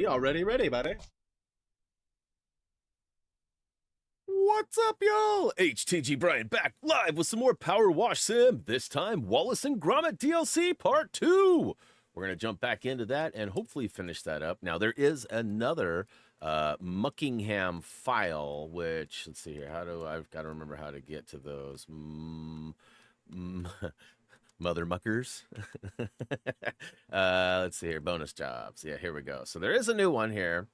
We already ready, buddy. What's up, y'all? HTG Brian back live with some more PowerWash Sim. This time, Wallace and Gromit DLC Part 2. We're going to jump back into that and hopefully finish that up. Now, there is another Muckingham file, which, let's see here. I've got to remember how to get to those. Mother muckers. Let's see here. Bonus jobs. Yeah, here we go. So there is a new one here.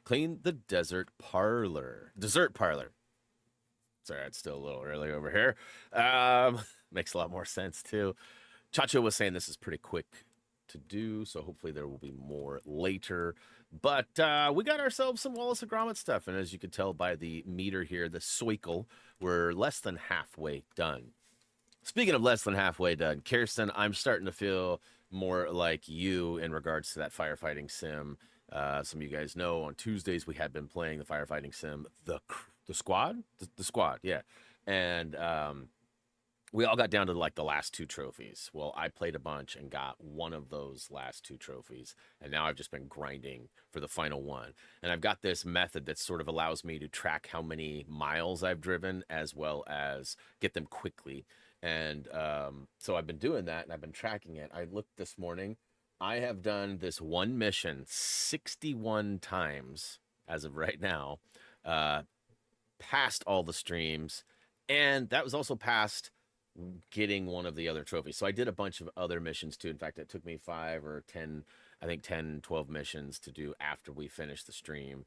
Clean the Dessert Parlor. Sorry, it's still a little early over here. Makes a lot more sense, too. Chacho was saying this is pretty quick to do, so hopefully there will be more later. But we got ourselves some Wallace and Gromit stuff, and as you can tell by the meter here, the Soikle, we're less than halfway done. Speaking of less than halfway done, Kirsten, I'm starting to feel more like you in regards to that firefighting sim. Some of you guys know on Tuesdays we had been playing the firefighting sim, the squad, yeah, and we all got down to like the last two trophies. Well, I played a bunch and got one of those last two trophies, and now I've just been grinding for the final one. And I've got this method that sort of allows me to track how many miles I've driven as well as get them quickly. And so I've been doing that, and I've been tracking it. I looked this morning. I have done this one mission 61 times as of right now, past all the streams, and that was also past getting one of the other trophies. So I did a bunch of other missions too. In fact, it took me 5 or 10, I think 10, 12 missions to do after we finished the stream.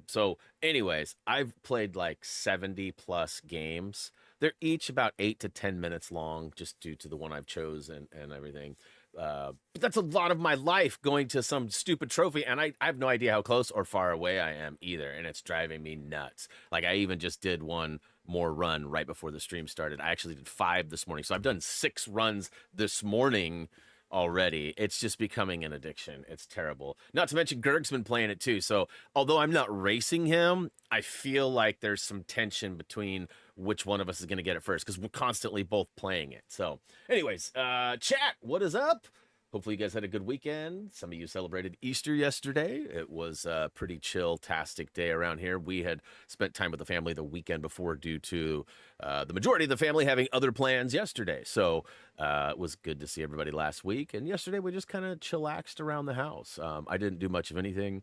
So anyways, I've played like 70 plus games. They're each about 8 to 10 minutes long, just due to the one I've chosen and everything. But that's a lot of my life going to some stupid trophy, and I have no idea how close or far away I am either, and it's driving me nuts. Like, I even just did one more run right before the stream started. I actually did 5 this morning, so I've done 6 runs this morning already. It's just becoming an addiction. It's terrible. Not to mention Gerg's been playing it too, so although I'm not racing him, I feel like there's some tension between which one of us is going to get it first, because we're constantly both playing it. So anyways, chat, what is up? Hopefully you guys had a good weekend. Some of you celebrated Easter yesterday. It was a pretty chill-tastic day around here. We had spent time with the family the weekend before due to the majority of the family having other plans yesterday. So it was good to see everybody last week. And yesterday we just kind of chillaxed around the house. I didn't do much of anything.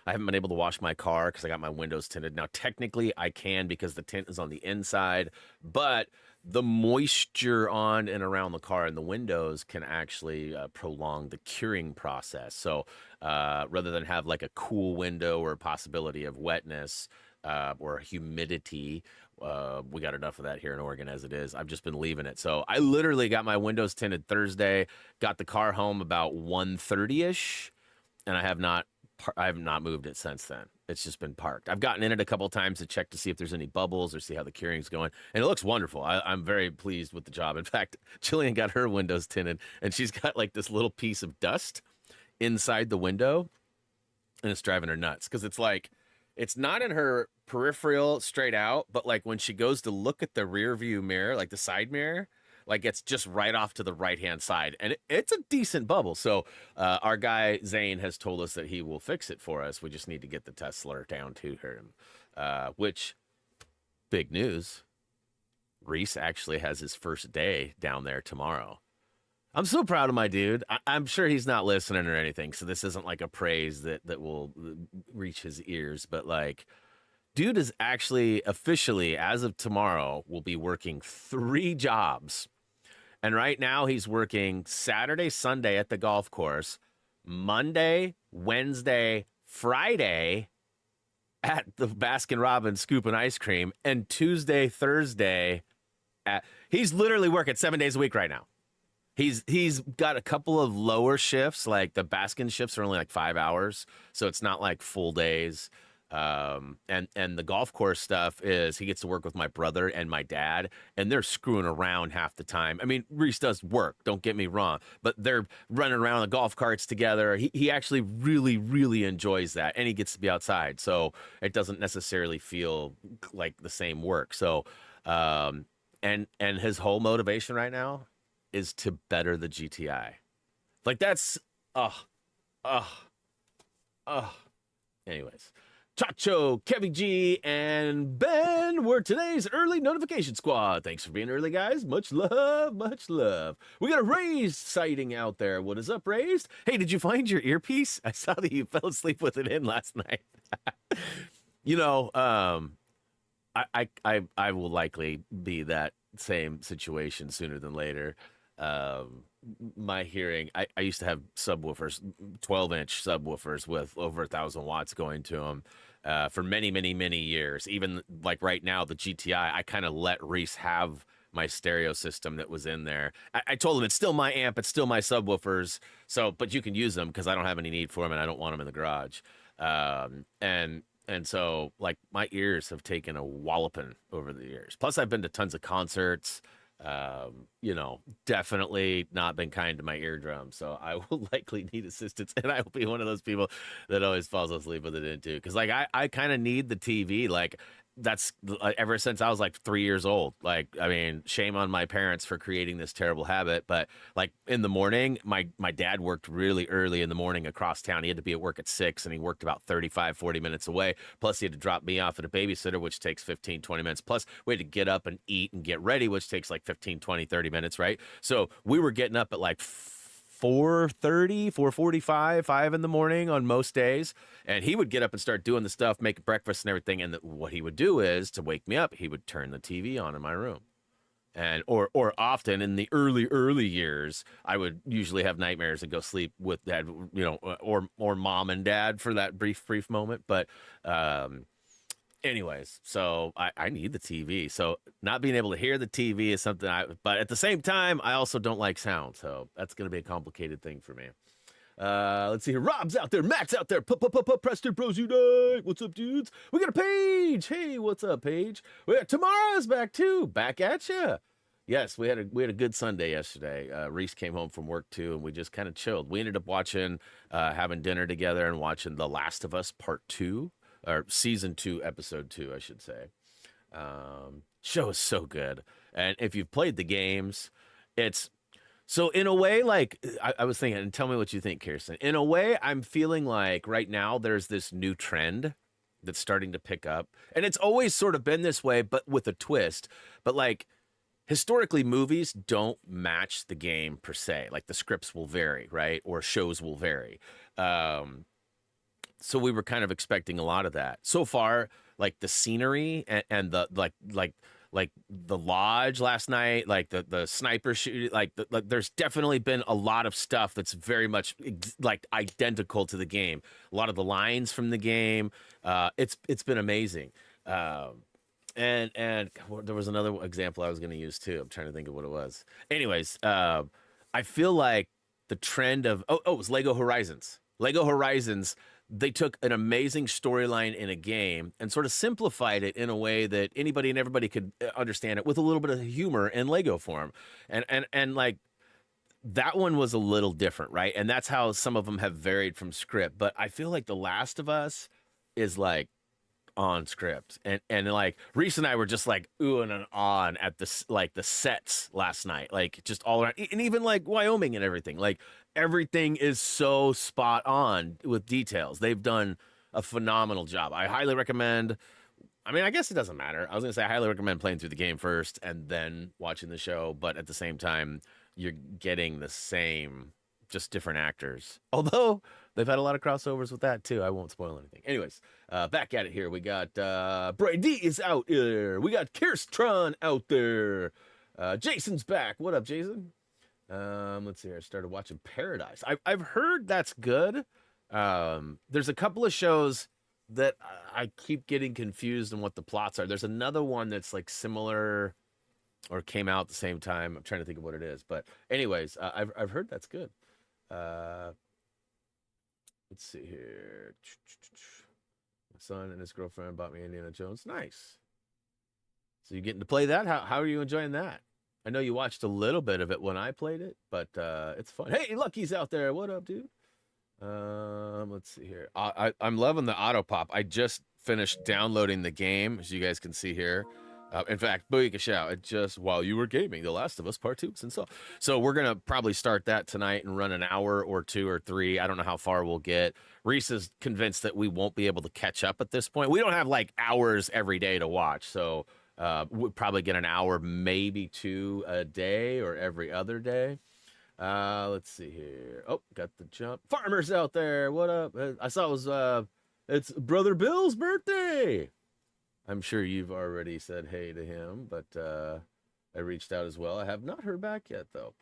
I haven't been able to wash my car because I got my windows tinted. Now, technically, I can because the tint is on the inside, but the moisture on and around the car and the windows can actually prolong the curing process. So rather than have like a cool window or a possibility of wetness or humidity, we got enough of that here in Oregon as it is. I've just been leaving it. So I literally got my windows tinted Thursday, got the car home about 1:30-ish, and I have not moved it since then. It's just been parked. I've gotten in it a couple of times to check to see if there's any bubbles or see how the curing's going, and it looks wonderful. I'm very pleased with the job. In fact, Jillian got her windows tinted, and she's got like this little piece of dust inside the window, and it's driving her nuts because it's like, it's not in her peripheral straight out, but like when she goes to look at the rear view mirror, like the side mirror, like it's just right off to the right-hand side, and it's a decent bubble. So our guy Zane has told us that he will fix it for us. We just need to get the Tesla down to him, which, big news, Reese actually has his first day down there tomorrow. I'm so proud of my dude. I'm sure he's not listening or anything, so this isn't like a praise that will reach his ears, but like, dude is actually officially, as of tomorrow, will be working 3 jobs. And right now he's working Saturday, Sunday at the golf course, Monday, Wednesday, Friday at the Baskin-Robbins scooping ice cream, and Tuesday, Thursday he's literally working 7 days a week right now. He's got a couple of lower shifts, like the Baskin shifts are only like 5 hours, so it's not like full days. And the golf course stuff is he gets to work with my brother and my dad, and they're screwing around half the time. I mean, Reese does work, don't get me wrong, but they're running around the golf carts together. He actually really, really enjoys that, and he gets to be outside, so it doesn't necessarily feel like the same work. So, and his whole motivation right now is to better the GTI. Like, that's, Oh, anyways. Chacho, Kevin G, and Ben were today's early notification squad. Thanks for being early, guys. Much love, much love. We got a Raised sighting out there. What is up, Raised? Hey, did you find your earpiece? I saw that you fell asleep with it in last night. You know, I will likely be that same situation sooner than later. My hearing, I used to have subwoofers, 12-inch subwoofers with over 1,000 watts going to them for many, many, many years. Even like right now, the GTI, I kind of let Reese have my stereo system that was in there. I told him it's still my amp, it's still my subwoofers. So, but you can use them because I don't have any need for them and I don't want them in the garage. And so like my ears have taken a walloping over the years. Plus I've been to tons of concerts. You know, definitely not been kind to my eardrum, so I will likely need assistance, and I will be one of those people that always falls asleep with it in too. Because like I kind of need the TV. Like that's ever since I was like 3 years old. Like I mean, shame on my parents for creating this terrible habit. But like in the morning, my dad worked really early in the morning across town. He had to be at work at 6, and he worked about 35-40 minutes away. Plus he had to drop me off at a babysitter, which takes 15-20 minutes. Plus we had to get up and eat and get ready, which takes like 15-20-30 minutes, right? So we were getting up at like 4:30, 4:45, 5 in the morning on most days. And he would get up and start doing the stuff, make breakfast and everything. And what he would do is to wake me up, he would turn the TV on in my room. And or often in the early years, I would usually have nightmares and go sleep with dad, you know, or mom and dad for that brief moment. But anyways, so I need the TV. So not being able to hear the TV is something but at the same time, I also don't like sound. So that's going to be a complicated thing for me. Let's see here. Rob's out there. Matt's out there. Preston Bros Unite. What's up, dudes? We got a Paige. Hey, what's up, Paige? Tomorrow's back too. Back at ya. Yes, we had a good Sunday yesterday. Reese came home from work too, and we just kind of chilled. We ended up watching, having dinner together and watching The Last of Us Part 2. Or season 2, episode 2, I should say. Show is so good. And if you've played the games, it's so in a way, like I was thinking, and tell me what you think, Kirsten. In a way, I'm feeling like right now there's this new trend that's starting to pick up. And it's always sort of been this way, but with a twist. But like historically, movies don't match the game per se. Like the scripts will vary, right? Or shows will vary. So we were kind of expecting a lot of that. So far, like the scenery and the like the lodge last night, like the sniper shoot, like there's definitely been a lot of stuff that's very much like identical to the game. A lot of the lines from the game, it's been amazing. And there was another example I was going to use too. I'm trying to think of what it was. Anyways, I feel like the trend of it was Lego Horizons. Lego Horizons. They took an amazing storyline in a game and sort of simplified it in a way that anybody and everybody could understand it with a little bit of humor in Lego form. And like that one was a little different, right? And that's how some of them have varied from script. But I feel like The Last of Us is like on script. And like Reese and I were just like oohing and ahhing at this, like the sets last night, like just all around, and even like Wyoming and everything. Like everything is so spot on with details. They've done a phenomenal job. I highly recommend. I mean, I guess it doesn't matter. I was gonna say I highly recommend playing through the game first and then watching the show, but at the same time, you're getting the same, just different actors. Although they've had a lot of crossovers with that too. I won't spoil anything. Anyways, back at it here. We got Brady is out there. We got Kirstron out there. Jason's back. What up, Jason? Let's see. I started watching Paradise. I've heard that's good. There's a couple of shows that I keep getting confused on what the plots are. There's another one that's like similar or came out at the same time. I'm trying to think of what it is. But anyways, I've heard that's good. Let's see here. My son and his girlfriend bought me Indiana Jones. Nice. So you getting to play that? How are you enjoying that? I know you watched a little bit of it when I played it, but it's fun. Hey, Lucky's out there. What up, dude? Let's see here. I'm loving the auto pop. I just finished downloading the game, as you guys can see here. In fact, Booyaka Shout, it just while you were gaming, The Last of Us Part 2 and so we're gonna probably start that tonight and run an hour or 2 or 3. I don't know how far we'll get. Reese is convinced that we won't be able to catch up at this point. We don't have like hours every day to watch, so we'll probably get an hour, maybe 2 a day or every other day. Let's see here. Oh, got the jump. Farmers out there, what up? I saw it was it's Brother Bill's birthday. I'm sure you've already said hey to him, but I reached out as well. I have not heard back yet, though.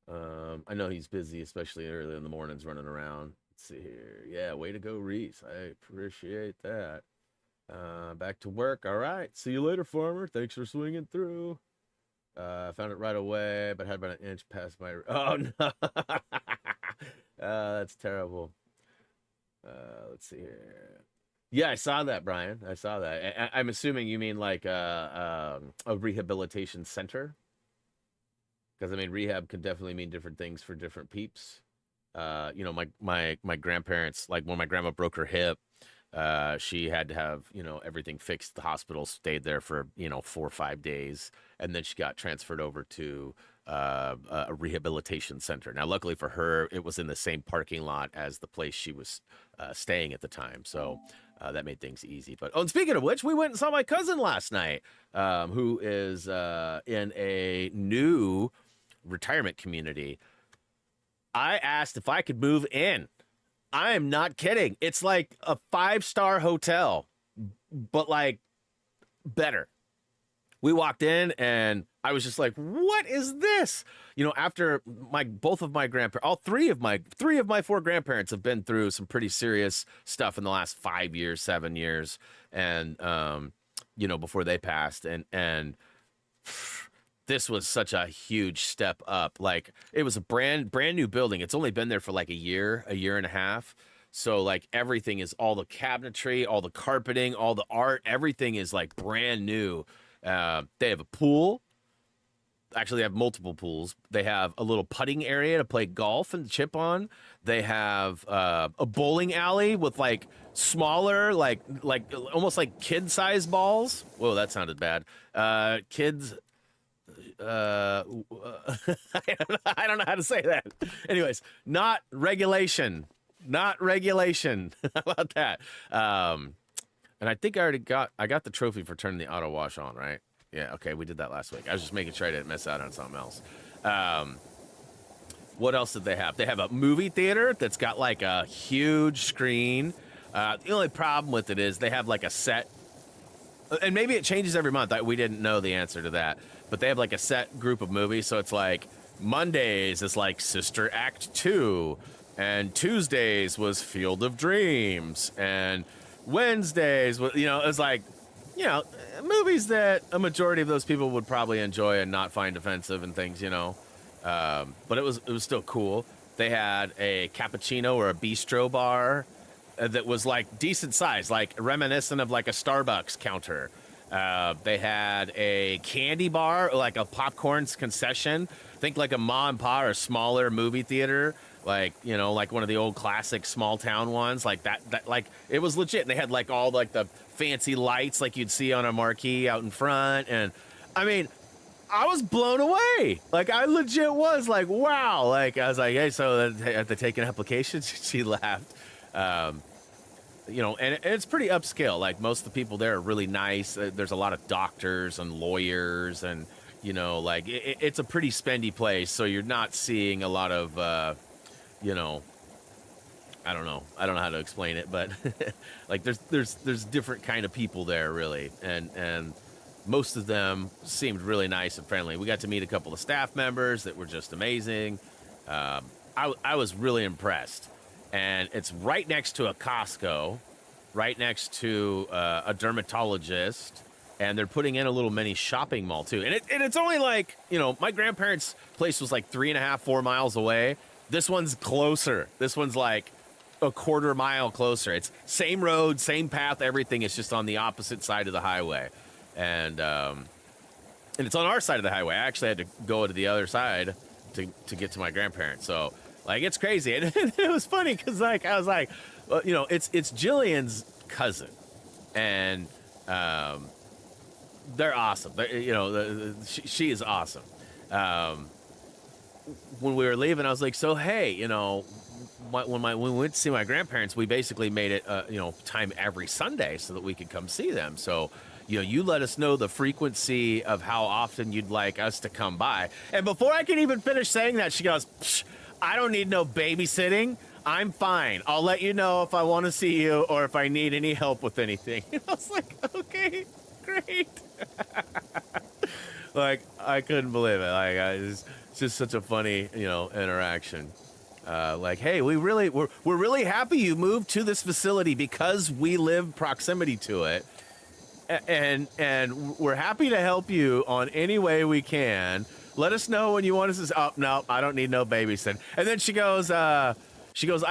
I know he's busy, especially early in the mornings running around. Let's see here. Yeah, way to go, Reese. I appreciate that. Back to work. All right. See you later, farmer. Thanks for swinging through. I found it right away, but had about an inch past my... Oh, no. That's terrible. Let's see here. Yeah, I saw that, Brian. I saw that. I'm assuming you mean like a rehabilitation center, because I mean rehab could definitely mean different things for different peeps. You know, my grandparents, like when my grandma broke her hip, she had to have, you know, everything fixed. The hospital stayed there for, you know, 4 or 5 days, and then she got transferred over to a rehabilitation center. Now, luckily for her, it was in the same parking lot as the place she was staying at the time, so that made things easy. But oh, and speaking of which, we went and saw my cousin last night, who is in a new retirement community. I asked if I could move in. I am not kidding. It's like a 5-star hotel, but like better. We walked in and I was just like, what is this? You know, after both of my grandparents, all three of my 4 grandparents have been through some pretty serious stuff in the last 5 years, 7 years. And, you know, before they passed, and this was such a huge step up. Like, it was a brand new building. It's only been there for like a year and a half. So like everything is, all the cabinetry, all the carpeting, all the art, everything is like brand new. They have a pool. Actually, they have multiple pools. They have a little putting area to play golf and chip on. They have a bowling alley with like smaller, like almost like kid-sized balls. Whoa, that sounded bad. Kids. I don't know how to say that. Anyways, not regulation. Not regulation. How about that? And I think I got the trophy for turning the auto wash on, right? Yeah, okay, we did that last week. I was just making sure I didn't miss out on something else. What else did they have? They have a movie theater that's got like a huge screen. The only problem with it is they have like a set, and maybe it changes every month. We didn't know the answer to that, but they have like a set group of movies. So it's like Mondays is like Sister Act 2, and Tuesdays was Field of Dreams, and Wednesdays, you know, it's like, you know, movies that a majority of those people would probably enjoy and not find offensive and things, you know. But it was still cool. They had a cappuccino or a bistro bar that was like decent size, like reminiscent of like a Starbucks counter. They had a candy bar, like a popcorn concession. Think like a ma and pa or smaller movie theater. Like, you know, like one of the old classic small town ones, like that, like it was legit. And they had like all like the fancy lights like you'd see on a marquee out in front. And I mean, I was blown away. Like, I legit was like, wow. Like, I was like, hey, so have they taken applications? She laughed. You know, and it's pretty upscale. Like, most of the people there are really nice. There's a lot of doctors and lawyers, and, you know, like it's a pretty spendy place. So you're not seeing a lot of, you know, I don't know how to explain it, but like there's different kind of people there, really, and most of them seemed really nice and friendly. We got to meet a couple of staff members that were just amazing. I was really impressed, and it's right next to a Costco, right next to a dermatologist, and they're putting in a little mini shopping mall too. And it's only like, you know, my grandparents' place was like 3.5, 4 miles away. This one's closer. This one's like a quarter mile closer. It's same road, same path, everything. It's just on the opposite side of the highway. And it's on our side of the highway. I actually had to go to the other side to get to my grandparents. So, like, it's crazy. And it was funny because, like, I was like, well, you know, it's Jillian's cousin. And they're awesome. You know, she is awesome. When we were leaving, I was like, so hey, you know, when we went to see my grandparents, we basically made it, you know, time every Sunday so that we could come see them. So, you know, you let us know the frequency of how often you'd like us to come by. And before I can even finish saying that, she goes, Psh, I don't need no babysitting. I'm fine. I'll let you know if I want to see you or if I need any help with anything. And I was like, okay, great. Like, I couldn't believe it. Like, it's just such a funny, you know, interaction. Like, hey, we're really happy you moved to this facility because we live proximity to it. And we're happy to help you on any way we can. Let us know when you want us to. Oh, no, I don't need no babysitting. And then she goes, I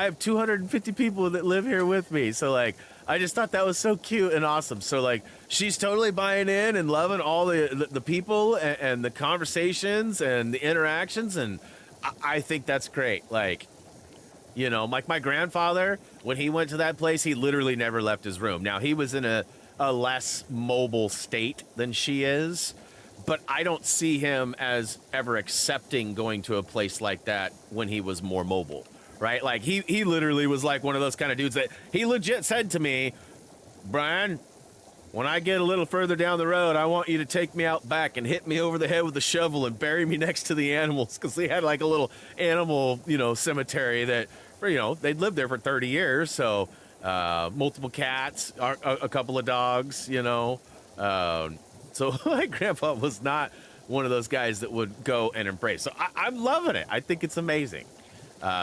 have 250 people that live here with me. So, like, I just thought that was so cute and awesome. So, like, she's totally buying in and loving all the people and the conversations and the interactions. And I think that's great. Like, you know, like my grandfather, when he went to that place, he literally never left his room. Now, he was in a less mobile state than she is, but I don't see him as ever accepting going to a place like that when he was more mobile, right? Like, he literally was like one of those kind of dudes that he legit said to me, Brian, when I get a little further down the road, I want you to take me out back and hit me over the head with a shovel and bury me next to the animals, because they had like a little animal, you know, cemetery that, you know, they'd lived there for 30 years, so multiple cats, a couple of dogs, you know. So my grandpa was not one of those guys that would go and embrace. So I'm loving it. I think it's amazing.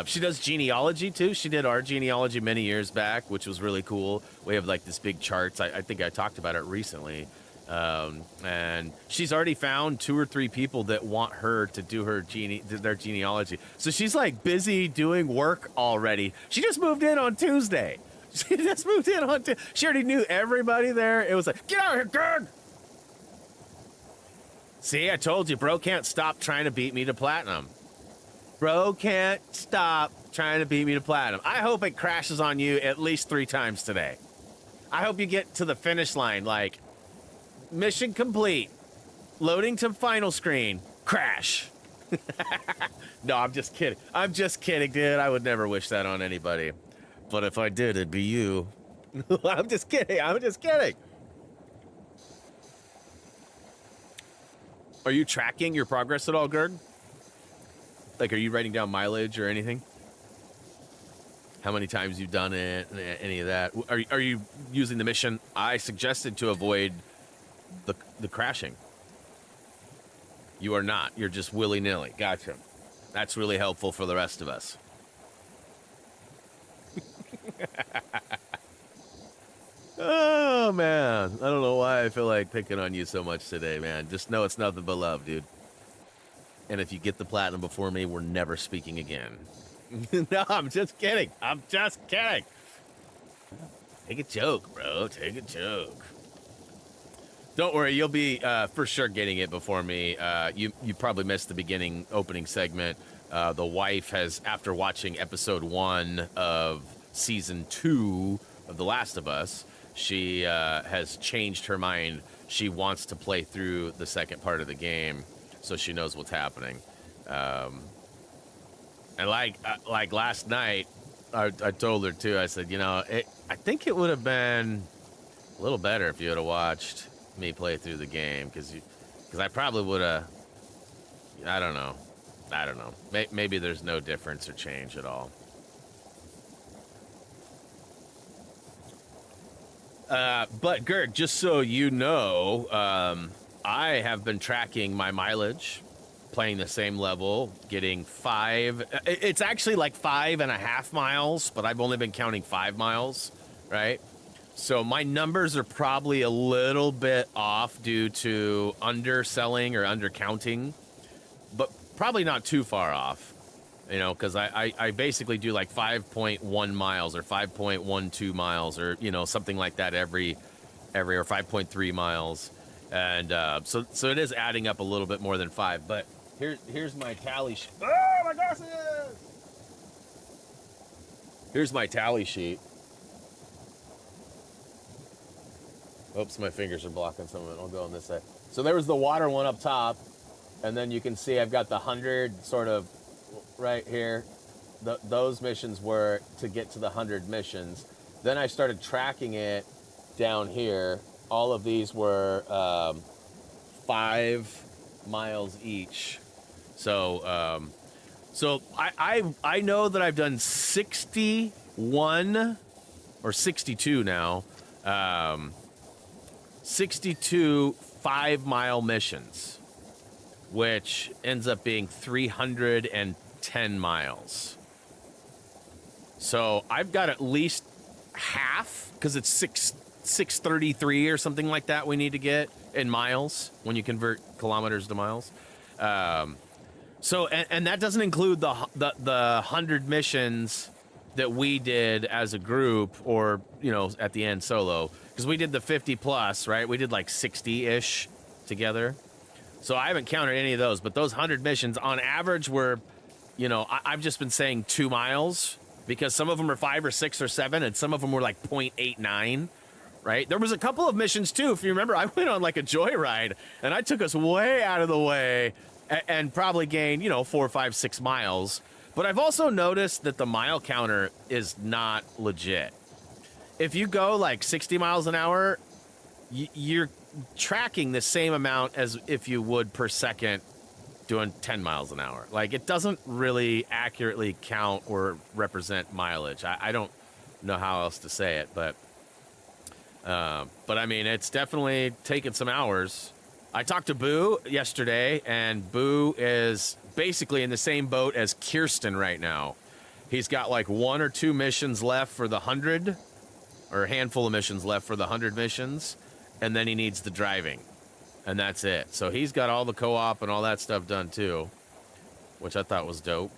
She does genealogy too. She did our genealogy many years back, which was really cool. We have like this big charts. I think I talked about it recently. And she's already found 2 or 3 people that want her to do their genealogy. So she's like busy doing work already. She just moved in on Tuesday. She already knew everybody there. It was like, get out of here, Greg! See, I told you, bro can't stop trying to beat me to platinum. Bro can't stop trying to beat me to platinum. I hope it crashes on you at least 3 times today. I hope you get to the finish line, like, mission complete. Loading to final screen. Crash. No, I'm just kidding. I'm just kidding, dude. I would never wish that on anybody. But if I did, it'd be you. I'm just kidding. I'm just kidding. Are you tracking your progress at all, Gerd? Like, are you writing down mileage or anything? How many times you've done it, any of that? Are you using the mission I suggested to avoid the crashing? You are not. You're just willy-nilly. Gotcha. That's really helpful for the rest of us. Oh, man. I don't know why I feel like picking on you so much today, man. Just know it's nothing but love, dude. And if you get the platinum before me, we're never speaking again. No, I'm just kidding. I'm just kidding. Take a joke, bro. Take a joke. Don't worry. You'll be for sure getting it before me. You probably missed the beginning opening segment. The wife has, after watching episode 1 of season 2 of The Last of Us, she has changed her mind. She wants to play through the second part of the game so she knows what's happening. And like last night, I told her too. I said, you know, I think it would have been a little better if you would have watched me play through the game, because I probably would have. I don't know. Maybe there's no difference or change at all. But Gert, just so you know, I have been tracking my mileage, playing the same level, getting 5. It's actually like 5.5 miles, but I've only been counting 5 miles, right? So my numbers are probably a little bit off due to underselling or undercounting, but probably not too far off, you know, because I basically do like 5.1 miles or 5.12 miles or, you know, something like that every or 5.3 miles. And so it is adding up a little bit more than 5. But here's my tally sheet. Oh, my glasses! Here's my tally sheet. Oops, my fingers are blocking some of it. I'll go on this side. So there was the water one up top, and then you can see I've got the 100 sort of right here. Those missions were to get to the 100 missions. Then I started tracking it down here. All of these were 5 miles each. So I know that I've done 61 or 62 now. 62 5-mile missions, which ends up being 310 miles. So I've got at least half, because it's 633 or something like that we need to get in miles when you convert kilometers to miles. So and that doesn't include the 100 missions that we did as a group, or at the end solo, because we did the 50 plus, right? We did like 60-ish together. So I haven't counted any of those, but those 100 missions on average were, I've just been saying 2 miles, because some of them are 5 or 6 or 7, and some of them were like 0.89, right? There was a couple of missions too. If you remember, I went on like a joyride, and I took us way out of the way and probably gained, 4, 5, 6 miles. But I've also noticed that the mile counter is not legit. If you go like 60 miles an hour, you're tracking the same amount as if you would per second doing 10 miles an hour. Like, it doesn't really accurately count or represent mileage. I don't know how else to say it, but I mean, it's definitely taken some hours. I talked to Boo yesterday, and Boo is basically in the same boat as Kirsten right now. He's got like 1 or 2 missions left for the 100, or a handful of missions left for the 100 missions, and then he needs the driving, and that's it. So he's got all the co-op and all that stuff done too, which I thought was dope.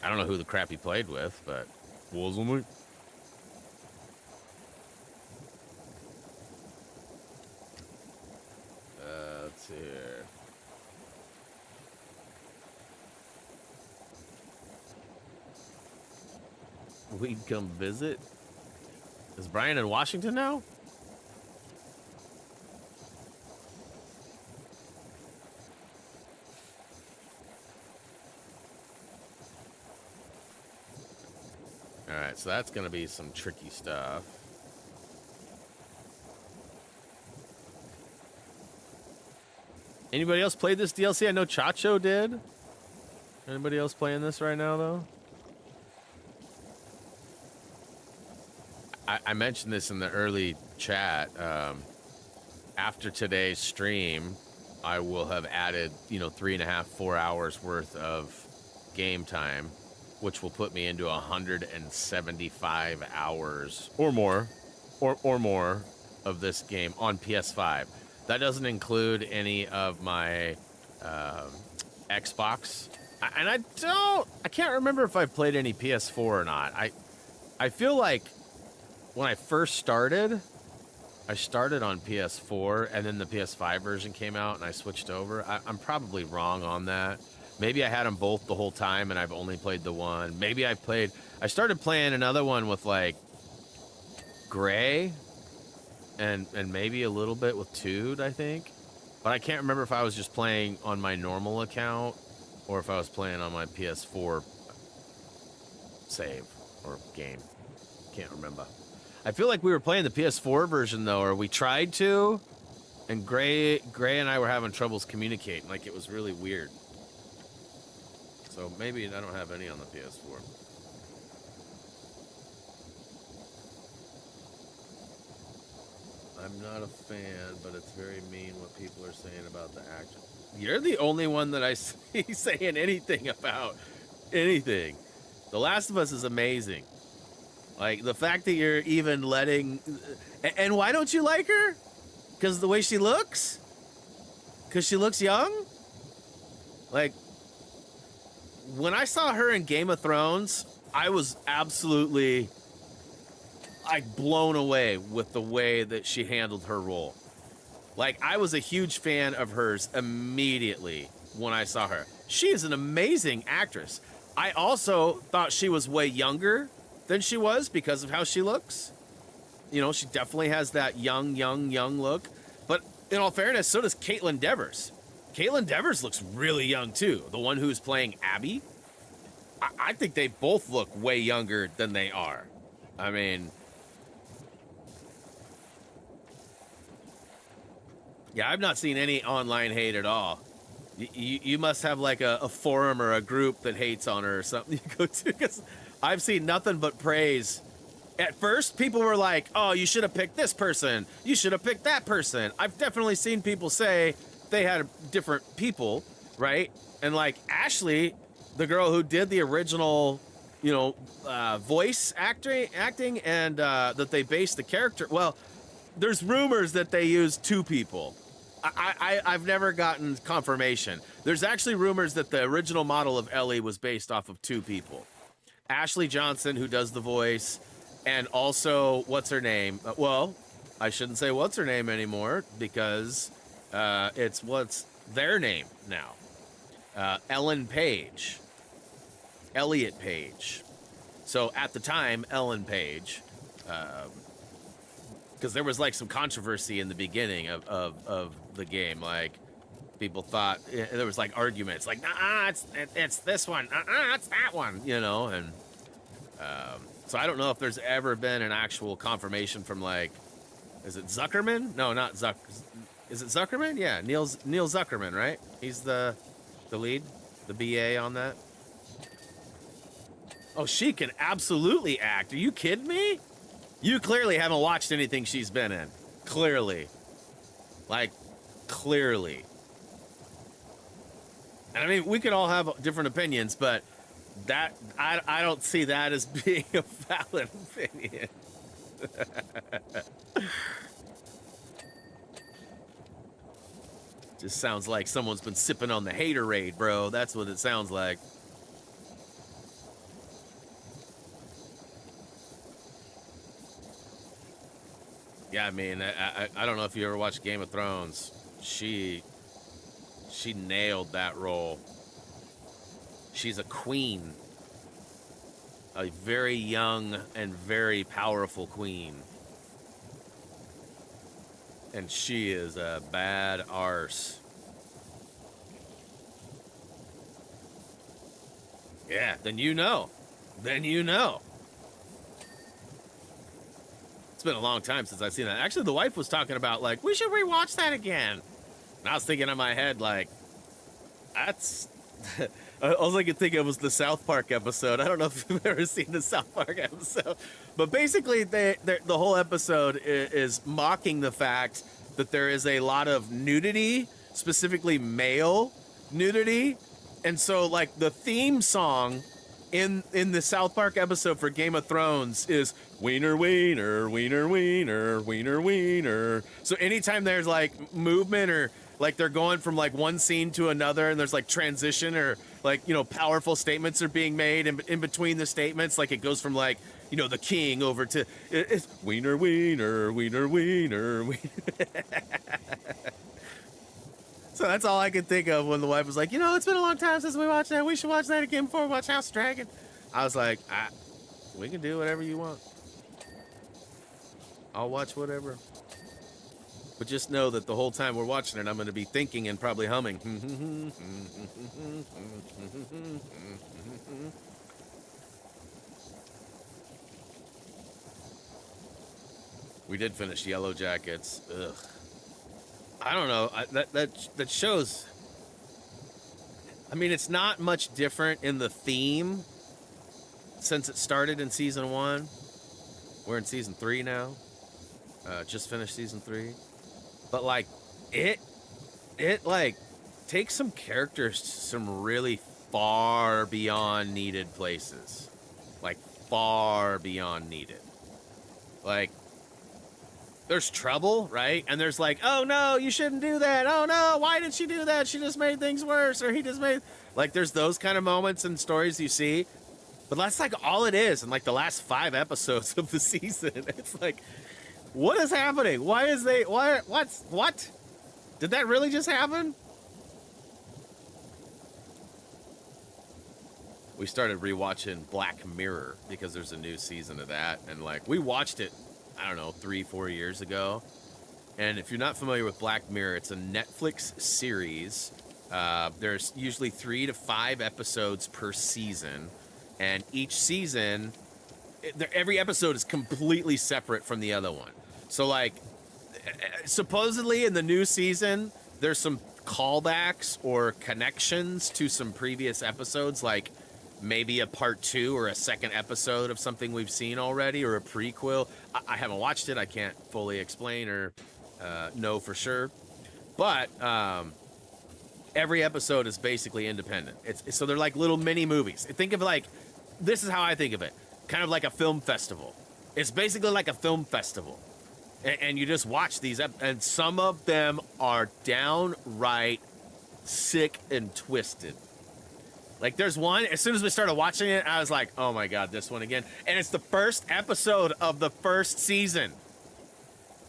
I don't know who the crap he played with, but wasn't it? Let's see here. We'd come visit. Is Brian in Washington now? All right, so that's going to be some tricky stuff. Anybody else played this DLC? I know Chacho did. Anybody else playing this right now, though? I mentioned this in the early chat. After today's stream, I will have added, 3.5, 4 hours worth of game time, which will put me into 175 hours or more, or more of this game on PS5. That doesn't include any of my Xbox. And I can't remember if I played any PS4 or not. I feel like when I first started, I started on PS4, and then the PS5 version came out, and I switched over. I'm probably wrong on that. Maybe I had them both the whole time, and I've only played the one. Maybe I started playing another one with, like, Gray, and maybe a little bit with Tude, I think. But I can't remember if I was just playing on my normal account or if I was playing on my PS4 save or game. Can't remember. I feel like we were playing the PS4 version, though, or we tried to, and Gray and I were having troubles communicating. Like, it was really weird. So maybe I don't have any on the PS4. I'm not a fan, but it's very mean what people are saying about the actor. You're the only one that I see saying anything about anything. The Last of Us is amazing. Like, the fact that you're even letting... And why don't you like her? Because of the way she looks? Because she looks young? Like, when I saw her in Game of Thrones, I was absolutely, like, blown away with the way that she handled her role. Like, I was a huge fan of hers immediately when I saw her. She is an amazing actress. I also thought she was way younger than she was because of how she looks. You know, she definitely has that young look. But in all fairness, so does Caitlin Devers. Caitlin Devers looks really young too. The one who's playing Abby. I think they both look way younger than they are. I mean, yeah, I've not seen any online hate at all. You must have like a forum or a group that hates on her or something you go to, because I've seen nothing but praise. At first, people were like, oh, you should have picked this person. You should have picked that person. I've definitely seen people say they had different people, right? And like Ashley, the girl who did the original, you know, voice acting and that they based the character. Well, there's rumors that they used two people. I've never gotten confirmation. There's actually rumors that the original model of Ellie was based off of two people. Ashley Johnson, who does the voice, and also, what's her name? Well, I shouldn't say what's her name anymore, because it's what's their name now. Ellen Page. Elliot Page. So at the time, Ellen Page, because there was like some controversy in the beginning of the game. Like, people thought, there was like arguments, like, it's this one, it's that one, you know, and so I don't know if there's ever been an actual confirmation from, like, is it Zuckerman? No, not Zuck. Is it Zuckerman? Yeah, Neil Zuckerman, right? He's the lead, the BA on that. Oh, she can absolutely act. Are you kidding me? You clearly haven't watched anything she's been in. Clearly. Like, clearly. And I mean, we could all have different opinions, but that I don't see that as being a valid opinion. Just sounds like someone's been sipping on the haterade, bro. That's what it sounds like. Yeah, I mean, I don't know if you ever watched Game of Thrones. She nailed that role. She's a queen. A very young and very powerful queen. And she is a bad arse. Yeah, then you know. Then you know. It's been a long time since I've seen that. Actually, the wife was talking about, like, we should rewatch that again. And I was thinking in my head, like, that's... All I could think of was the South Park episode. I don't know if you've ever seen the South Park episode. But basically, the whole episode is mocking the fact that there is a lot of nudity, specifically male nudity. And so, like, the theme song in the South Park episode for Game of Thrones is wiener, wiener, wiener, wiener, wiener, wiener. So anytime there's, like, movement or... like they're going from like one scene to another and there's like transition or like, you know, powerful statements are being made in between the statements. Like it goes from like, you know, the king over to it's wiener, wiener, wiener, wiener, wiener. So that's all I could think of when the wife was like, you know, it's been a long time since we watched that. We should watch that again before we watch House of Dragon. I was like, we can do whatever you want. I'll watch whatever. But just know that the whole time we're watching it, I'm going to be thinking and probably humming. We did finish Yellow Jackets. Ugh. I don't know. That shows... I mean, it's not much different in the theme since it started in Season 1. We're in Season 3 now. Just finished Season 3. But, like, it like, takes some characters to some really far beyond needed places. Like, far beyond needed. Like, there's trouble, right? And there's like, oh, no, you shouldn't do that. Oh, no, why did she do that? She just made things worse. Or he just made... like, there's those kind of moments and stories you see. But that's, like, all it is in, like, the last 5 episodes of the season. It's like... what is happening? Why is they... what? Did that really just happen? We started rewatching Black Mirror because there's a new season of that. And, like, we watched it... I don't know, 3-4 years ago. And if you're not familiar with Black Mirror, it's a Netflix series. There's usually 3 to 5 episodes per season, and each season, every episode is completely separate from the other one. So, like, supposedly in the new season, there's some callbacks or connections to some previous episodes, like maybe a part 2 or a second episode of something we've seen already, or a prequel. I haven't watched it. I can't fully explain or know for sure. But every episode is basically independent. So they're like little mini movies. Think of like, this is how I think of it. Kind of like a film festival. It's basically like a film festival. And you just watch these, and some of them are downright sick and twisted. Like, there's one, as soon as we started watching it, I was like, oh my God, this one again. And it's the first episode of the first season.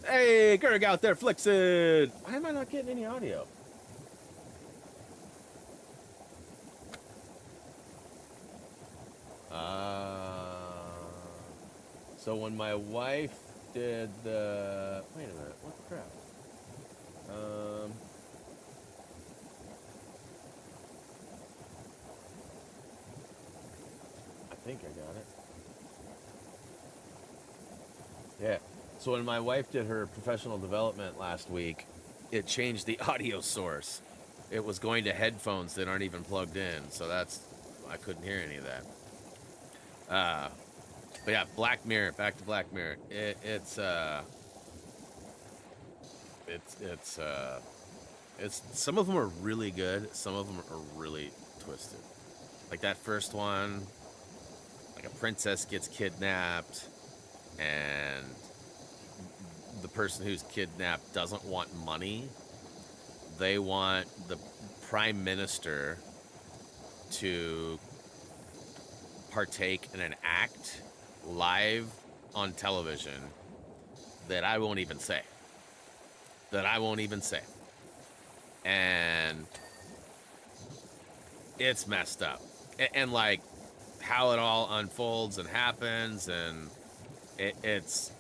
Hey, Gerg out there flexing. Why am I not getting any audio? So when my wife did the... Wait a minute, what the crap? I think I got it. Yeah. So when my wife did her professional development last week, it changed the audio source. It was going to headphones that aren't even plugged in, so I couldn't hear any of that. But yeah, Black Mirror, back to Black Mirror. It's some of them are really good, some of them are really twisted. Like that first one, like a princess gets kidnapped, and the person who's kidnapped doesn't want money. They want the prime minister to partake in an act live on television that I won't even say. And it's messed up. And like how it all unfolds and happens, and it's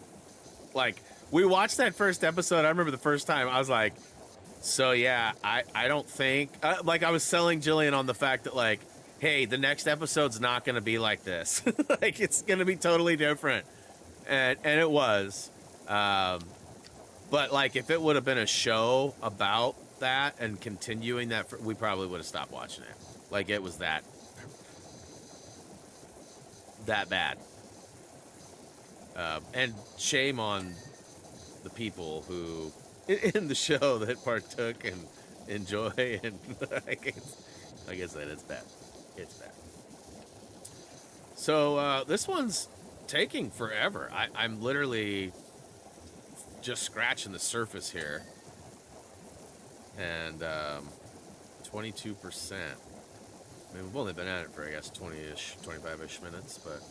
like, we watched that first episode. I remember the first time I was like, so yeah, I don't think, like I was selling Jillian on the fact that like, hey, the next episode's not going to be like this. Like, it's going to be totally different. And it was. But, like, if it would have been a show about that and continuing that, we probably would have stopped watching it. Like, it was that bad. And shame on the people who, in the show, that partook and enjoy. And like I said, it's bad. It's bad. So this one's taking forever. I'm literally just scratching the surface here. And 22%. I mean, we've only been at it for, I guess, 20-ish, 25-ish minutes, but...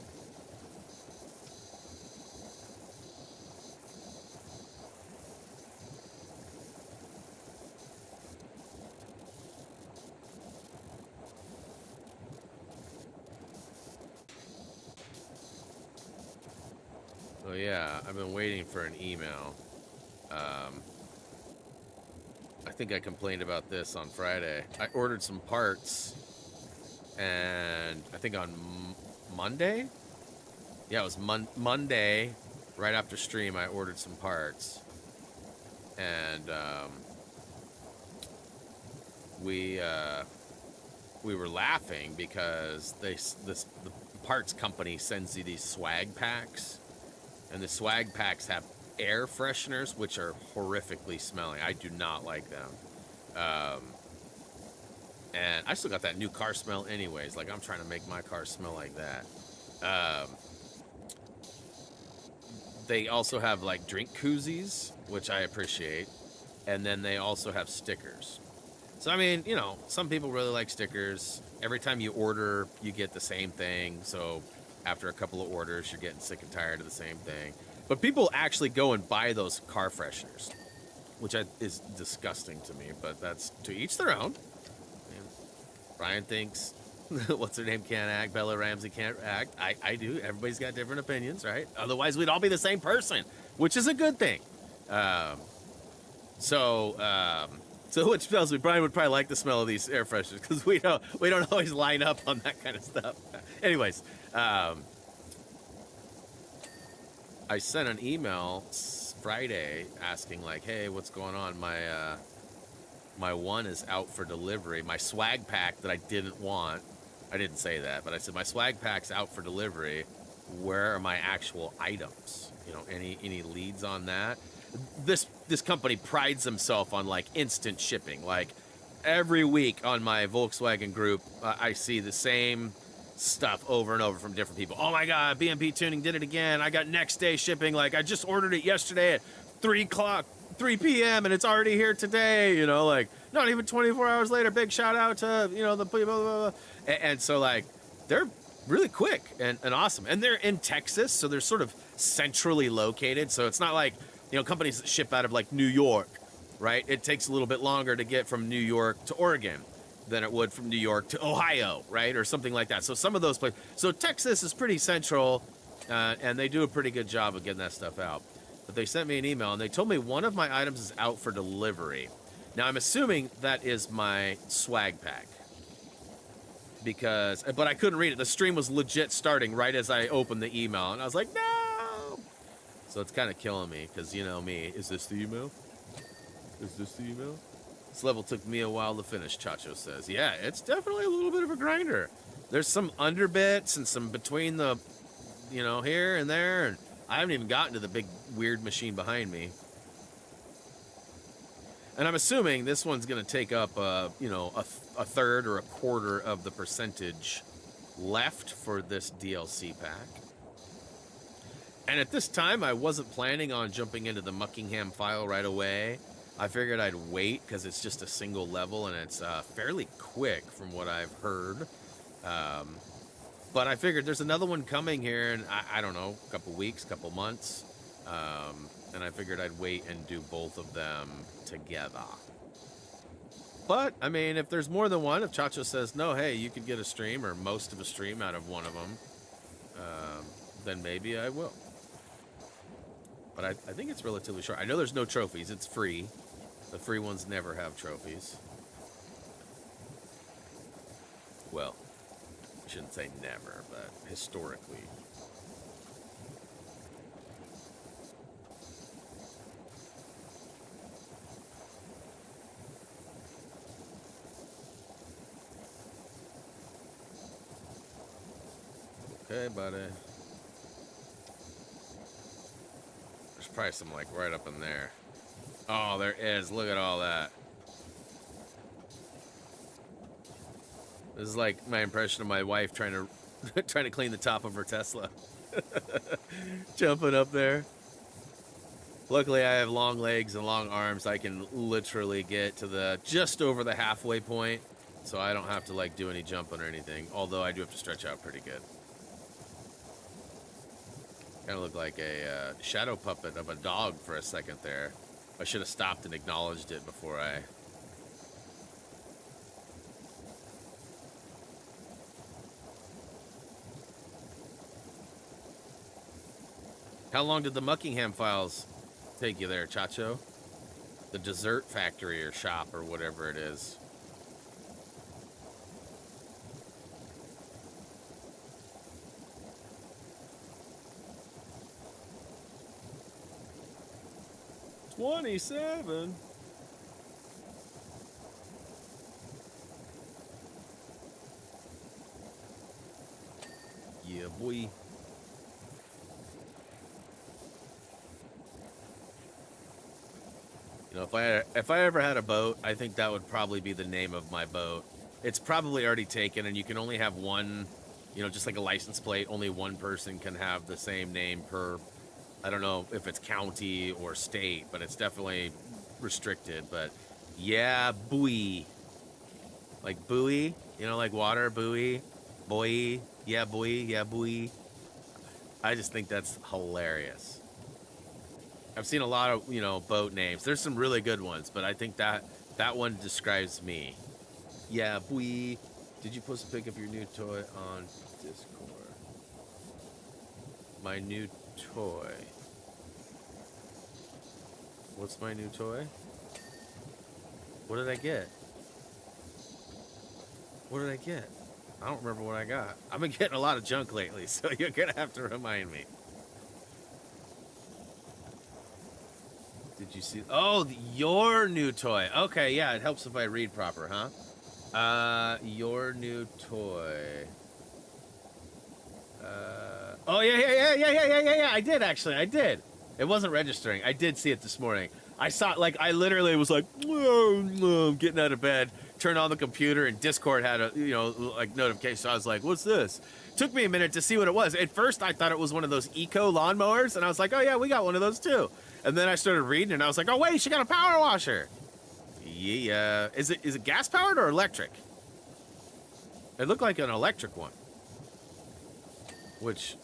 Oh yeah, I've been waiting for an email. I think I complained about this on Friday. I ordered some parts, and I think on Monday? Yeah, it was Monday, right after stream, I ordered some parts. And we were laughing because the parts company sends you these swag packs. And the swag packs have air fresheners, which are horrifically smelling. I do not like them. And I still got that new car smell anyways. Like, I'm trying to make my car smell like that. They also have, like, drink koozies, which I appreciate. And then they also have stickers. So, I mean, you know, some people really like stickers. Every time you order, you get the same thing. So... after a couple of orders, you're getting sick and tired of the same thing. But people actually go and buy those car fresheners, which is disgusting to me, but that's to each their own. Brian thinks, what's her name, can't act. Bella Ramsey can't act. I do. Everybody's got different opinions, right? Otherwise, we'd all be the same person. which is a good thing. So which tells me Brian would probably like the smell of these air fresheners because we don't always line up on that kind of stuff. Anyways, I sent an email Friday asking like, hey, what's going on? My one is out for delivery. My swag pack that I didn't want. I didn't say that, but I said my swag pack's out for delivery. Where are my actual items? You know, any leads on that? This company prides themselves on like instant shipping. Like every week on my Volkswagen group, I see the same stuff over and over from different people. Oh my God, BMP Tuning did it again. I got next day shipping. Like I just ordered it yesterday at 3 p.m. and it's already here today. You know, like not even 24 hours later. Big shout out to, you know, the blah, blah, blah. And so like they're really quick and awesome. And they're in Texas, so they're sort of centrally located. So it's not like, you know, companies that ship out of like New York, right? It takes a little bit longer to get from New York to Oregon than it would from New York to Ohio, right? Or something like that. So some of those places. So Texas is pretty central, and they do a pretty good job of getting that stuff out. But they sent me an email, and they told me one of my items is out for delivery. Now, I'm assuming that is my swag pack. But I couldn't read it. The stream was legit starting right as I opened the email, and I was like, no! So it's kind of killing me, because you know me. Is this the email? Is this the email? This level took me a while to finish, Chacho says. Yeah, it's definitely a little bit of a grinder. There's some under bits and some between the, you know, here and there, and I haven't even gotten to the big weird machine behind me. And I'm assuming this one's going to take up, you know, a third or a quarter of the percentage left for this DLC pack. And at this time, I wasn't planning on jumping into the Muckingham file right away. I figured I'd wait because it's just a single level and it's fairly quick from what I've heard. But I figured there's another one coming here in, I don't know, a couple weeks, couple months. And I figured I'd wait and do both of them together. But, I mean, if there's more than one, if Chacho says, no, hey, you could get a stream or most of a stream out of one of them, then maybe I will. But I think it's relatively short. I know there's no trophies. It's free. The free ones never have trophies. Well, I shouldn't say never, but historically. Okay, buddy. There's probably some, like, right up in there. Oh, there is. Look at all that. This is like my impression of my wife trying to clean the top of her Tesla. Jumping up there. Luckily, I have long legs and long arms. I can literally get to just over the halfway point, so I don't have to, like, do any jumping or anything. Although I do have to stretch out pretty good. Kind of look like a shadow puppet of a dog for a second there. I should have stopped and acknowledged it before I... How long did the Muckingham files take you there, Chacho? The dessert factory or shop or whatever it is. $27. Yeah, boy. You know, if I ever had a boat, I think that would probably be the name of my boat. It's probably already taken, and you can only have one, you know, just like a license plate. Only one person can have the same name per, I don't know if it's county or state, but it's definitely restricted. But yeah, buoy. Like buoy, you know, like water, buoy, boy, yeah, buoy, yeah, buoy. I just think that's hilarious. I've seen a lot of, you know, boat names. There's some really good ones, but I think that one describes me. Yeah, buoy. Did you post a pic of your new toy on Discord? My new toy. What's my new toy? What did I get? What did I get? I don't remember what I got. I've been getting a lot of junk lately, so you're gonna have to remind me. Did you see? Oh, your new toy. Okay, yeah, it helps if I read proper, huh? Your new toy. Oh, yeah. I did, actually. I did. It wasn't registering. I did see it this morning. I saw it, like, I literally was like, getting out of bed, turned on the computer, and Discord had a, like, notification. So I was like, what's this? Took me a minute to see what it was. At first, I thought it was one of those eco lawnmowers, and I was like, oh, yeah, we got one of those, too. And then I started reading, and I was like, oh, wait, she got a power washer. Yeah. Is it gas-powered or electric? It looked like an electric one. Which,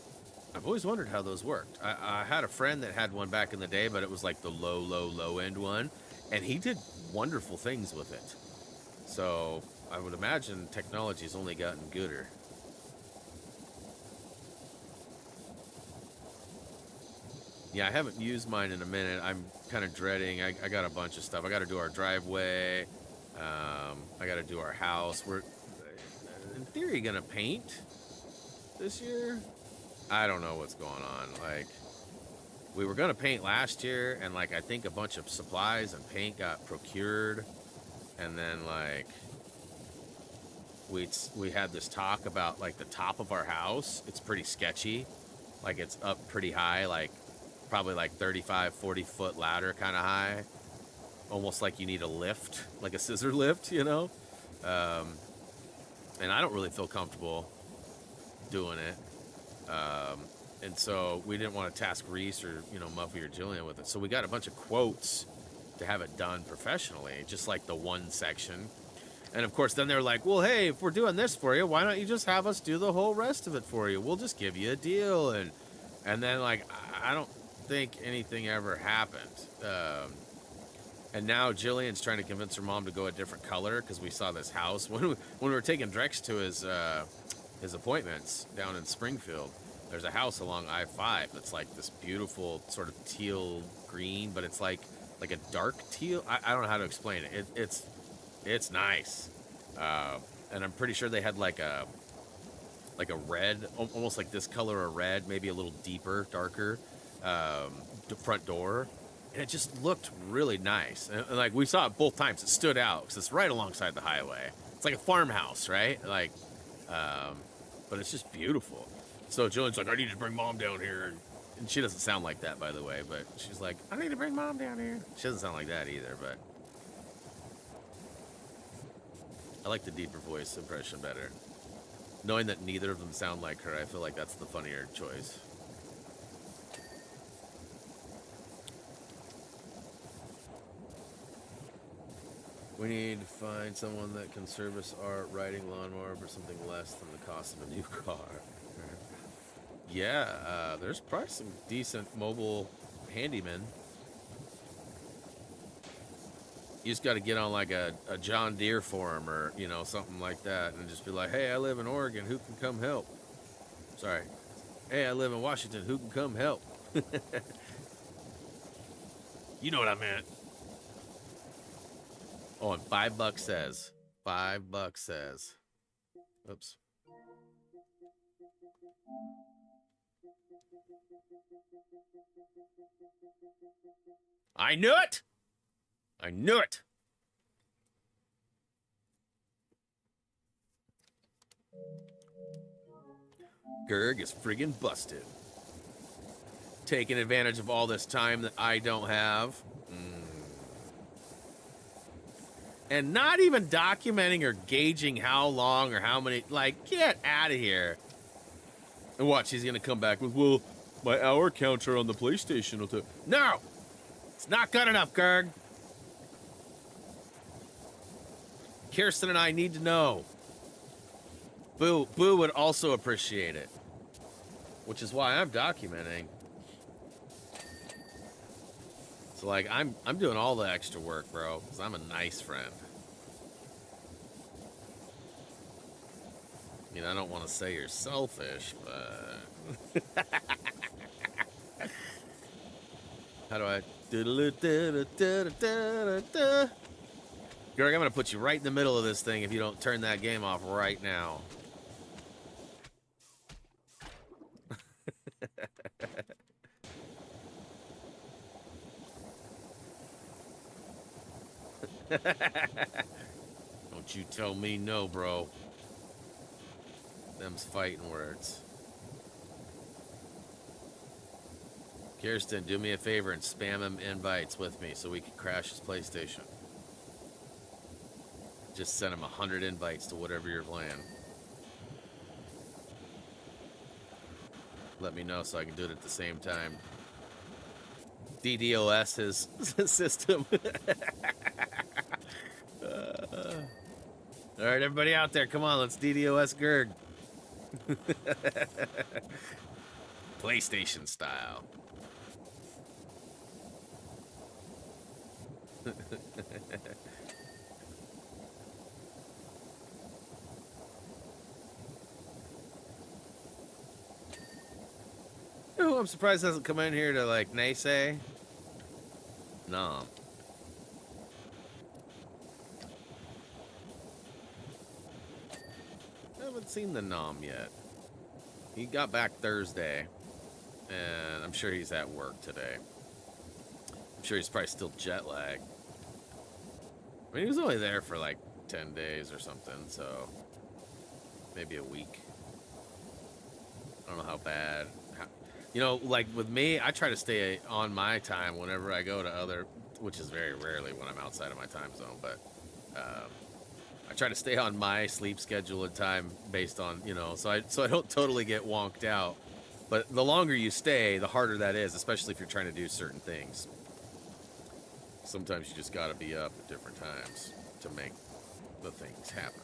I've always wondered how those worked. I had a friend that had one back in the day, but it was like the low-end one. And he did wonderful things with it. So, I would imagine technology's only gotten gooder. Yeah, I haven't used mine in a minute. I'm kind of dreading. I got a bunch of stuff. I got to do our driveway. I got to do our house. We're, in theory, going to paint this year. I don't know what's going on. Like, we were going to paint last year, and, like, I think a bunch of supplies and paint got procured. And then, like, we had this talk about, like, the top of our house. It's pretty sketchy. Like, it's up pretty high, like, probably like 35, 40-foot ladder kind of high. Almost like you need a lift, like a scissor lift, you know? And I don't really feel comfortable doing it. And so we didn't want to task Reese or, Muffy or Jillian with it. So we got a bunch of quotes to have it done professionally, just like the one section. And of course, then they're like, well, hey, if we're doing this for you, why don't you just have us do the whole rest of it for you? We'll just give you a deal. And then, like, I don't think anything ever happened. And now Jillian's trying to convince her mom to go a different color because we saw this house when we were taking Drex to his appointments down in Springfield. There's a house along I-5 that's like this beautiful sort of teal green, but it's like a dark teal. I don't know how to explain it. It's nice, and I'm pretty sure they had like a red, almost like this color of red, maybe a little deeper, darker. The front door, and it just looked really nice. And like, we saw it both times. It stood out because it's right alongside the highway. It's like a farmhouse, right? Like, but it's just beautiful. So Jillian's like, I need to bring mom down here. And she doesn't sound like that, by the way, but she's like, I need to bring mom down here. She doesn't sound like that either, but I like the deeper voice impression better. Knowing that neither of them sound like her, I feel like that's the funnier choice. We need to find someone that can service our riding lawnmower for something less than the cost of a new car. Yeah, there's probably some decent mobile handymen. You just got to get on like a John Deere forum or, something like that and just be like, hey, I live in Oregon. Who can come help? Sorry. Hey, I live in Washington. Who can come help? You know what I meant. Oh, and $5 says. $5 says. Oops. I knew it! I knew it! Gerg is friggin' busted. Taking advantage of all this time that I don't have. And not even documenting or gauging how long or how many, like, get out of here. And watch, he's gonna come back with, well, my hour counter on the PlayStation will do. No! It's not good enough, Gerg. Kirsten and I need to know. Boo would also appreciate it. Which is why I'm documenting. So, like, I'm doing all the extra work, bro, because I'm a nice friend. I mean, I don't want to say you're selfish, but... How do I? Greg, I'm gonna put you right in the middle of this thing if you don't turn that game off right now. Don't you tell me no, bro. Them's fighting words. Kirsten, do me a favor and spam him invites with me so we can crash his PlayStation. Just send him 100 invites to whatever you're playing. Let me know so I can do it at the same time. DDoS his system. All right, everybody out there, come on, let's DDoS Gerg. PlayStation style. Oh, I'm surprised it hasn't come in here to like naysay. No. I haven't seen the Nom yet. He got back Thursday, and I'm sure he's at work today. I'm sure he's probably still jet lagged. I mean, he was only there for like 10 days or something, so maybe a week. I don't know how bad. You know, like with me, I try to stay on my time whenever I go to other, which is very rarely when I'm outside of my time zone, but I try to stay on my sleep schedule and time based on, you know, so I don't totally get wonked out. But the longer you stay, the harder that is, especially if you're trying to do certain things. Sometimes you just got to be up at different times to make the things happen.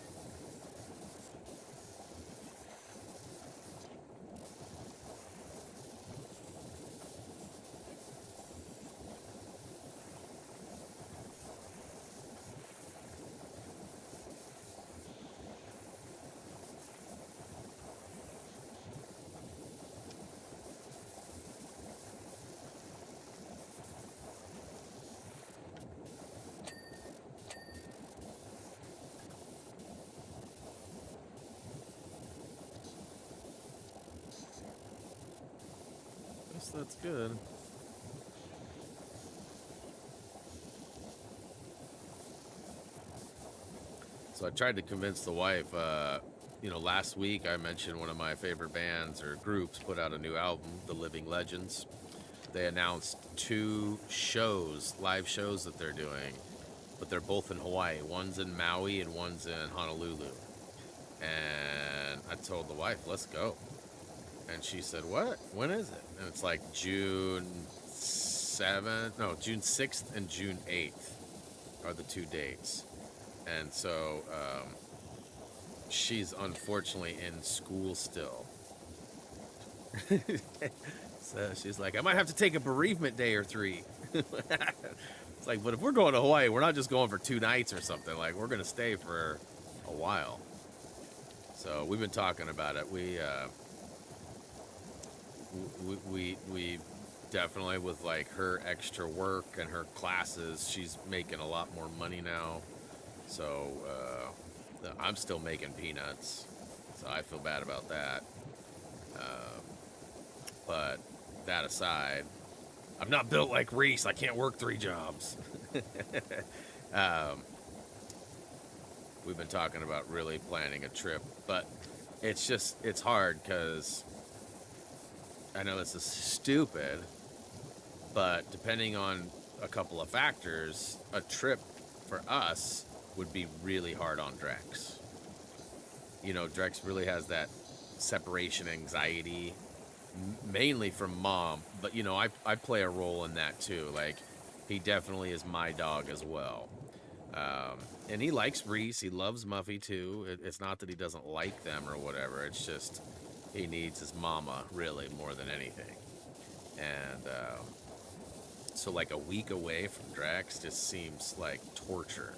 That's good. So I tried to convince the wife, you know, last week I mentioned one of my favorite bands or groups put out a new album, The Living Legends. They announced 2 shows, live shows that they're doing, but they're both in Hawaii. One's in Maui and one's in Honolulu. And I told the wife, let's go. And she said, what? When is it? And it's like June 7th, no, June 6th and June 8th are the 2 dates. And so she's unfortunately in school still. So she's like, I might have to take a bereavement day or 3. It's like, but if we're going to Hawaii, we're not just going for 2 nights or something. Like, we're going to stay for a while. So we've been talking about it. We definitely, with like her extra work and her classes, she's making a lot more money now. So I'm still making peanuts, so I feel bad about that. But that aside, I'm not built like Reese. I can't work 3 jobs. We've been talking about really planning a trip, but it's hard because I know this is stupid, but depending on a couple of factors, a trip for us would be really hard on Drex. You know, Drex really has that separation anxiety, mainly from mom, but you know, I play a role in that too. Like, he definitely is my dog as well. And he likes Reese, he loves Muffy too. It's not that he doesn't like them or whatever, it's just he needs his mama really more than anything. And so like a week away from Drax just seems like torture.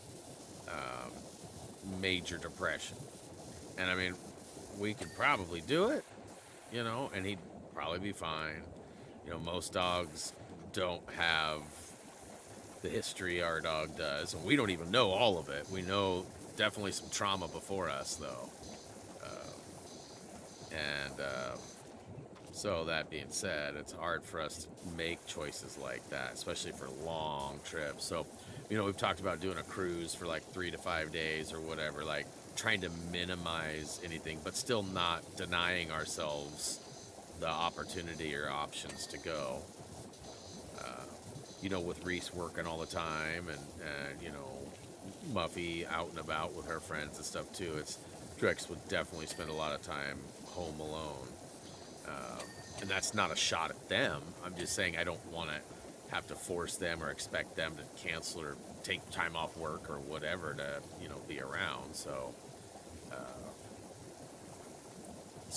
Major depression. And I mean, we could probably do it, you know, and he'd probably be fine. You know, most dogs don't have the history our dog does, and we don't even know all of it. We know definitely some trauma before us, though. So that being said, it's hard for us to make choices like that, especially for long trips. So, you know, we've talked about doing a cruise for like 3 to 5 days or whatever, like trying to minimize anything, but still not denying ourselves the opportunity or options to go. You know, with Reese working all the time and you know, Muffy out and about with her friends and stuff too, Drex would definitely spend a lot of time home alone. And that's not a shot at them. I'm just saying I don't want to have to force them or expect them to cancel or take time off work or whatever to, you know, be around. So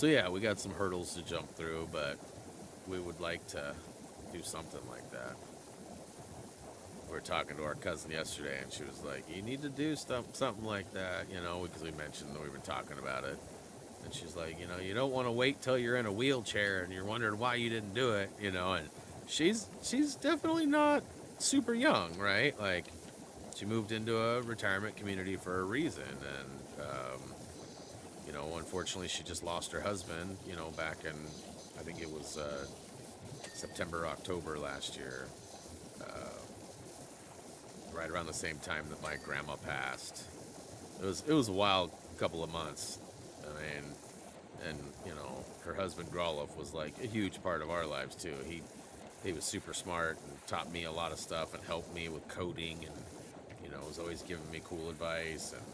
yeah, we got some hurdles to jump through, but we would like to do something like that. We were talking to our cousin yesterday, and she was like, you need to do something like that, you know, because we mentioned that we were talking about it. And she's like, you know, you don't want to wait till you're in a wheelchair and you're wondering why you didn't do it, you know. And she's definitely not super young, right? Like, she moved into a retirement community for a reason. And, you know, unfortunately, she just lost her husband, you know, back in, I think it was September, October last year. Right around the same time that my grandma passed. It was a wild couple of months. I mean, and you know, her husband Groloff was like a huge part of our lives too. He was super smart and taught me a lot of stuff and helped me with coding, and you know, was always giving me cool advice. And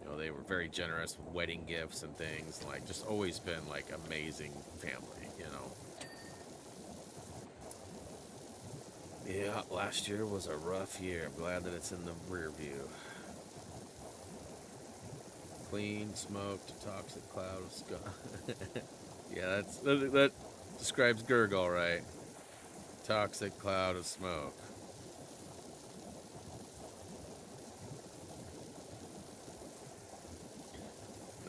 you know, they were very generous with wedding gifts and things. Like, just always been like amazing family, you know. Yeah, last year was a rough year. I'm glad that it's in the rear view. Clean, smoked, toxic cloud of scum. Yeah, that describes Gurg all right. Toxic cloud of smoke.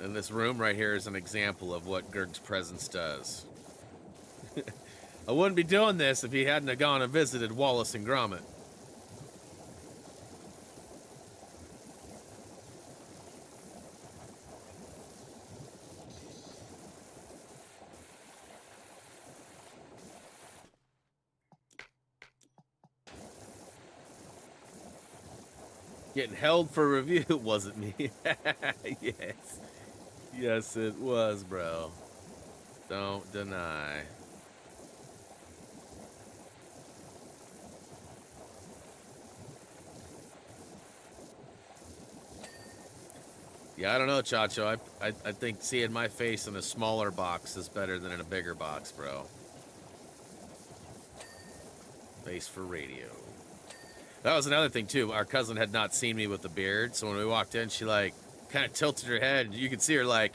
And this room right here is an example of what Gurg's presence does. I wouldn't be doing this if he hadn't have gone and visited Wallace and Gromit. Getting held for review wasn't me. Yes. Yes, it was, bro. Don't deny. Yeah, I don't know, Chacho. I think seeing my face in a smaller box is better than in a bigger box, bro. Face for radio. That was another thing, too. Our cousin had not seen me with the beard, so when we walked in, she, like, kind of tilted her head, and you could see her, like,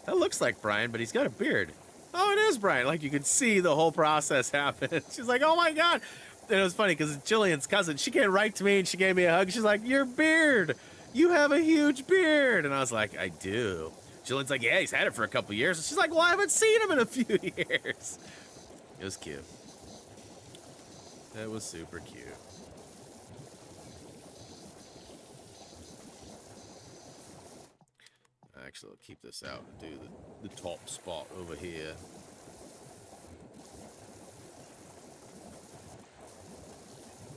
that looks like Brian, but he's got a beard. Oh, it is Brian. Like, you could see the whole process happen. She's like, oh, my God. And it was funny, because Jillian's cousin, she came right to me, and she gave me a hug. She's like, your beard. You have a huge beard. And I was like, I do. Jillian's like, yeah, he's had it for a couple years. And she's like, well, I haven't seen him in a few years. It was cute. It was super cute. Actually, I'll keep this out and do the top spot over here.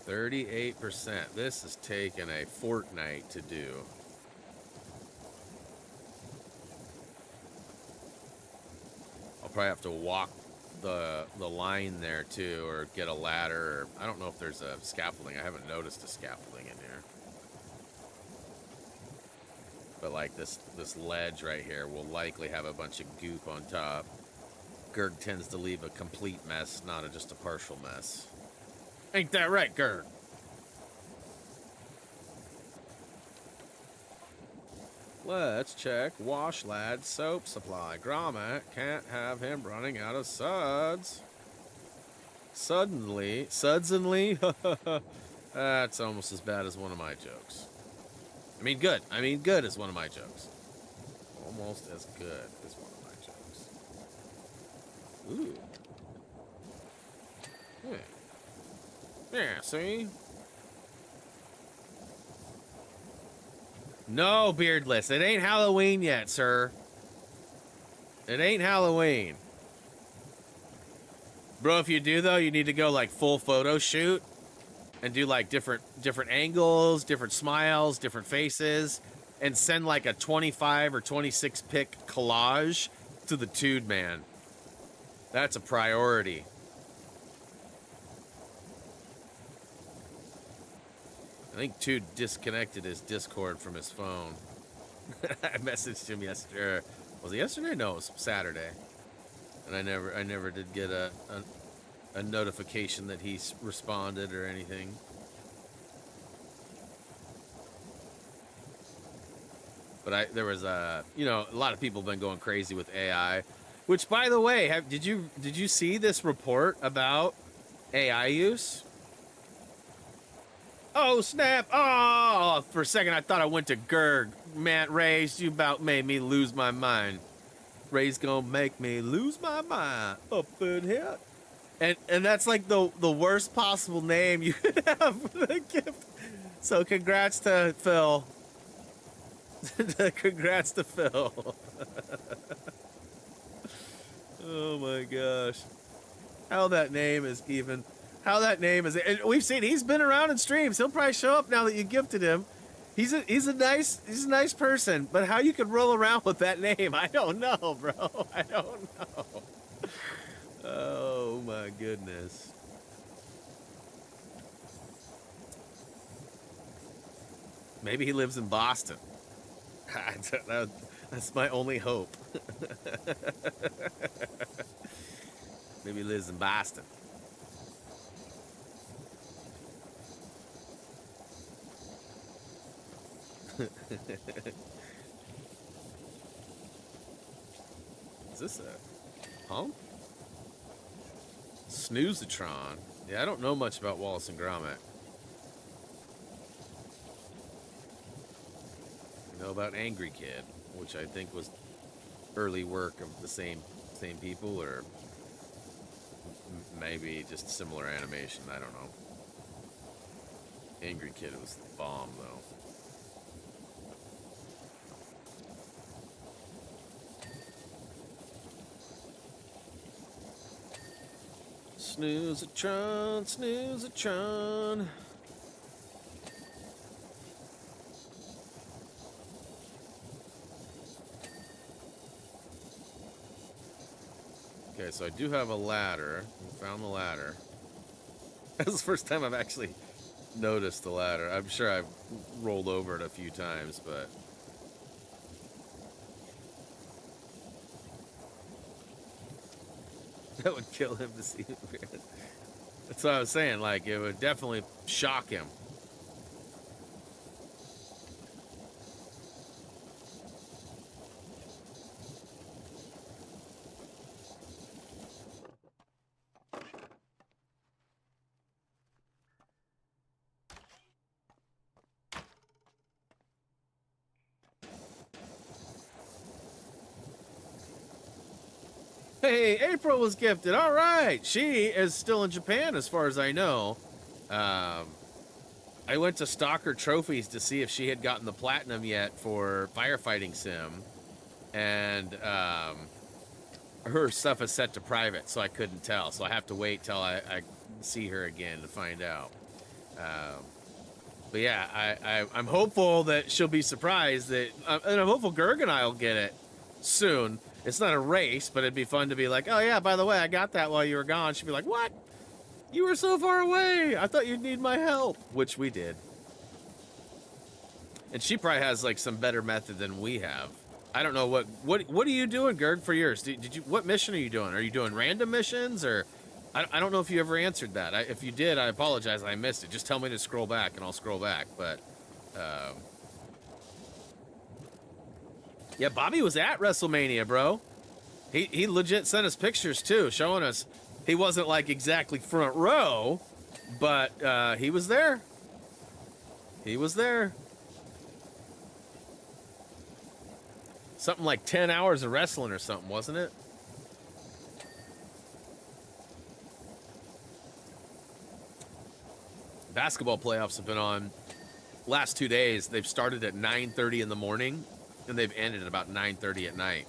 %. This has taken a fortnight to do. I'll probably have to walk the line there too, or get a ladder. I don't know if there's a scaffolding. I haven't noticed a scaffolding in here. But like this ledge right here will likely have a bunch of goop on top. Gurg tends to leave a complete mess, not just a partial mess. Ain't that right, Gurg? Let's check Wash Lad soap supply. Gromit can't have him running out of suds. Suddenly? That's almost as bad as one of my jokes. I mean, good. Good is one of my jokes. Almost as good as one of my jokes. Ooh. Hey. Yeah, see? No, beardless. It ain't Halloween yet, sir. It ain't Halloween. Bro, if you do, though, you need to go, like, full photo shoot and do, like, different angles, different smiles, different faces, and send, like, a 25 or 26 pic collage to the Tude Man. That's a priority. I think Tude disconnected his Discord from his phone. I messaged him yesterday. Was it yesterday? No, it was Saturday. And I never did get a notification that he responded or anything. But there was a lot of people have been going crazy with AI, which, by the way, did you see this report about AI use? Oh snap! Oh, for a second I thought I went to Gerg. Man, Ray's, you about made me lose my mind. Ray's gonna make me lose my mind up in here. And that's like the worst possible name you could have for the gift. So congrats to Phil. Congrats to Phil. Oh my gosh. How that name is even. And we've seen he's been around in streams. He'll probably show up now that you gifted him. He's a nice person, but how you could roll around with that name, I don't know, bro. I don't know. Oh my goodness. Maybe he lives in Boston. That's my only hope. Maybe he lives in Boston. Is this a pump? Snoozatron. Yeah, I don't know much about Wallace and Gromit. I know about Angry Kid, which I think was early work of the same people, or maybe just similar animation. I don't know. Angry Kid was the bomb, though. Snoozatron, Snoozatron. Okay, so I do have a ladder. I found the ladder. That's the first time I've actually noticed the ladder. I'm sure I've rolled over it a few times, but... that would kill him to see it. That's what I was saying. Like, it would definitely shock him. Hey, April was gifted. All right. She is still in Japan, as far as I know. I went to Stalker Trophies to see if she had gotten the platinum yet for Firefighting Sim. And her stuff is set to private, so I couldn't tell. So I have to wait till I see her again to find out. But yeah, I'm hopeful that she'll be surprised that... and I'm hopeful Gerg and I will get it soon. It's not a race, but it'd be fun to be like, oh yeah, by the way, I got that while you were gone. She'd be like, what? You were so far away. I thought you'd need my help, which we did. And she probably has like some better method than we have. I don't know what are you doing, Gerg, for yours? What mission are you doing? Are you doing random missions, or I don't know if you ever answered that. If you did, I apologize. I missed it. Just tell me to scroll back, and I'll scroll back. But yeah, Bobby was at WrestleMania, bro. He legit sent us pictures too, showing us he wasn't like exactly front row, but he was there. He was there. Something like 10 hours of wrestling or something, wasn't it? basketball playoffs have been on last 2 days. They've started at 9:30 in the morning and they've ended at about 9:30 at night.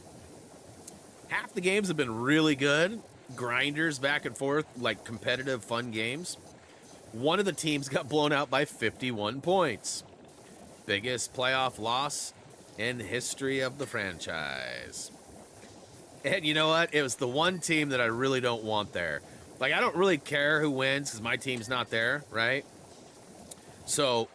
Half the games have been really good, grinders back and forth, like competitive, fun games. One of the teams got blown out by 51 points. Biggest playoff loss in history of the franchise. And you know what? It was the one team that I really don't want there. Like, I don't really care who wins because my team's not there, right? So,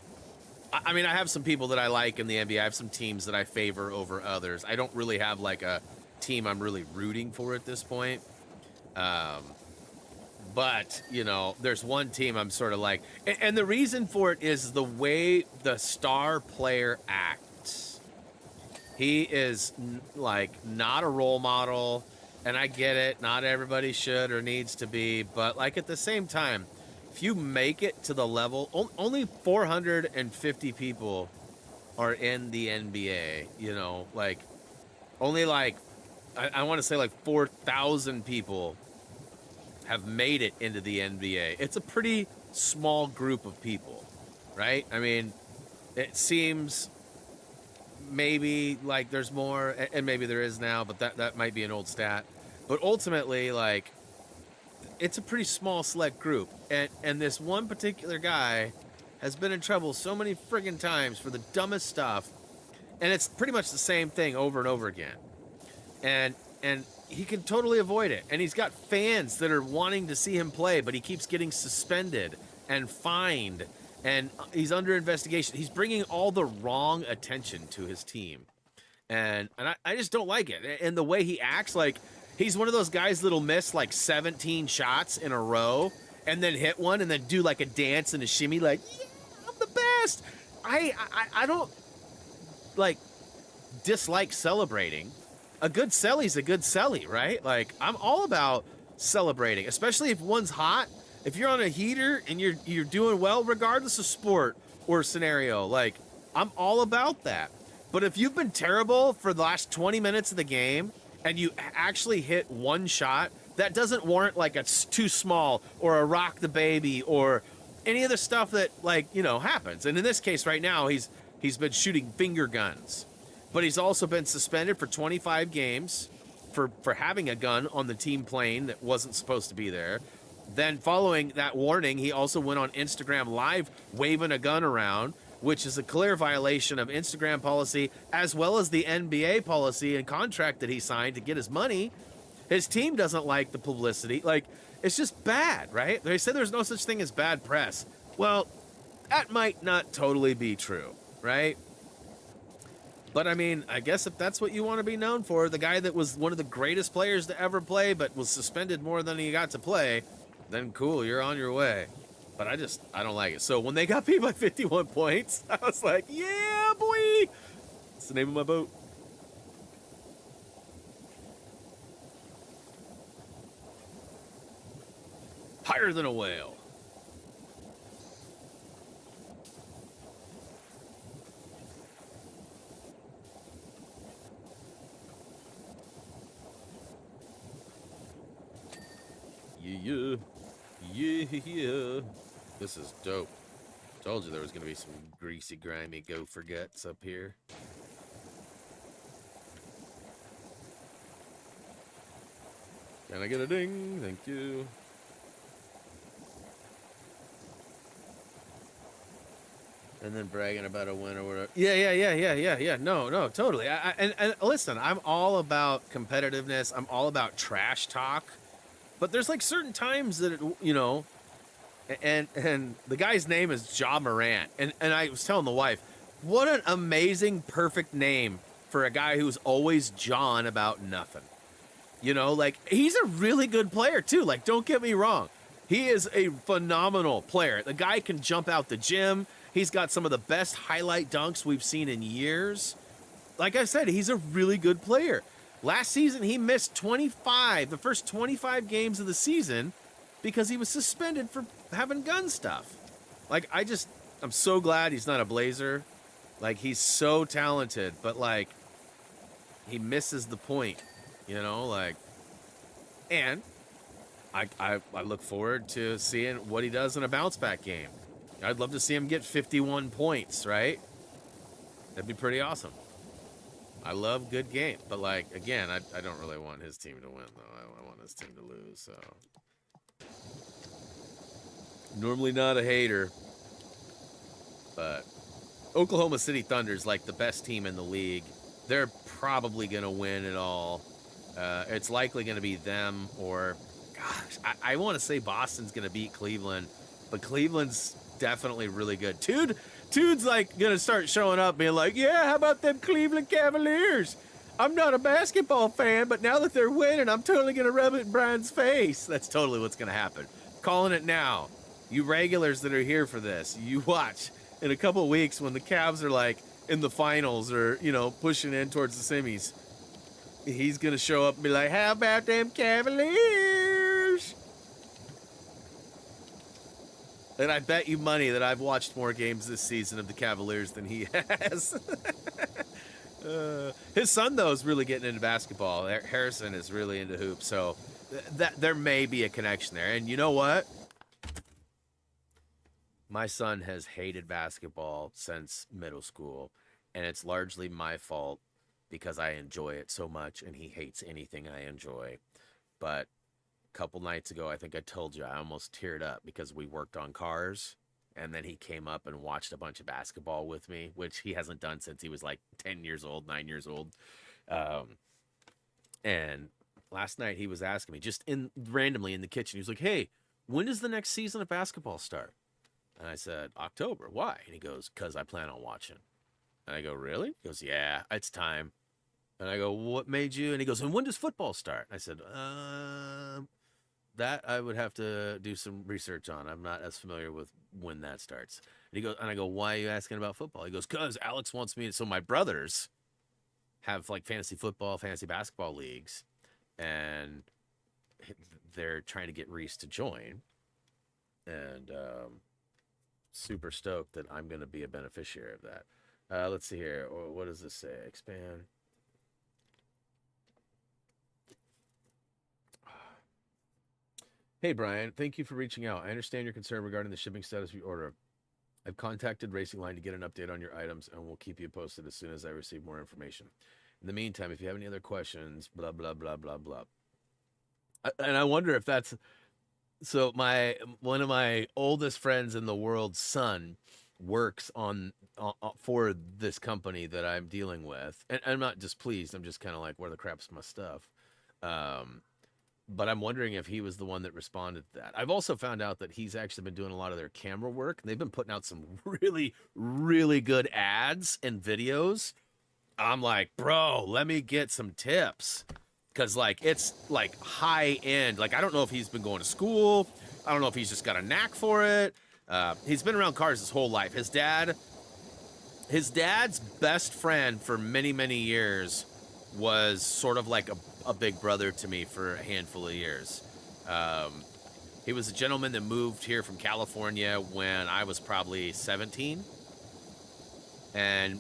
I mean, I have some people that I like in the NBA. I have some teams that I favor over others. I don't really have, like, a team I'm really rooting for at this point. But, you know, there's one team I'm sort of like... And the reason for it is the way the star player acts. He is, like, not a role model, and I get it. Not everybody should or needs to be, but, like, at the same time, if you make it to the level... Only 450 people are in the NBA, you know? Like, only, like... I want to say, like, 4,000 people have made it into the NBA. It's a pretty small group of people, right? I mean, it seems maybe like there's more, and maybe there is now, but that might be an old stat. But ultimately, like, it's a pretty small select group. And this one particular guy has been in trouble so many friggin' times for the dumbest stuff. And it's pretty much the same thing over and over again. And he can totally avoid it. And he's got fans that are wanting to see him play, but he keeps getting suspended and fined. And he's under investigation. He's bringing all the wrong attention to his team. And I just don't like it. And the way he acts, like, he's one of those guys that'll miss, like, 17 shots in a row and then hit one and then do, like, a dance and a shimmy, like, yeah, I'm the best. I don't, like, dislike celebrating. A good celly's a good celly, right? Like, I'm all about celebrating, especially if one's hot. If you're on a heater and you're doing well, regardless of sport or scenario, like, I'm all about that. But if you've been terrible for the last 20 minutes of the game and you actually hit one shot, that doesn't warrant, like, a too small or a rock the baby or any of the stuff that, like, you know, happens. And in this case right now, he's been shooting finger guns. But he's also been suspended for 25 games for having a gun on the team plane that wasn't supposed to be there. Then following that warning, he also went on Instagram Live waving a gun around, which is a clear violation of Instagram policy, as well as the NBA policy and contract that he signed to get his money. His team doesn't like the publicity. Like, it's just bad, right? They said there's no such thing as bad press. Well, that might not totally be true, right? But, I mean, I guess if that's what you want to be known for, the guy that was one of the greatest players to ever play but was suspended more than he got to play, then cool, you're on your way. But I don't like it. So when they got beat by 51 points, I was like, yeah, boy! That's the name of my boat. Higher than a whale. Yeah. This is dope. Told you there was going to be some greasy, grimy gopher guts up here. Can I get a ding? Thank you. And then bragging about a win or whatever. Yeah. No, totally. And listen, I'm all about competitiveness. I'm all about trash talk. But there's, like, certain times that, you know, and the guy's name is Ja Morant. And I was telling the wife, what an amazing, perfect name for a guy who's always John about nothing. You know, like, he's a really good player, too. Like, don't get me wrong. He is a phenomenal player. The guy can jump out the gym. He's got some of the best highlight dunks we've seen in years. Like I said, he's a really good player. Last season, he missed the first 25 games of the season because he was suspended for having gun stuff. Like, I'm so glad he's not a Blazer. Like, he's so talented, but, like, he misses the point, you know, like, and I look forward to seeing what he does in a bounce back game. I'd love to see him get 51 points, right? That'd be pretty awesome. I love good game, but like again, I don't really want his team to win though. I want his team to lose. So normally not a hater, but Oklahoma City Thunder's like the best team in the league. They're probably gonna win it all. It's likely gonna be them or, gosh, I want to say Boston's gonna beat Cleveland, but Cleveland's definitely really good. Tude's like gonna start showing up being like, yeah, how about them Cleveland Cavaliers? I'm not a basketball fan, but now that they're winning, I'm totally gonna rub it in Brian's face. That's totally what's gonna happen. Calling it now. You regulars that are here for this, you watch in a couple of weeks when the Cavs are like in the finals or, you know, pushing in towards the semis. He's gonna show up and be like, how about them Cavaliers? And I bet you money that I've watched more games this season of the Cavaliers than he has. His son, though, is really getting into basketball. Harrison is really into hoops, so that there may be a connection there. And you know what? My son has hated basketball since middle school, and it's largely my fault because I enjoy it so much, and he hates anything I enjoy. But couple nights ago, I think I told you, I almost teared up because we worked on cars, and then he came up and watched a bunch of basketball with me, which he hasn't done since he was like 10 years old, 9 years old. And last night he was asking me just randomly in the kitchen. He was like, hey, when does the next season of basketball start? And I said, October. Why? And he goes, because I plan on watching. And I go, really? He goes, yeah, it's time. And I go, what made you? And he goes, and when does football start? I said, that I would have to do some research on. I'm not as familiar with when that starts. And he goes, and I go, why are you asking about football? He goes, because Alex wants me to. So my brothers have like fantasy football, fantasy basketball leagues, and they're trying to get Reese to join. And super stoked that I'm going to be a beneficiary of that. Let's see here. What does this say? Expand. Hey, Brian, thank you for reaching out. I understand your concern regarding the shipping status of your order. I've contacted Racing Line to get an update on your items, and we'll keep you posted as soon as I receive more information. In the meantime, if you have any other questions, blah, blah, blah, blah, blah. And I wonder if that's... So one of my oldest friends in the world's son works on for this company that I'm dealing with. And I'm not displeased. I'm just kind of like, where the crap's my stuff? But I'm wondering if he was the one that responded to that. I've also found out that he's actually been doing a lot of their camera work. They've been putting out some really, really good ads and videos. I'm like, bro, let me get some tips. Because, like, it's, like, high end. Like, I don't know if he's been going to school. I don't know if he's just got a knack for it. He's been around cars his whole life. His dad's best friend for many, many years was sort of like a big brother to me for a handful of years. He was a gentleman that moved here from California when I was probably 17 and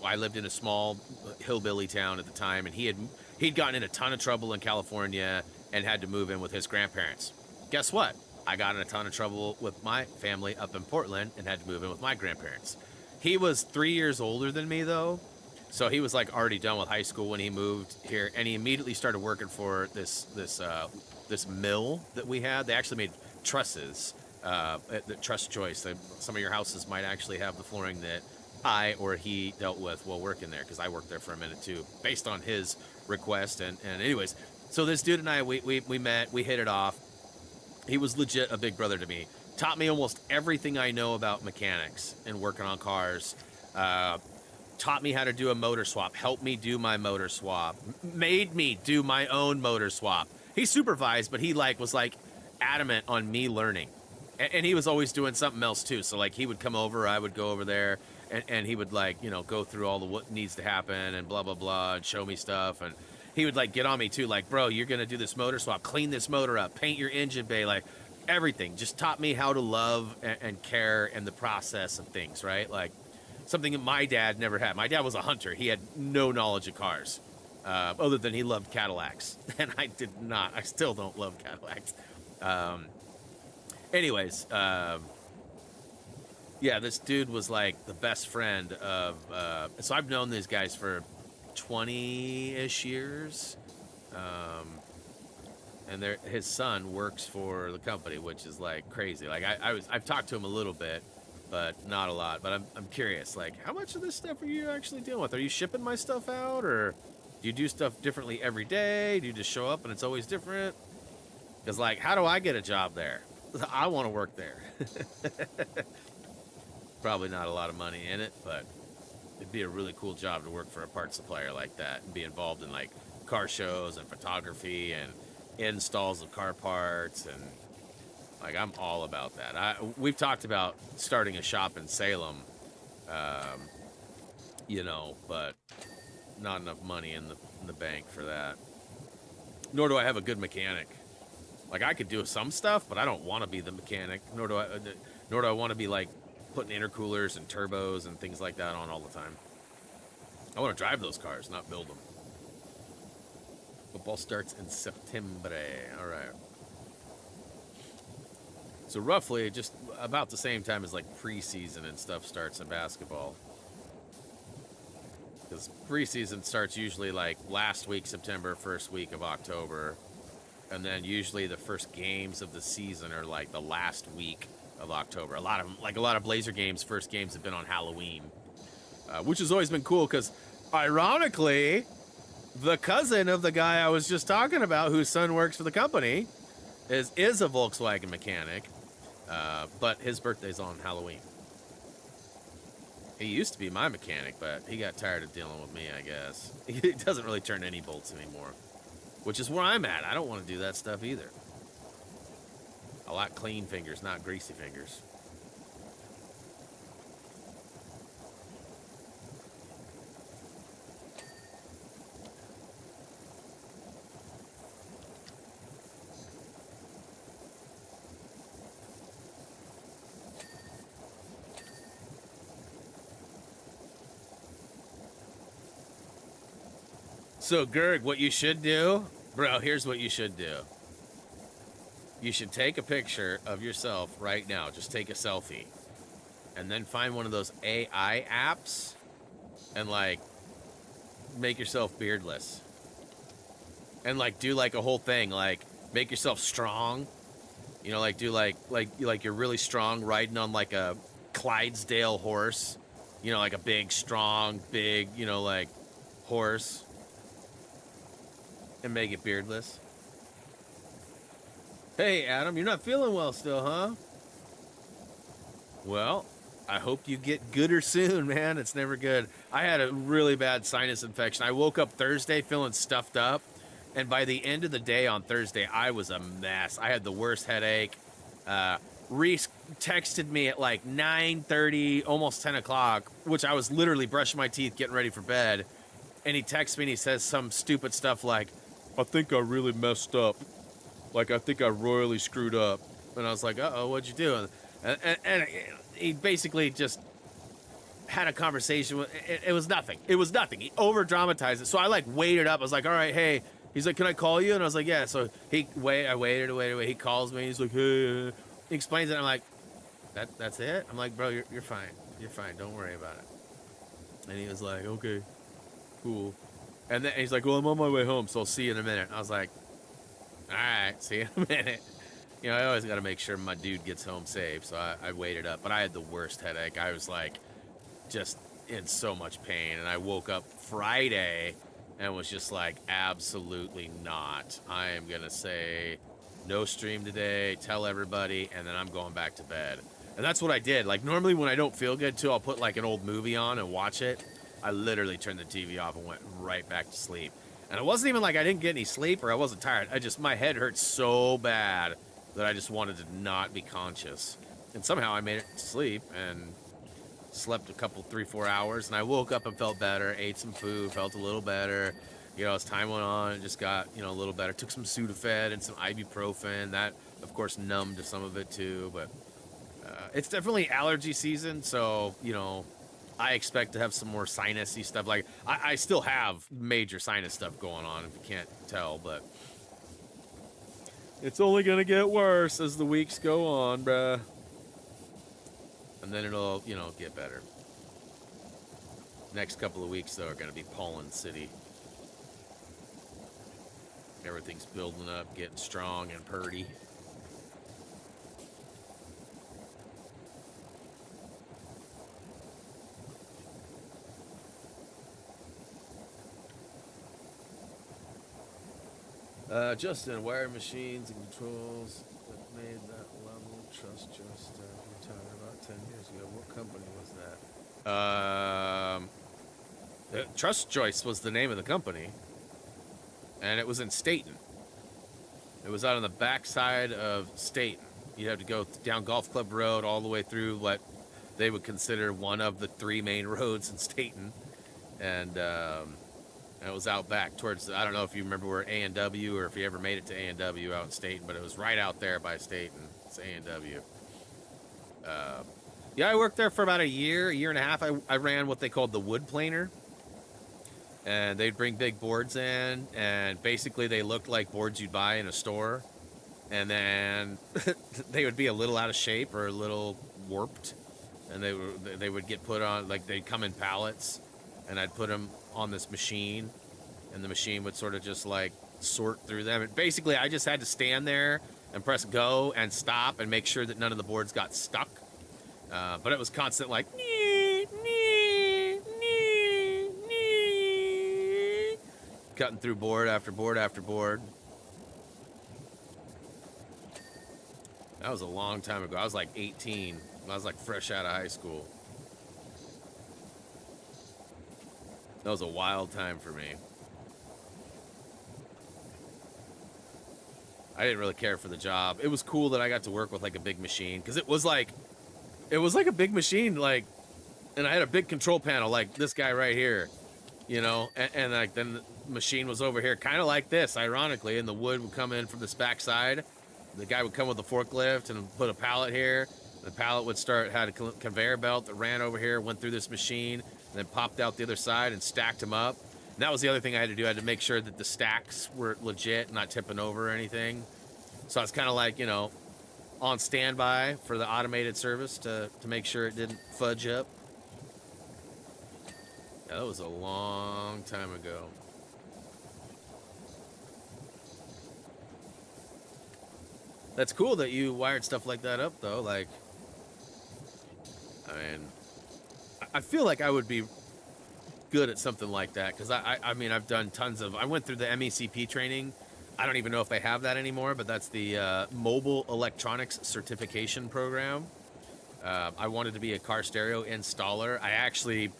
I lived in a small hillbilly town at the time, and he'd gotten in a ton of trouble in California and had to move in with his grandparents. Guess what? I got in a ton of trouble with my family up in Portland and had to move in with my grandparents. He was 3 years older than me, though. So he was like already done with high school when he moved here, and he immediately started working for this mill that we had. They actually made trusses, the truss joists. Some of your houses might actually have the flooring that I or he dealt with while working there, because I worked there for a minute too, based on his request. And anyways, so this dude and I, we met, we hit it off. He was legit a big brother to me. Taught me almost everything I know about mechanics and working on cars. Taught me how to do a motor swap, helped me do my motor swap, made me do my own motor swap. He supervised, but he was adamant on me learning. And he was always doing something else too. So like he would come over, I would go over there, and he would go through all the what needs to happen and blah, blah, blah, and show me stuff. And he would get on me too, like, bro, you're going to do this motor swap, clean this motor up, paint your engine bay, like everything. Just taught me how to love and care and the process of things, right? Like, something that my dad never had. My dad was a hunter. He had no knowledge of cars, other than he loved Cadillacs. And I did not. I still don't love Cadillacs. Anyways, Yeah, this dude was like the best friend of. So I've known these guys for 20-ish years. And his son works for the company, which is like crazy. Like I've talked to him a little bit, but not a lot. But I'm curious, like, how much of this stuff are you actually dealing with? Are you shipping my stuff out, or do you do stuff differently every day? Do you just show up and it's always different? Because, like, how do I get a job there? I want to work there. Probably not a lot of money in it, but it'd be a really cool job to work for a parts supplier like that and be involved in, like, car shows and photography and installs of car parts. And, like, I'm all about that. We've talked about starting a shop in Salem, you know, but not enough money in the bank for that. Nor do I have a good mechanic. Like, I could do some stuff, but I don't want to be the mechanic. Nor do I want to be, like, putting intercoolers and turbos and things like that on all the time. I want to drive those cars, not build them. Football starts in September. All right. So roughly just about the same time as, like, preseason and stuff starts in basketball. Because preseason starts usually, like, last week September, first week of October. And then usually the first games of the season are like the last week of October. A lot of Blazer games, first games have been on Halloween, which has always been cool because, ironically, the cousin of the guy I was just talking about, whose son works for the company, is a Volkswagen mechanic, but his birthday's on Halloween. He used to be my mechanic, but he got tired of dealing with me, I guess. He doesn't really turn any bolts anymore. Which is where I'm at. I don't want to do that stuff either. I like clean fingers, not greasy fingers. So, Gerg, what you should do, bro, here's what you should do. You should take a picture of yourself right now. Just take a selfie. And then find one of those AI apps and, like, make yourself beardless. And, like, do, like, a whole thing. Like, make yourself strong. You know, like, do, like you're really strong riding on, like, a Clydesdale horse. You know, like a big, strong, big, you know, like, horse. And make it beardless. Hey, Adam, you're not feeling well still, huh? Well, I hope you get gooder soon, man. It's never good. I had a really bad sinus infection. I woke up Thursday feeling stuffed up, and by the end of the day on Thursday, I was a mess. I had the worst headache. Reese texted me at like 9:30, almost 10 o'clock, which I was literally brushing my teeth, getting ready for bed, and he texts me and he says some stupid stuff like, I think I really messed up. Like, I think I royally screwed up. And I was like, uh-oh, what'd you do? And he basically just had a conversation with, it was nothing. It was nothing. He over-dramatized it. So I, like, waited up. I was like, all right, hey. He's like, can I call you? And I was like, yeah. So I waited. He calls me. He's like, hey. He explains it. I'm like, that's it? I'm like, bro, you're fine. You're fine. Don't worry about it. And he was like, okay, cool. And then he's like, well, I'm on my way home, so I'll see you in a minute. I was like, all right, see you in a minute. You know, I always got to make sure my dude gets home safe, so I waited up. But I had the worst headache. I was, like, just in so much pain. And I woke up Friday and was just like, absolutely not. I am going to say no stream today, tell everybody, and then I'm going back to bed. And that's what I did. Like, normally when I don't feel good, too, I'll put, like, an old movie on and watch it. I literally turned the TV off and went right back to sleep. And it wasn't even like I didn't get any sleep or I wasn't tired. My head hurt so bad that I just wanted to not be conscious. And somehow I made it to sleep and slept a couple, 3-4 hours. And I woke up and felt better, ate some food, felt a little better. You know, as time went on, it just got, you know, a little better. Took some Sudafed and some ibuprofen. That, of course, numbed to some of it too. But it's definitely allergy season, so, you know, I expect to have some more sinus-y stuff. Like, I still have major sinus stuff going on, if you can't tell, but it's only going to get worse as the weeks go on, bruh. And then it'll, you know, get better. Next couple of weeks, though, are going to be Pollen City. Everything's building up, getting strong and purdy. Justin, wired machines and controls that made that level. Trust just retired about 10 years ago. What company was that? Trust Joyce was the name of the company, and it was in Staten. It was out on the backside of Staten. You had to go down Golf Club Road all the way through what they would consider one of the 3 main roads in Staten, and it was out back towards, I don't know if you remember where A&W or if you ever made it to A&W out in Staten, but it was right out there by Staten. It's A&W. Yeah, I worked there for about a year and a half. I ran what they called the wood planer. And they'd bring big boards in, and basically they looked like boards you'd buy in a store. And then they would be a little out of shape or a little warped. And they would get put on, like they'd come in pallets, and I'd put them on this machine, and the machine would sort of just like sort through them. And basically I just had to stand there and press go and stop and make sure that none of the boards got stuck. But it was constant like, cutting through board after board after board. That was a long time ago. I was like 18. I was like fresh out of high school. That was a wild time for me. I didn't really care for the job. It was cool that I got to work with like a big machine, because it was like a big machine, like, and I had a big control panel like this guy right here, you know, and like then the machine was over here kind of like this, ironically, and the wood would come in from this back side. The guy would come with a forklift and put a pallet here. The pallet would had a conveyor belt that ran over here, went through this machine, and then popped out the other side and stacked them up. And that was the other thing I had to do. I had to make sure that the stacks were legit, not tipping over or anything. So I was kind of like, you know, on standby for the automated service to make sure it didn't fudge up. Yeah, that was a long time ago. That's cool that you wired stuff like that up, though. Like, I mean, I feel like I would be good at something like that, because I mean, I've done tons of, I went through the MECP training. I don't even know if they have that anymore, but that's the Mobile Electronics Certification Program. I wanted to be a car stereo installer. I actually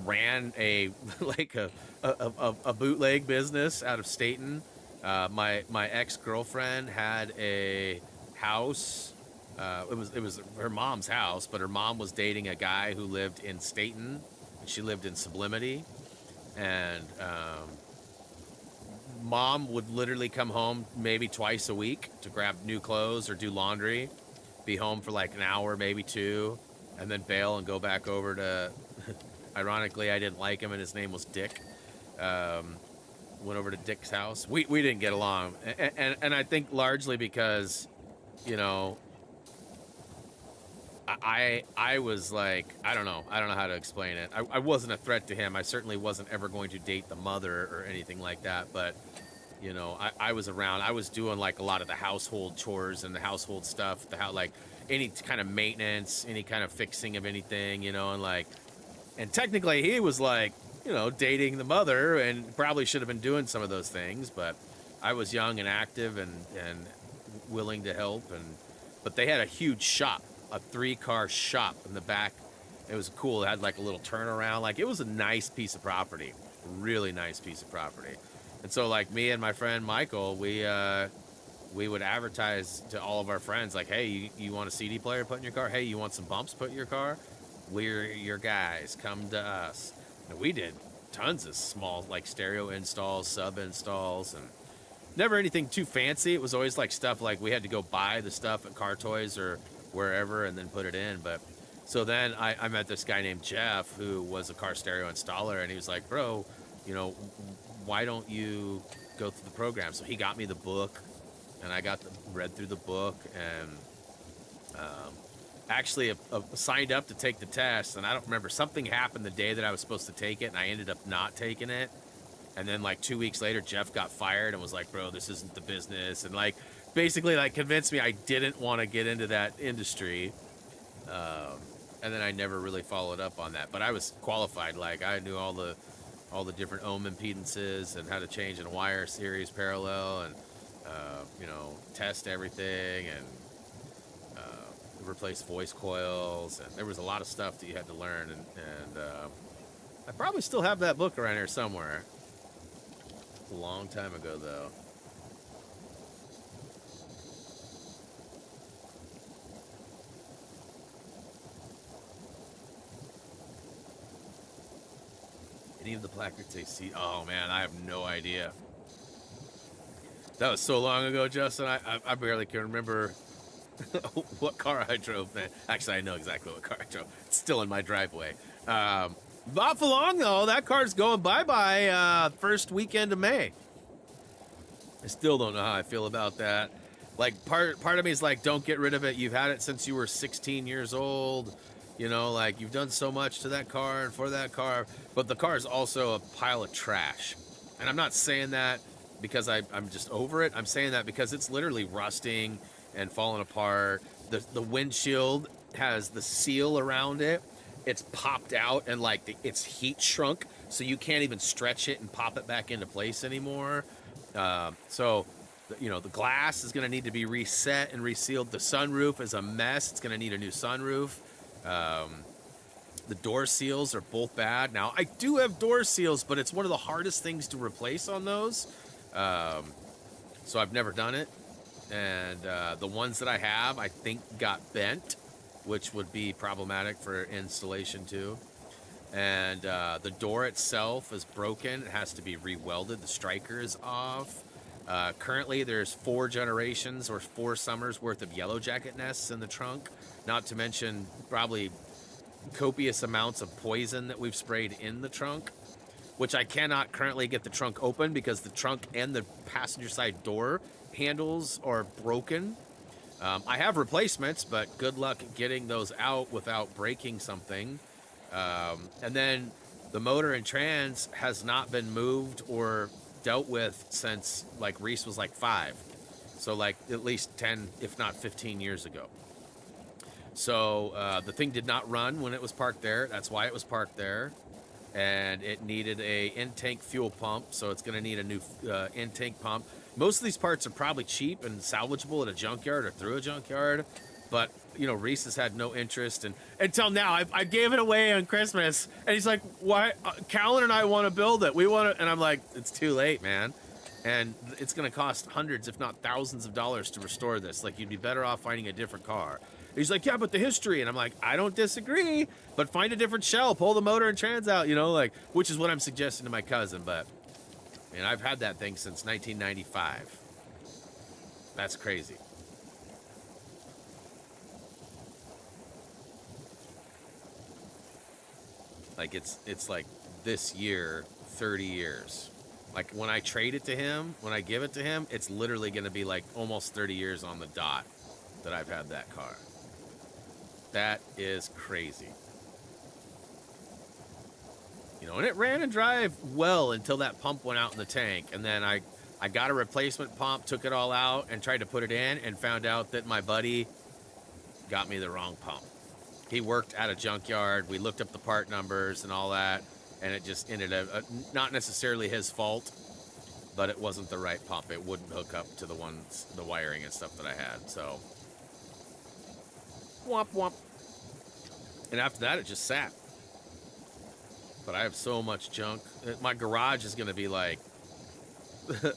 ran a like a bootleg business out of Staten. My ex-girlfriend had a house. It was her mom's house, but her mom was dating a guy who lived in Staten, and she lived in Sublimity. And mom would literally come home maybe twice a week to grab new clothes or do laundry, be home for like an hour, maybe 2, and then bail and go back over to, ironically, I didn't like him and his name was Dick. Went over to Dick's house. We didn't get along. And I think largely because, you know, I was like, I don't know how to explain it. I wasn't a threat to him. I certainly wasn't ever going to date the mother or anything like that. But, you know, I was around. I was doing like a lot of the household chores and the household stuff, like any kind of maintenance, any kind of fixing of anything, you know, and technically he was like, you know, dating the mother and probably should have been doing some of those things. But I was young and active and willing to help. But they had a huge shop. A 3-car shop in the back. It was cool. It had like a little turnaround. Like, it was a nice piece of property, really nice piece of property. And so like me and my friend Michael, we would advertise to all of our friends like, hey, you want a CD player put in your car? Hey, you want some bumps put in your car? We're your guys. Come to us. And we did tons of small like stereo installs, sub installs, and never anything too fancy. It was always like stuff like we had to go buy the stuff at Car Toys or wherever and then put it in. But so then I met this guy named Jeff who was a car stereo installer, and he was like, bro, you know, why don't you go through the program? So he got me the book, and I read through the book, and actually signed up to take the test, and I don't remember, something happened the day that I was supposed to take it, and I ended up not taking it. And then like 2 weeks later, Jeff got fired and was like, bro, this isn't the business. And like, basically like convinced me I didn't want to get into that industry. And then I never really followed up on that, but I was qualified. Like I knew all the different ohm impedances and how to change in a wire series parallel and, you know, test everything and replace voice coils. And there was a lot of stuff that you had to learn. And I probably still have that book around here somewhere. A long time ago, though. Any of the placards say "see"? Oh man, I have no idea. That was so long ago, Justin. I barely can remember what car I drove then. Actually, I know exactly what car I drove. It's still in my driveway. Not for long though. That car's going bye-bye first weekend of May. I still don't know how I feel about that. Like part of me is like, don't get rid of it. You've had it since you were 16 years old. You know, like you've done so much to that car and for that car, but the car is also a pile of trash. And I'm not saying that because I'm just over it. I'm saying that because it's literally rusting and falling apart. The windshield has the seal around it. It's popped out and like it's heat shrunk, so you can't even stretch it and pop it back into place anymore. So, you know, the glass is going to need to be reset and resealed. The sunroof is a mess. It's going to need a new sunroof. The door seals are both bad. Now, I do have door seals, but it's one of the hardest things to replace on those. So I've never done it. And the ones that I have, I think, got bent, which would be problematic for installation too. And the door itself is broken. It has to be re-welded. The striker is off. Currently, there's 4 generations or 4 summers worth of yellow jacket nests in the trunk. Not to mention probably copious amounts of poison that we've sprayed in the trunk, which I cannot currently get the trunk open because the trunk and the passenger side door handles are broken. I have replacements, but good luck getting those out without breaking something. And then the motor and trans has not been moved or dealt with since like Reese was like 5. So like at least 10, if not 15 years ago. So the thing did not run when it was parked there. That's why it was parked there. And it needed a in-tank fuel pump, so it's going to need a new in-tank pump. Most of these parts are probably cheap and salvageable at a junkyard or through a junkyard. But, you know, Reese has had no interest. And until now, I gave it away on Christmas. And he's like, why? Callan and I want to build it. We want to. And I'm like, it's too late, man. And it's going to cost hundreds, if not thousands of dollars to restore this. Like, you'd be better off finding a different car. He's like, yeah, but the history. And I'm like, I don't disagree, but find a different shell, pull the motor and trans out, you know, like, which is what I'm suggesting to my cousin. But, man, I've had that thing since 1995. That's crazy. Like, it's like this year, 30 years. Like, when I trade it to him, when I give it to him, it's literally going to be like almost 30 years on the dot that I've had that car. That is crazy. You know, and it ran and drive well until that pump went out in the tank. And then I got a replacement pump, took it all out, and tried to put it in, and found out that my buddy got me the wrong pump. He worked at a junkyard. We looked up the part numbers and all that, and it just ended up, not necessarily his fault, but it wasn't the right pump. It wouldn't hook up to the wiring and stuff that I had, so. Womp womp. And after that, it just sat. But I have so much junk. My garage is going to be like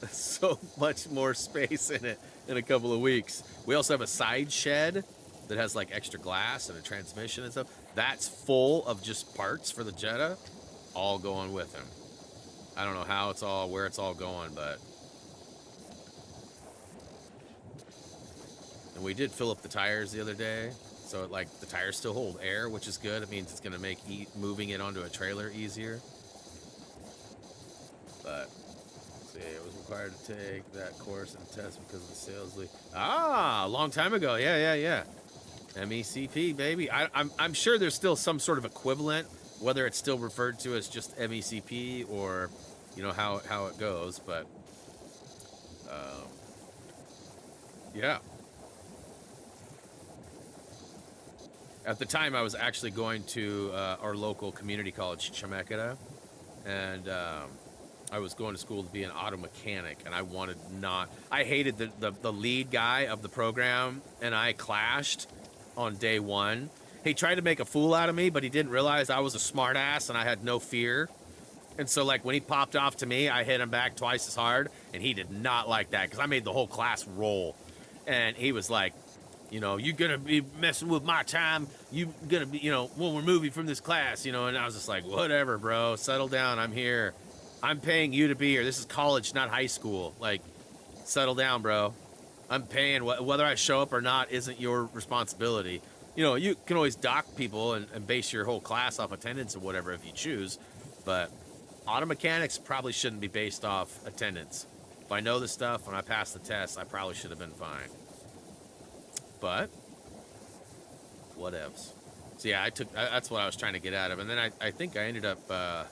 so much more space in it in a couple of weeks. We also have a side shed that has like extra glass and a transmission and stuff. That's full of just parts for the Jetta, all going with him. I don't know where it's all going, but. And we did fill up the tires the other day. So, like, the tires still hold air, which is good. It means it's going to make moving it onto a trailer easier. But, let's see, it was required to take that course and test because of the sales lead. Ah, a long time ago. Yeah. MECP, baby. I'm sure there's still some sort of equivalent, whether it's still referred to as just MECP or, you know, how it goes. But, yeah. At the time, I was actually going to our local community college, Chemeketa, and I was going to school to be an auto mechanic, and I wanted not... I hated the lead guy of the program, and I clashed on day one. He tried to make a fool out of me, but he didn't realize I was a smart ass, and I had no fear. And so, like, when he popped off to me, I hit him back twice as hard, and he did not like that, because I made the whole class roll. And he was like, you know, you gonna be messing with my time. You gonna be, you know, when we're moving from this class, you know. And I was just like, whatever, bro. Settle down. I'm here. I'm paying you to be here. This is college, not high school. Like, settle down, bro. I'm paying. Whether I show up or not isn't your responsibility. You know, you can always dock people and base your whole class off attendance or whatever if you choose. But auto mechanics probably shouldn't be based off attendance. If I know the stuff and I pass the test, I probably should have been fine. But whatevs. So yeah, that's what I was trying to get out of. And then I think I ended up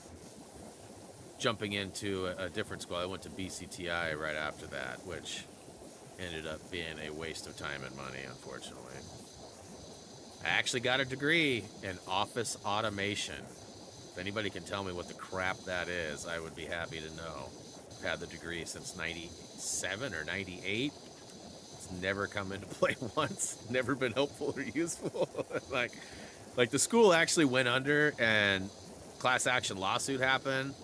jumping into a different school. I went to BCTI right after that, which ended up being a waste of time and money, unfortunately. I actually got a degree in office automation. If anybody can tell me what the crap that is, I would be happy to know. I've had the degree since 97 or 98. Never come into play once. Never been helpful or useful. like the school actually went under and class action lawsuit happened.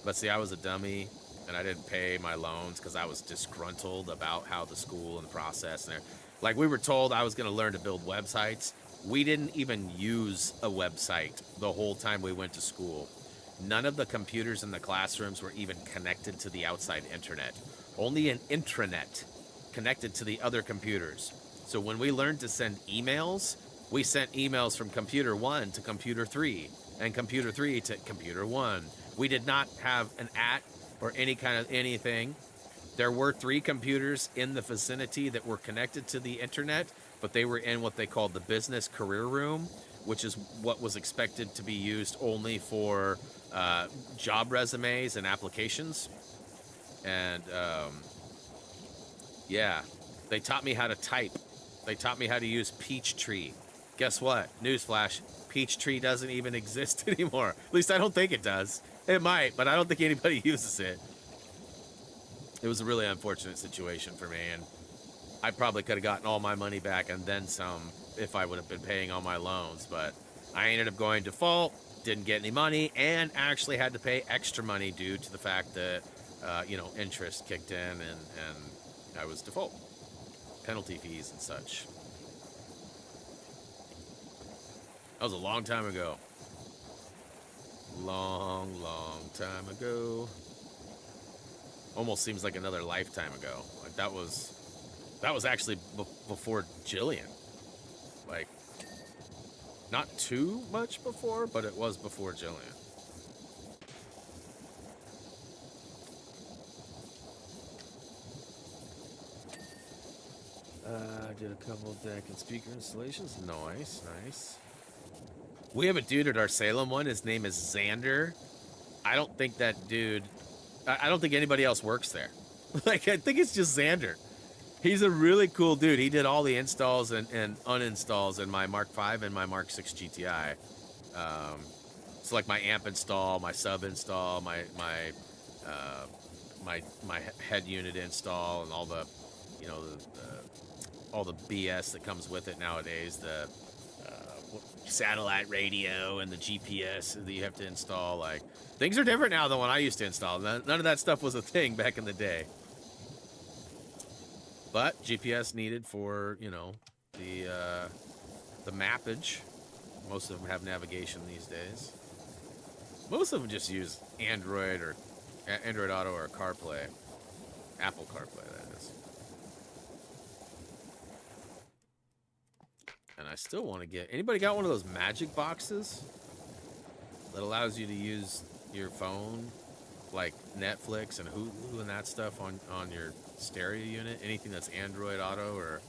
But see, I was a dummy and I didn't pay my loans because I was disgruntled about how the school and the process and like we were told I was going to learn to build websites. We didn't even use a website the whole time we went to school. None of the computers in the classrooms were even connected to the outside internet. Only an intranet connected to the other computers. So when we learned to send emails, we sent emails from computer 1 to computer 3 and computer 3 to computer 1. We did not have an @ or any kind of anything. There were 3 computers in the vicinity that were connected to the internet, but they were in what they called the business career room, which is what was expected to be used only for job resumes and applications. And yeah, they taught me how to type. They taught me how to use Peachtree. Guess what? Newsflash, Peachtree doesn't even exist anymore. At least I don't think it does. It might, but I don't think anybody uses it. It was a really unfortunate situation for me, and I probably could have gotten all my money back and then some if I would have been paying all my loans, but I ended up going default, didn't get any money, and actually had to pay extra money due to the fact that, you know, interest kicked in and I was default. Penalty fees and such. That was a long time ago. Long time ago. Almost seems like another lifetime ago. Like that was actually before Jillian. Like, not too much before, but it was before Jillian. Did a couple of deck and speaker installations. Nice, nice. We have a dude at our Salem one. His name is Xander. I don't think that dude... I don't think anybody else works there. Like, I think it's just Xander. He's a really cool dude. He did all the installs and uninstalls in my Mark V and my Mark VI GTI. So, like, my amp install, my sub install, my head unit install, and all the, you know, all the BS that comes with it nowadays, the satellite radio and the GPS that you have to install. Like, things are different now than when I used to install. None of that stuff was a thing back in the day. But GPS needed for, you know, the mappage. Most of them have navigation these days. Most of them just use Android or Android Auto or CarPlay. Apple CarPlay, that is. And I still want to get... Anybody got one of those magic boxes that allows you to use your phone, like Netflix and Hulu and that stuff on your stereo unit? Anything that's Android Auto or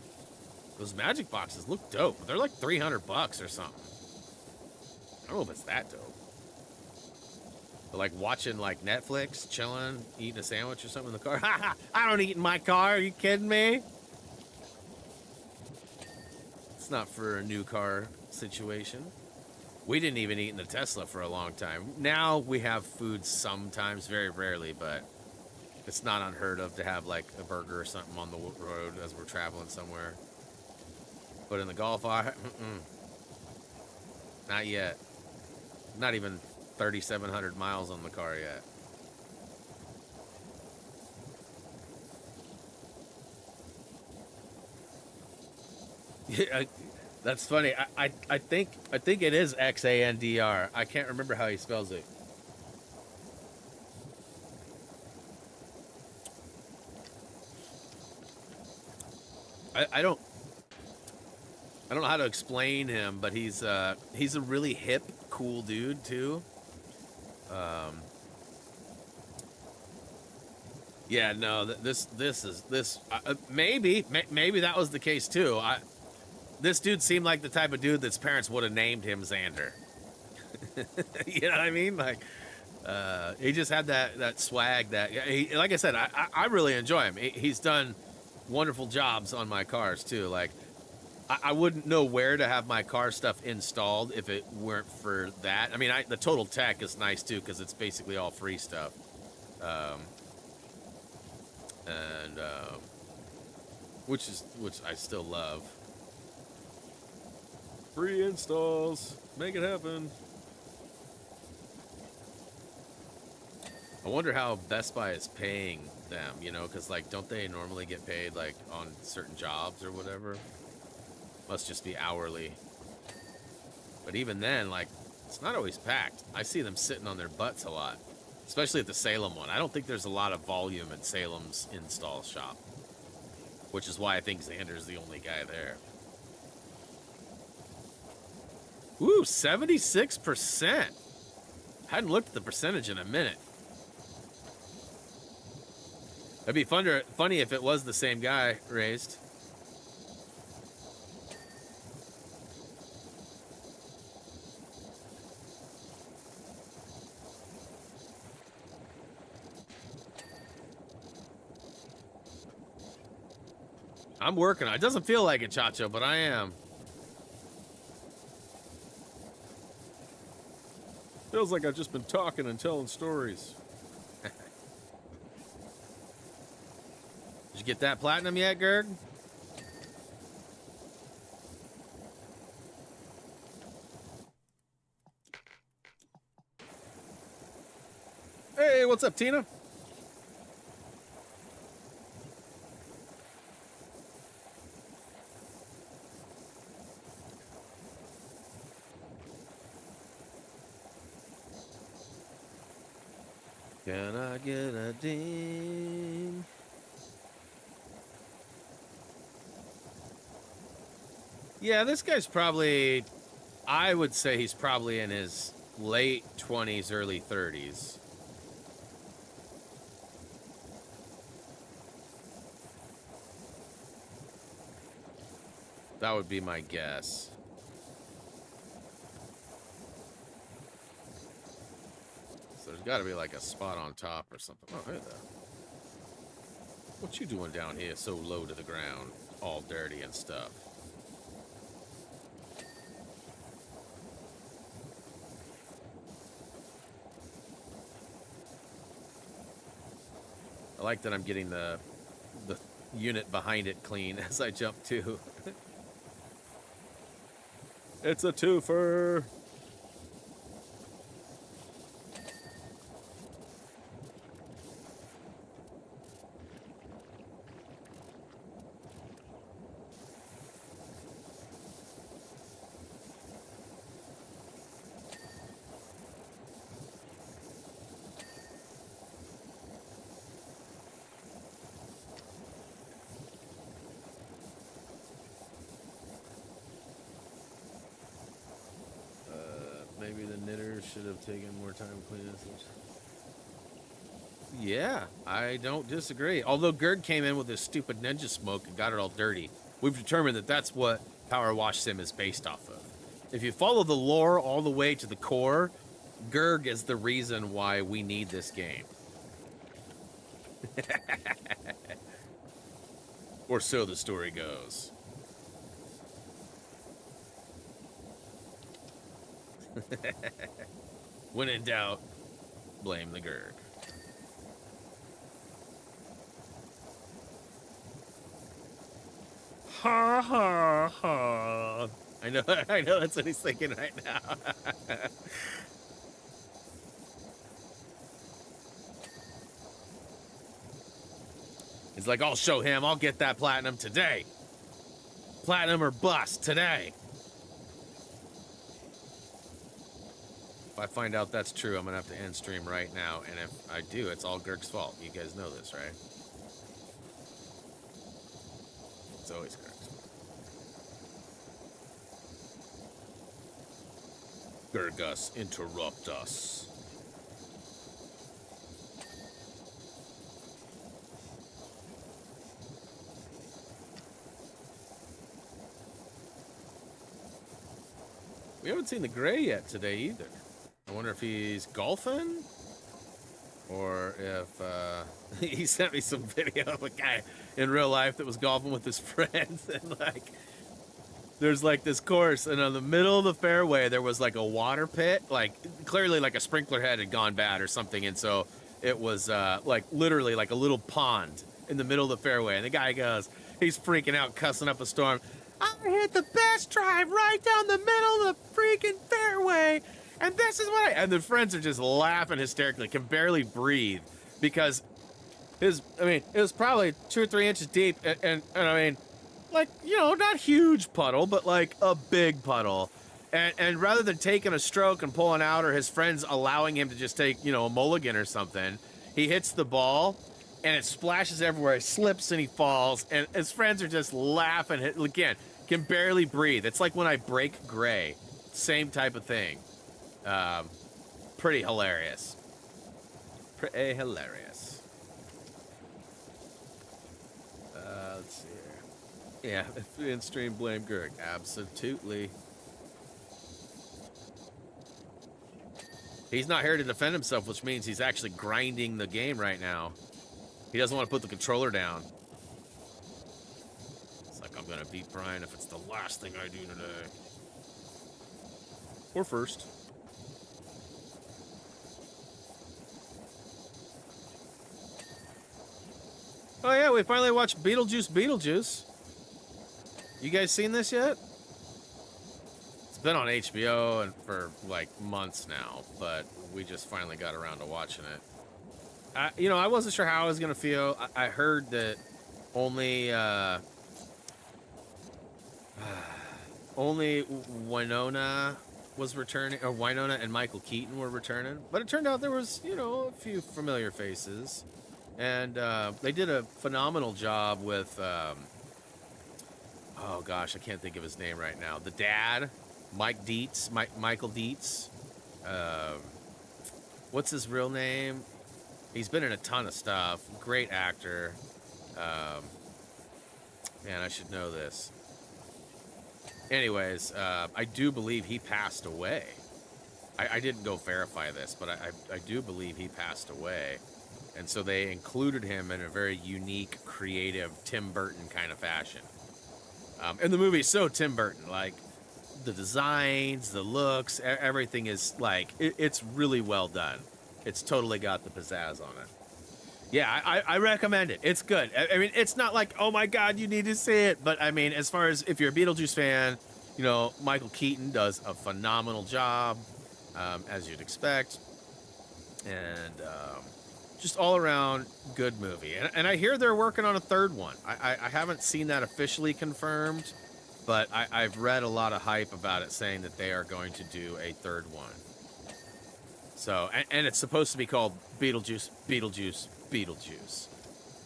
Those magic boxes look dope. They're like $300 or something. I don't know if it's that dope. But like watching like Netflix, chilling, eating a sandwich or something in the car. Ha ha! I don't eat in my car. Are you kidding me? It's not for a new car situation. We didn't even eat in the Tesla for a long time. Now we have food sometimes, very rarely, but it's not unheard of to have like a burger or something on the road as we're traveling somewhere. But in the Golf, not yet. Not even 3,700 miles on the car yet. Yeah, that's funny. I think it is Xandr. I can't remember how he spells it. I don't know how to explain him, but he's a really hip, cool dude too. Yeah, no, this is maybe that was the case too. This dude seemed like the type of dude that's parents would have named him Xander. You know what I mean? Like, he just had that swag that, like I said, I really enjoy him. He's done wonderful jobs on my cars too. Like, I wouldn't know where to have my car stuff installed if it weren't for that. I mean, the Total Tech is nice too because it's basically all free stuff. Which I still love. Free installs, make it happen. I wonder how Best Buy is paying them, you know, because like, don't they normally get paid like on certain jobs or whatever? Must just be hourly. But even then, like, it's not always packed. I see them sitting on their butts a lot, especially at the Salem one. I don't think there's a lot of volume at Salem's install shop, which is why I think Xander's the only guy there. Ooh, 76%. Hadn't looked at the percentage in a minute. That'd be funny if it was the same guy raised. I'm working on it. It doesn't feel like it, Chacho, but I am. Feels like I've just been talking and telling stories. Did you get that platinum yet, Gerg? Hey, what's up, Tina? Can I get a ding? Yeah, this guy's probably, I would say he's probably in his late 20s, early 30s. That would be my guess. So there's got to be like a spot on top or something. Oh, hey there. What you doing down here so low to the ground, all dirty and stuff? I like that I'm getting the unit behind it clean as I jump too. It's a twofer. Maybe the knitters should have taken more time cleaning this. Yeah, I don't disagree. Although Gerd came in with his stupid ninja smoke and got it all dirty. we've determined that that's what PowerWash Sim is based off of. If you follow the lore all the way to the core, Gurg is the reason why we need this game. Or so the story goes. When in doubt, blame the Gurg. Ha ha ha. I know that's what he's thinking right now. He's like, I'll show him. I'll get that platinum today. Platinum or bust today. If I find out that's true, I'm going to have to end stream right now. And if I do, it's all Gurg's fault. You guys know this, right? It's always Gurg's fault. Gurgus, interrupt us. We haven't seen the Gray yet today either. I wonder if he's golfing or if he sent me some video of a guy in real life that was golfing with his friends, and like there's like this course, and on the middle of the fairway there was like a water pit, like clearly like a sprinkler head had gone bad or something, and so it was like literally like a little pond in the middle of the fairway, and the guy goes, he's freaking out, cussing up a storm. I hit the best drive right down the middle of the freaking fairway, and this is what and the friends are just laughing hysterically, can barely breathe, because it was probably 2 or 3 inches deep, and I mean, like, you know, not huge puddle, but like a big puddle. And rather than taking a stroke and pulling out, or his friends allowing him to just take, you know, a mulligan or something, he hits the ball, and it splashes everywhere. He slips and he falls, and his friends are just laughing. Again, can barely breathe. It's like when I break Gray. Same type of thing. Pretty hilarious. Pretty hilarious. Let's see here. Yeah, in stream blame Gurg. Absolutely. He's not here to defend himself, which means he's actually grinding the game right now. He doesn't want to put the controller down. It's like, I'm going to beat Brian if it's the last thing I do today. Or first. Oh yeah, we finally watched Beetlejuice. You guys seen this yet? It's been on HBO and for like months now, but we just finally got around to watching it. You know, I wasn't sure how I was gonna feel. I heard that only only Winona was returning, or Winona and Michael Keaton were returning, but it turned out there was, you know, a few familiar faces, and they did a phenomenal job with oh gosh, I can't think of his name right now. The dad, Michael Dietz. What's his real name? He's been in a ton of stuff. Great actor. Man, I should know this. Anyways, I do believe he passed away. I didn't go verify this, but I do believe he passed away. And so they included him in a very unique, creative, Tim Burton kind of fashion. And the movie is so Tim Burton, like the designs, the looks, everything is like, it's really well done. It's totally got the pizzazz on it. Yeah, I recommend it. It's good. I mean, it's not like, oh my God, you need to see it. But I mean, as far as if you're a Beetlejuice fan, you know, Michael Keaton does a phenomenal job, as you'd expect. And just all around good movie. And I hear they're working on a third one. I haven't seen that officially confirmed, but I've read a lot of hype about it saying that they are going to do a third one. So, and it's supposed to be called Beetlejuice,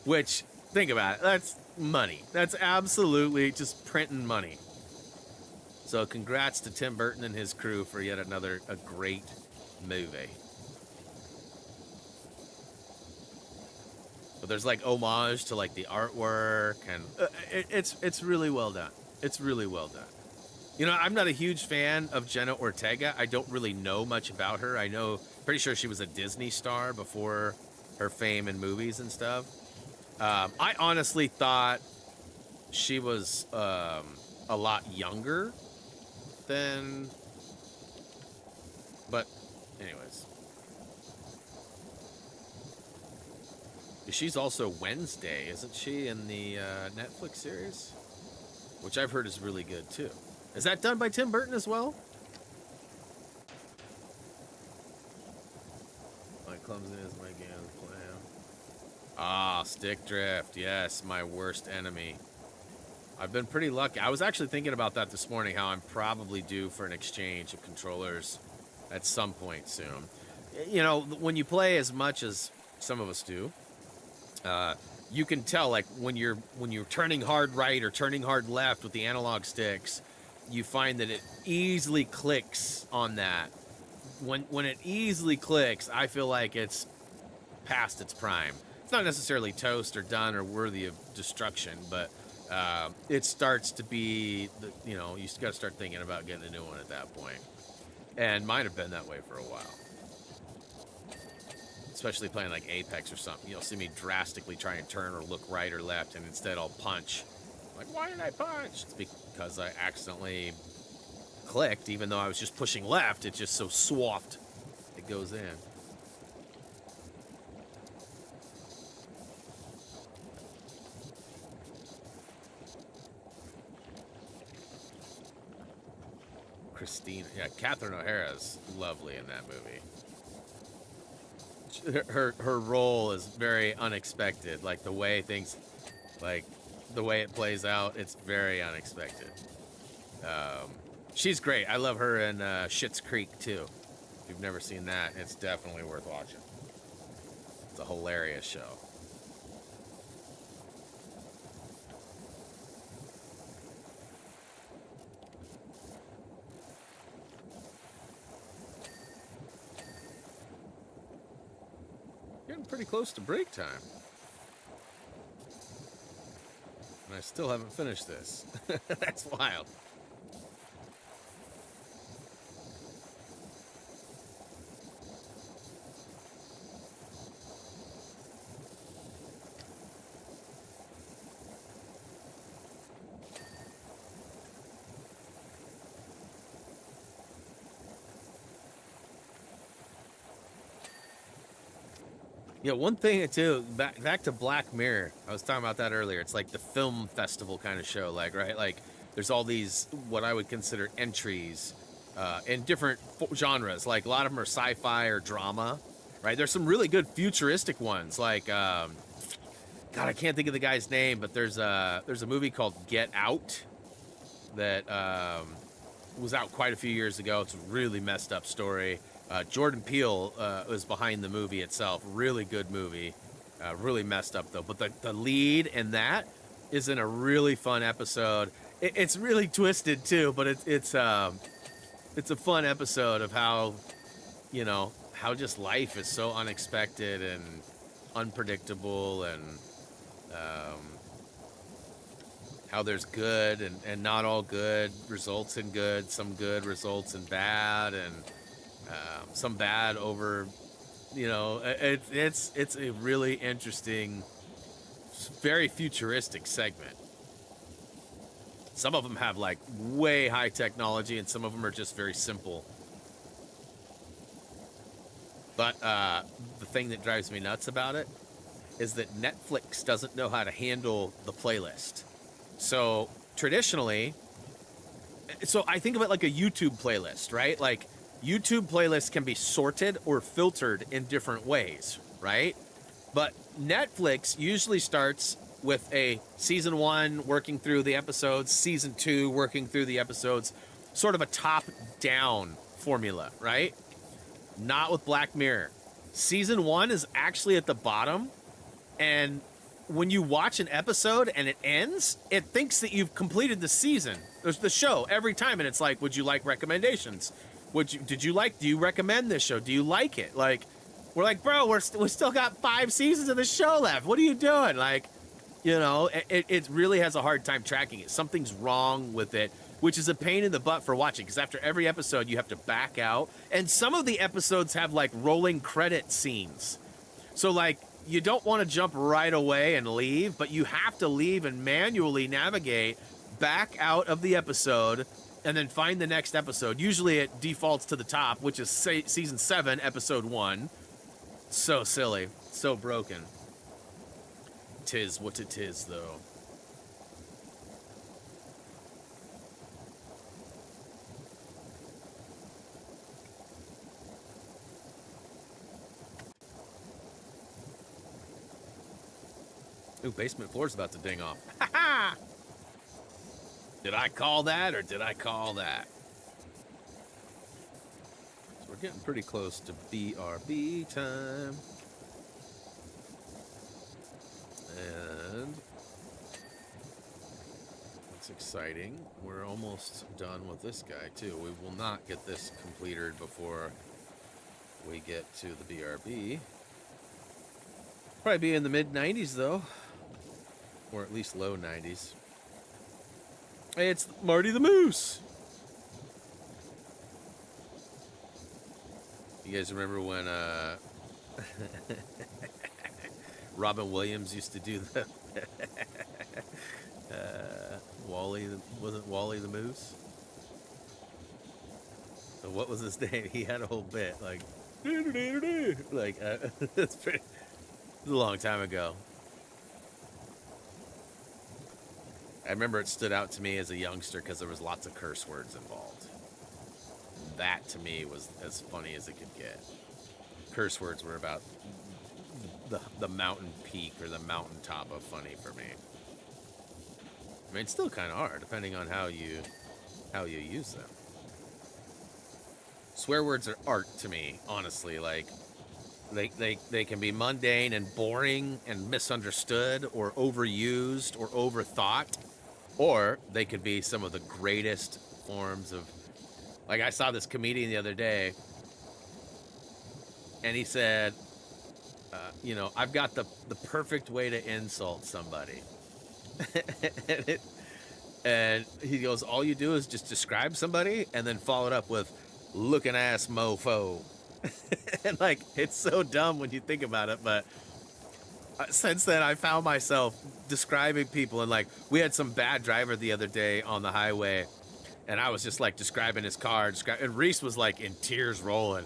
which, think about it, that's money. That's absolutely just printing money. So congrats to Tim Burton and his crew for yet a great movie. but there's like homage to like the artwork, and it's really well done. It's really well done. You know, I'm not a huge fan of Jenna Ortega. I don't really know much about her. I know, pretty sure she was a Disney star before her fame in movies and stuff. I honestly thought she was a lot younger than, but anyways. She's also Wednesday, isn't she, in the Netflix series? Which I've heard is really good, too. Is that done by Tim Burton as well? My clumsiness, my game plan. Ah, stick drift. Yes, my worst enemy. I've been pretty lucky. I was actually thinking about that this morning, how I'm probably due for an exchange of controllers at some point soon. You know, when you play as much as some of us do, you can tell, like, when you're turning hard right or turning hard left with the analog sticks, you find that it easily clicks on that. When it easily clicks, I feel like it's past its prime. It's not necessarily toast or done or worthy of destruction, but it starts to be, you know, you got to start thinking about getting a new one at that point. And might have been that way for a while. Especially playing like Apex or something. You'll see me drastically try and turn or look right or left, and instead I'll punch. Like, why did I punch? It's because I accidentally clicked, even though I was just pushing left. It's just so swapped. It goes in. Christina, yeah, Catherine O'Hara's lovely in that movie. Her role is very unexpected. Like the way things, like the way it plays out, it's very unexpected. She's great. I love her in Schitt's Creek too. If you've never seen that, it's definitely worth watching. It's a hilarious show. Getting pretty close to break time. And I still haven't finished this. That's wild. Yeah, one thing too, back to Black Mirror. I was talking about that earlier. It's like the film festival kind of show, like, right? Like, there's all these, what I would consider entries in different genres. Like, a lot of them are sci-fi or drama, right? There's some really good futuristic ones. Like, God, I can't think of the guy's name, but there's a movie called Get Out that was out quite a few years ago. It's a really messed up story. Jordan Peele was behind the movie itself. Really good movie. Really messed up, though. But the lead in that is in a really fun episode. It's really twisted, too, but it's a fun episode of how, you know, how just life is so unexpected and unpredictable, and how there's good and not all good results in good. Some good results in bad, and some bad over, you know, it's a really interesting, very futuristic segment. Some of them have like way high technology, and some of them are just very simple. But the thing that drives me nuts about it is that Netflix doesn't know how to handle the playlist. So traditionally, so I think of it like a YouTube playlist, right? Like, YouTube playlists can be sorted or filtered in different ways, right? But Netflix usually starts with a season 1 working through the episodes, season 2 working through the episodes, sort of a top-down formula, right? Not with Black Mirror. Season 1 is actually at the bottom, and when you watch an episode and it ends, it thinks that you've completed the season. There's the show every time, and it's like, would you like recommendations? Do you recommend this show? Do you like it? Like, We're like, bro, we still got 5 seasons of the show left. What are you doing? Like, you know, it really has a hard time tracking it. Something's wrong with it, which is a pain in the butt for watching, because after every episode, you have to back out. And some of the episodes have, like, rolling credit scenes. So, like, you don't want to jump right away and leave, but you have to leave and manually navigate back out of the episode and then find the next episode. Usually it defaults to the top, which is season 7, episode 1. So silly. So broken. Tis what it is, though. Ooh, basement floor's about to ding off. Ha ha! Did I call that, or did I call that? So we're getting pretty close to BRB time. And that's exciting. We're almost done with this guy, too. We will not get this completed before we get to the BRB. Probably be in the mid-90s, though. Or at least low 90s. Hey, it's Marty the Moose. You guys remember when Robin Williams used to do the Wally? Wasn't Wally the Moose? So what was his name? He had a whole bit like, like it's pretty. It was a long time ago. I remember it stood out to me as a youngster because there was lots of curse words involved. That, to me, was as funny as it could get. Curse words were about the mountain peak or the mountaintop of funny for me. I mean, still kind of are, depending on how you use them. Swear words are art to me, honestly. Like, they can be mundane and boring and misunderstood or overused or overthought, or they could be some of the greatest forms of. Like, I saw this comedian the other day, and he said, you know, I've got the perfect way to insult somebody. And he goes, all you do is just describe somebody and then follow it up with looking ass mofo. And, like, it's so dumb when you think about it, but since then I found myself describing people, and, like, we had some bad driver the other day on the highway, and I was just, like, describing his car, and Reese was, like, in tears rolling.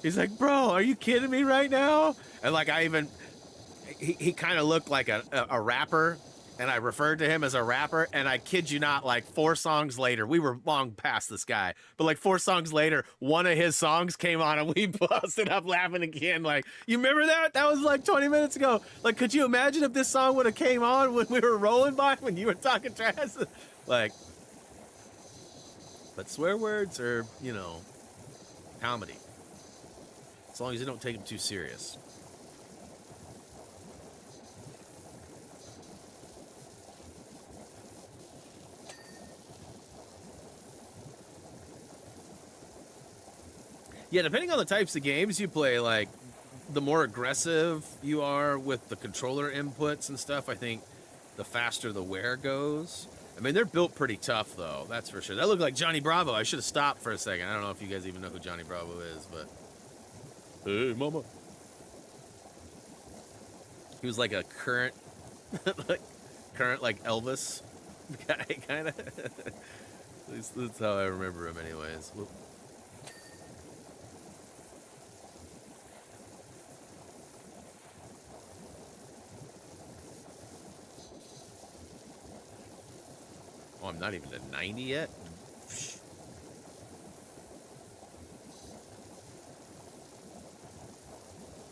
He's like, bro, are you kidding me right now? And, like, he kind of looked like a rapper, and I referred to him as a rapper, and I kid you not, like, 4 songs later, we were long past this guy, but, like, 4 songs later, one of his songs came on, and we busted up laughing again. Like, you remember that? That was, like, 20 minutes ago. Like, could you imagine if this song would have came on when we were rolling by, when you were talking trash? Like, but swear words are, you know, comedy. As long as you don't take them too serious. Yeah, depending on the types of games you play, like, the more aggressive you are with the controller inputs and stuff, I think the faster the wear goes. I mean, they're built pretty tough, though, that's for sure. That looked like Johnny Bravo. I should have stopped for a second. I don't know if you guys even know who Johnny Bravo is, but... Hey, mama. He was like a current, like Elvis guy, kind of. At least that's how I remember him, anyways. Whoop. Oh, I'm not even at 90 yet?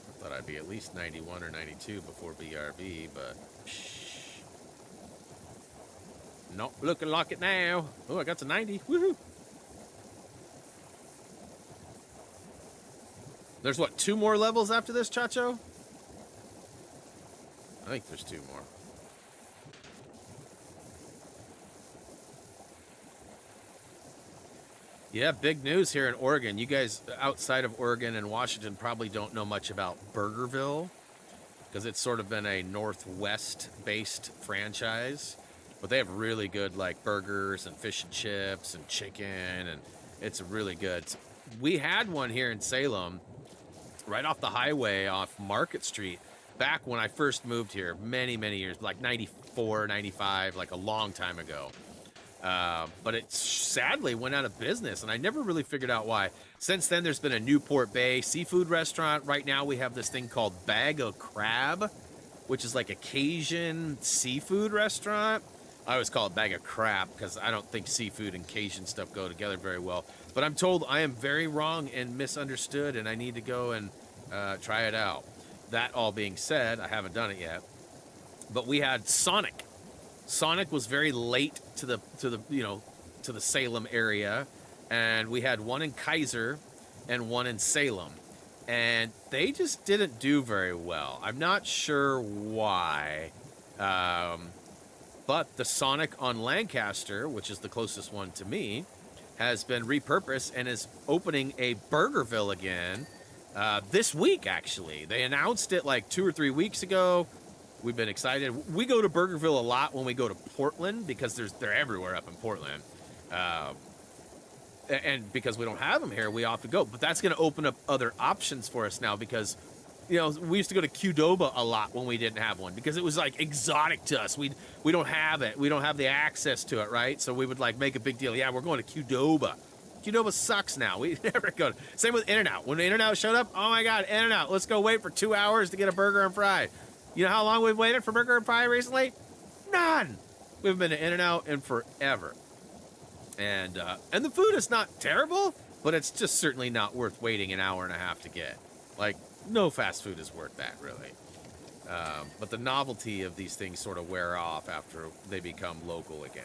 I thought I'd be at least 91 or 92 before BRB, but... Not looking like it now. Oh, I got to 90. Woohoo! There's, what, 2 more levels after this, Chacho? I think there's 2 more. Yeah, big news here in Oregon. You guys outside of Oregon and Washington probably don't know much about Burgerville because it's sort of been a Northwest-based franchise, but they have really good like burgers and fish and chips and chicken, and it's really good. We had one here in Salem, right off the highway off Market Street, back when I first moved here, many years, like 94, 95, like a long time ago. But it sadly went out of business, and I never really figured out why. Since then, there's been a Newport Bay seafood restaurant. Right now, we have this thing called Bag of Crab, which is like a Cajun seafood restaurant. I always call it Bag of Crab because I don't think seafood and Cajun stuff go together very well. But I'm told I am very wrong and misunderstood, and I need to go and try it out. That all being said, I haven't done it yet. But we had Sonic. Sonic was very late to the Salem area, and we had one in Kaiser and one in Salem, and they just didn't do very well. I'm not sure why, but the Sonic on Lancaster, which is the closest one to me, has been repurposed and is opening a Burgerville again this week. Actually, they announced it like 2 or 3 weeks ago. We've been excited. We go to Burgerville a lot when we go to Portland because they're everywhere up in Portland. And because we don't have them here, we often go. But that's going to open up other options for us now because, we used to go to Qdoba a lot when we didn't have one because it was like exotic to us. We don't have it. We don't have the access to it, right? So we would like make a big deal. Yeah, we're going to Qdoba. Qdoba sucks now. We never go. Same with In-N-Out. When In-N-Out showed up, oh my God, In-N-Out. Let's go wait for 2 hours to get a burger and fry. You know how long we've waited for burger and fry recently? None. We've been to In-N-Out in forever. And the food is not terrible, but it's just certainly not worth waiting an hour and a half to get. Like, no fast food is worth that, really. But the novelty of these things sort of wear off after they become local again.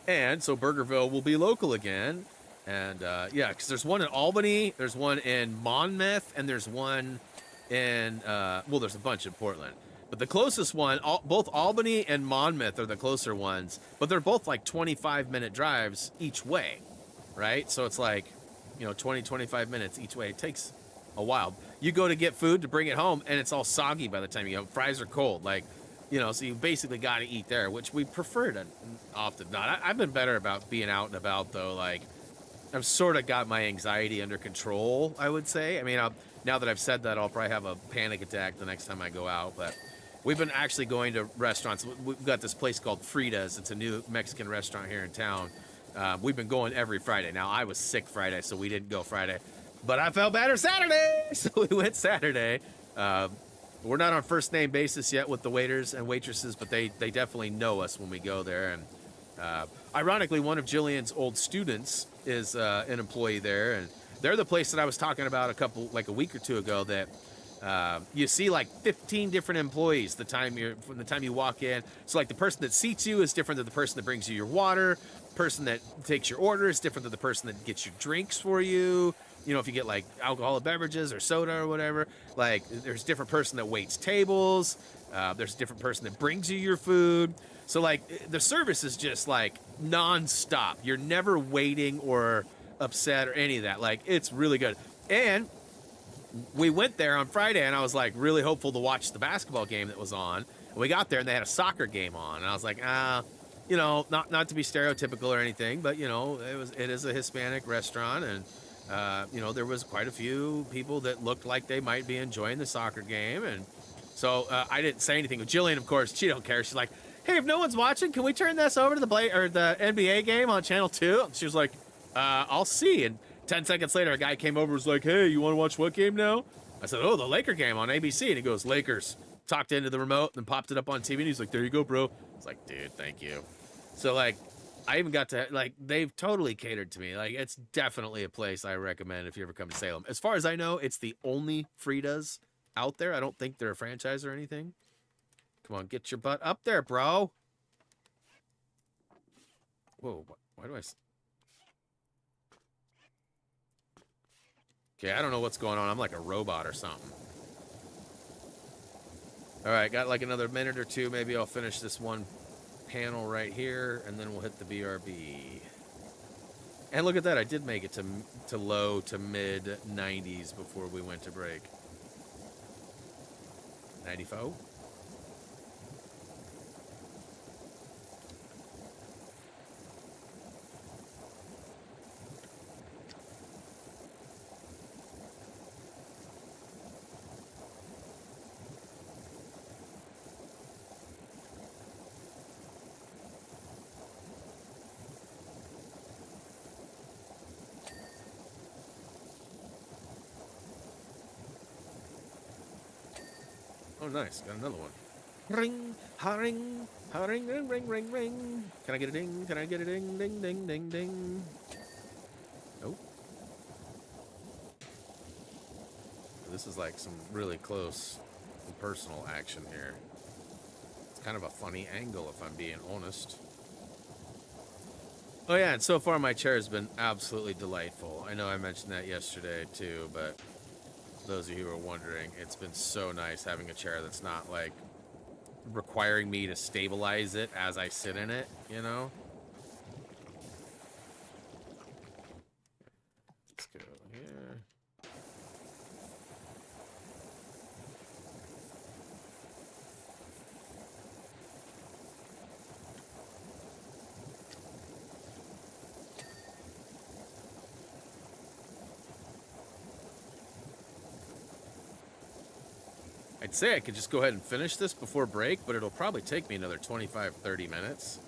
And so Burgerville will be local again. And, yeah, because there's one in Albany, there's one in Monmouth, and there's one in, there's a bunch in Portland. But the closest one, both Albany and Monmouth are the closer ones, but they're both like 25-minute drives each way, right? So it's like, 20, 25 minutes each way. It takes a while. You go to get food to bring it home, and it's all soggy by the time you go. Fries are cold, so you basically got to eat there, which we prefer to often not. I've been better about being out and about, though. Like, I've sort of got my anxiety under control, I would say. I mean, now that I've said that, I'll probably have a panic attack the next time I go out, but we've been actually going to restaurants. We've got this place called Frida's. It's a new Mexican restaurant here in town. We've been going every Friday. Now, I was sick Friday, so we didn't go Friday. But I felt better Saturday, so we went Saturday. We're not on first name basis yet with the waiters and waitresses, but they definitely know us when we go there. And ironically, one of Jillian's old students is an employee there, and they're the place that I was talking about a week or two ago that you see like 15 different employees from the time you walk in. So like the person that seats you is different than the person that brings you your water. The person that takes your order is different than the person that gets your drinks for you. If you get like alcoholic beverages or soda or whatever, like there's a different person that waits tables. There's a different person that brings you your food. So like the service is just like nonstop. You're never waiting or upset or any of that. Like it's really good. And we went there on Friday, and I was like really hopeful to watch the basketball game that was on. And we got there, and they had a soccer game on, and I was like, not to be stereotypical or anything, but it is a Hispanic restaurant, and there was quite a few people that looked like they might be enjoying the soccer game, and so I didn't say anything. With Jillian, of course, she don't care. She's like, "Hey, if no one's watching, can we turn this over to the NBA game on Channel 2?" And she was like, "I'll see." And 10 seconds later, a guy came over and was like, "Hey, you want to watch what game now?" I said, "Oh, the Laker game on ABC." And he goes, "Lakers." Talked into the remote and popped it up on TV. And he's like, "There you go, bro." I was like, "Dude, thank you." So, like, I even got to, like, they've totally catered to me. Like, it's definitely a place I recommend if you ever come to Salem. As far as I know, it's the only Frida's out there. I don't think they're a franchise or anything. Come on, get your butt up there, bro. Whoa, why do I... Okay, I don't know what's going on. I'm like a robot or something. All right, got like another minute or two. Maybe I'll finish this one panel right here, and then we'll hit the BRB. And look at that, I did make it to low to mid 90s before we went to break. 94? Oh, nice. Got another one. Ring, ha-ring, ring, ring, ring, ring. Can I get a ding? Can I get a ding, ding, ding, ding, ding? Nope. This is like some really close and personal action here. It's kind of a funny angle, if I'm being honest. Oh, yeah, and so far my chair has been absolutely delightful. I know I mentioned that yesterday, too, but those of you who are wondering, it's been so nice having a chair that's not, like, requiring me to stabilize it as I sit in it, you know? Let's go here. I'd say I could just go ahead and finish this before break, but it'll probably take me another 25, 30 minutes.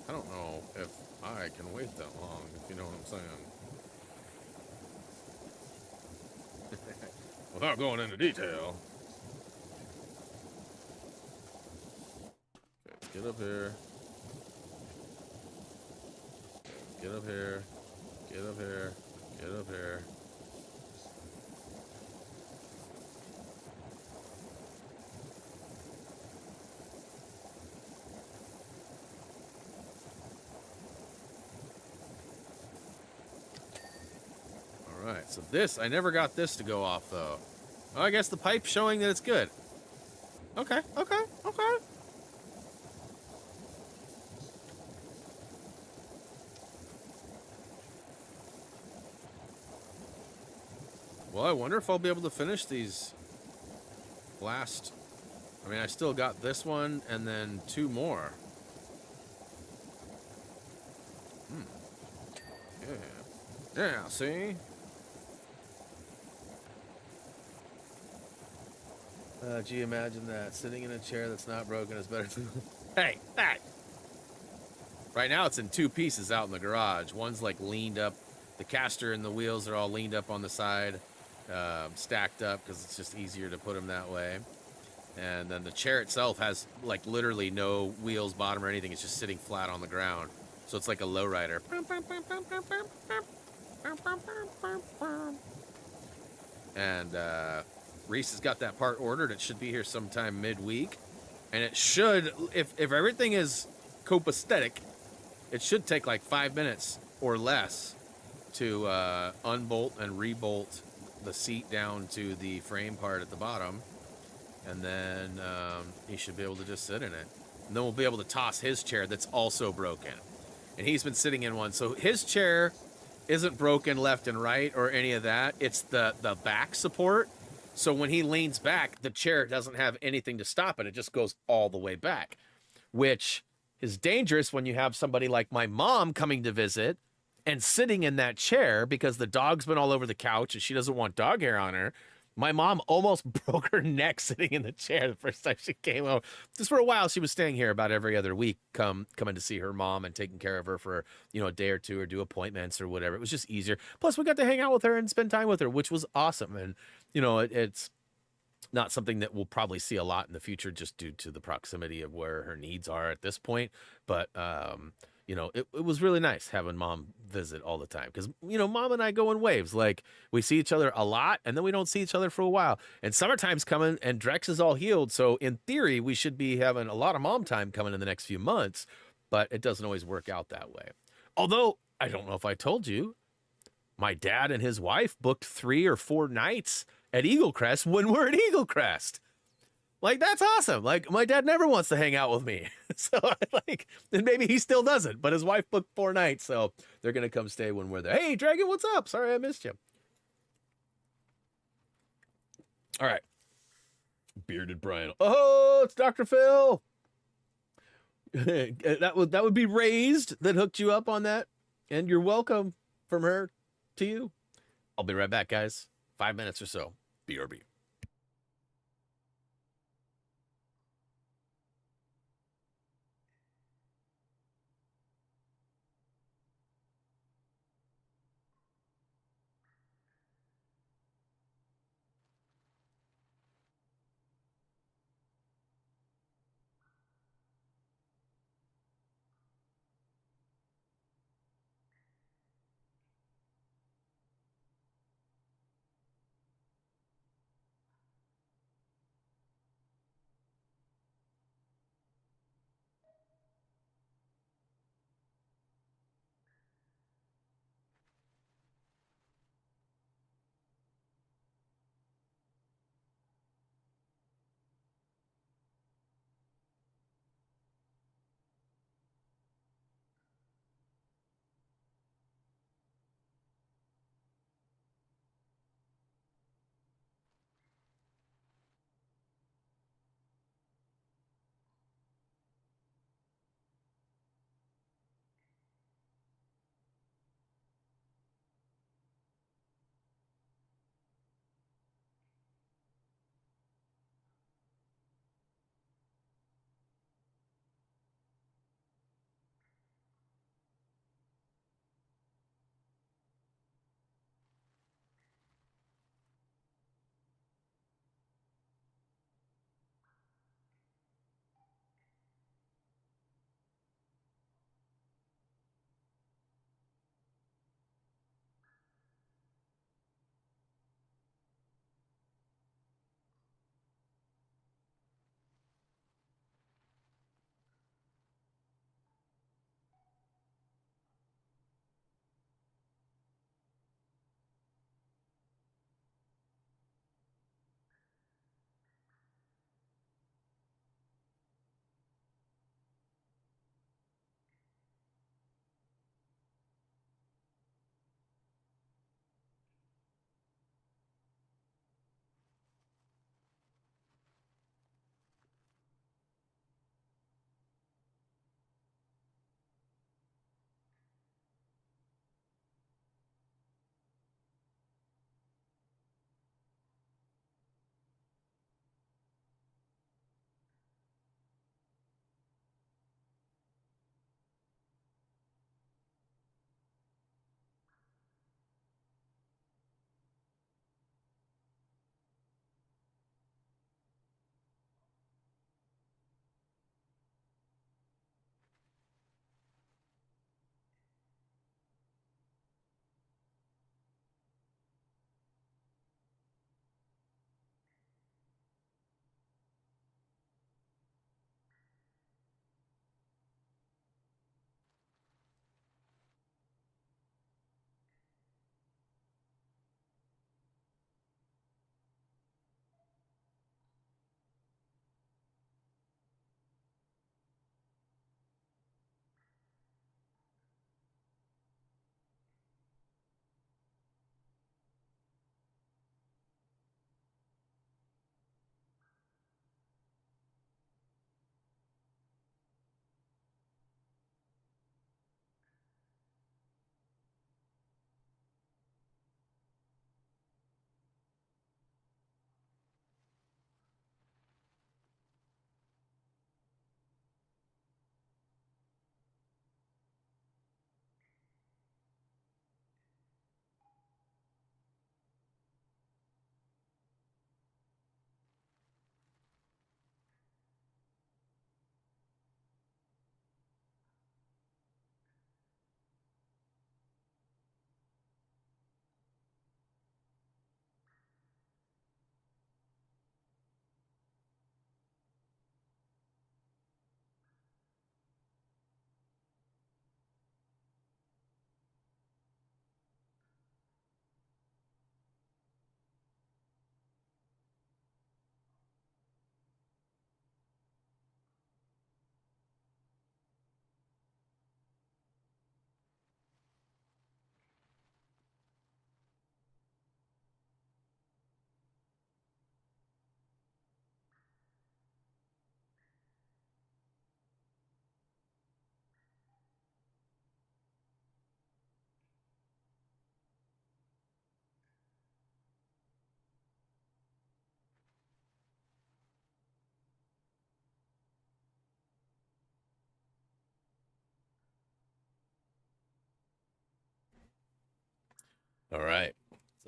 I don't know if I can wait that long, if you know what I'm saying. Without going into detail. Okay, let's get up here. Get up here. Get up here. Get up here. Alright, so this, I never got this to go off, though. Oh, I guess the pipe's showing that it's good. Okay, okay, okay. Well, I wonder if I'll be able to finish these last... I mean, I still got this one and then 2 more. Yeah. Yeah, see? Gee, imagine that. Sitting in a chair that's not broken is better than... Hey, hey! Right now it's in 2 pieces out in the garage. One's like leaned up. The caster and the wheels are all leaned up on the side, stacked up because it's just easier to put them that way. And then the chair itself has like literally no wheels, bottom or anything. It's just sitting flat on the ground. So it's like a lowrider. And Reese has got that part ordered. It should be here sometime midweek. And it should, if everything is copacetic, it should take like 5 minutes or less to unbolt and rebolt the seat down to the frame part at the bottom. And then he should be able to just sit in it. And then we'll be able to toss his chair that's also broken. And he's been sitting in one. So his chair isn't broken left and right or any of that. It's the back support. So when he leans back, the chair doesn't have anything to stop it. It just goes all the way back, which is dangerous when you have somebody like my mom coming to visit and sitting in that chair because the dog's been all over the couch and she doesn't want dog hair on her. My mom almost broke her neck sitting in the chair the first time she came over. Just for a while, she was staying here about every other week, coming to see her mom and taking care of her for, a day or two or do appointments or whatever. It was just easier. Plus, we got to hang out with her and spend time with her, which was awesome. And, it's not something that we'll probably see a lot in the future just due to the proximity of where her needs are at this point. But, it was really nice having mom visit all the time because, mom and I go in waves. Like we see each other a lot and then we don't see each other for a while. And summertime's coming and Drex is all healed. So in theory, we should be having a lot of mom time coming in the next few months, but it doesn't always work out that way. Although I don't know if I told you, my dad and his wife booked 3 or 4 nights at Eagle Crest when we're at Eagle Crest. Like, that's awesome. Like, my dad never wants to hang out with me. So, like, and maybe he still doesn't, but his wife booked 4 nights, so they're going to come stay when we're there. Hey, Dragon, what's up? Sorry I missed you. All right. Bearded Brian. Oh, it's Dr. Phil. that would be Raised that hooked you up on that. And you're welcome from her to you. I'll be right back, guys. 5 minutes or so. BRB.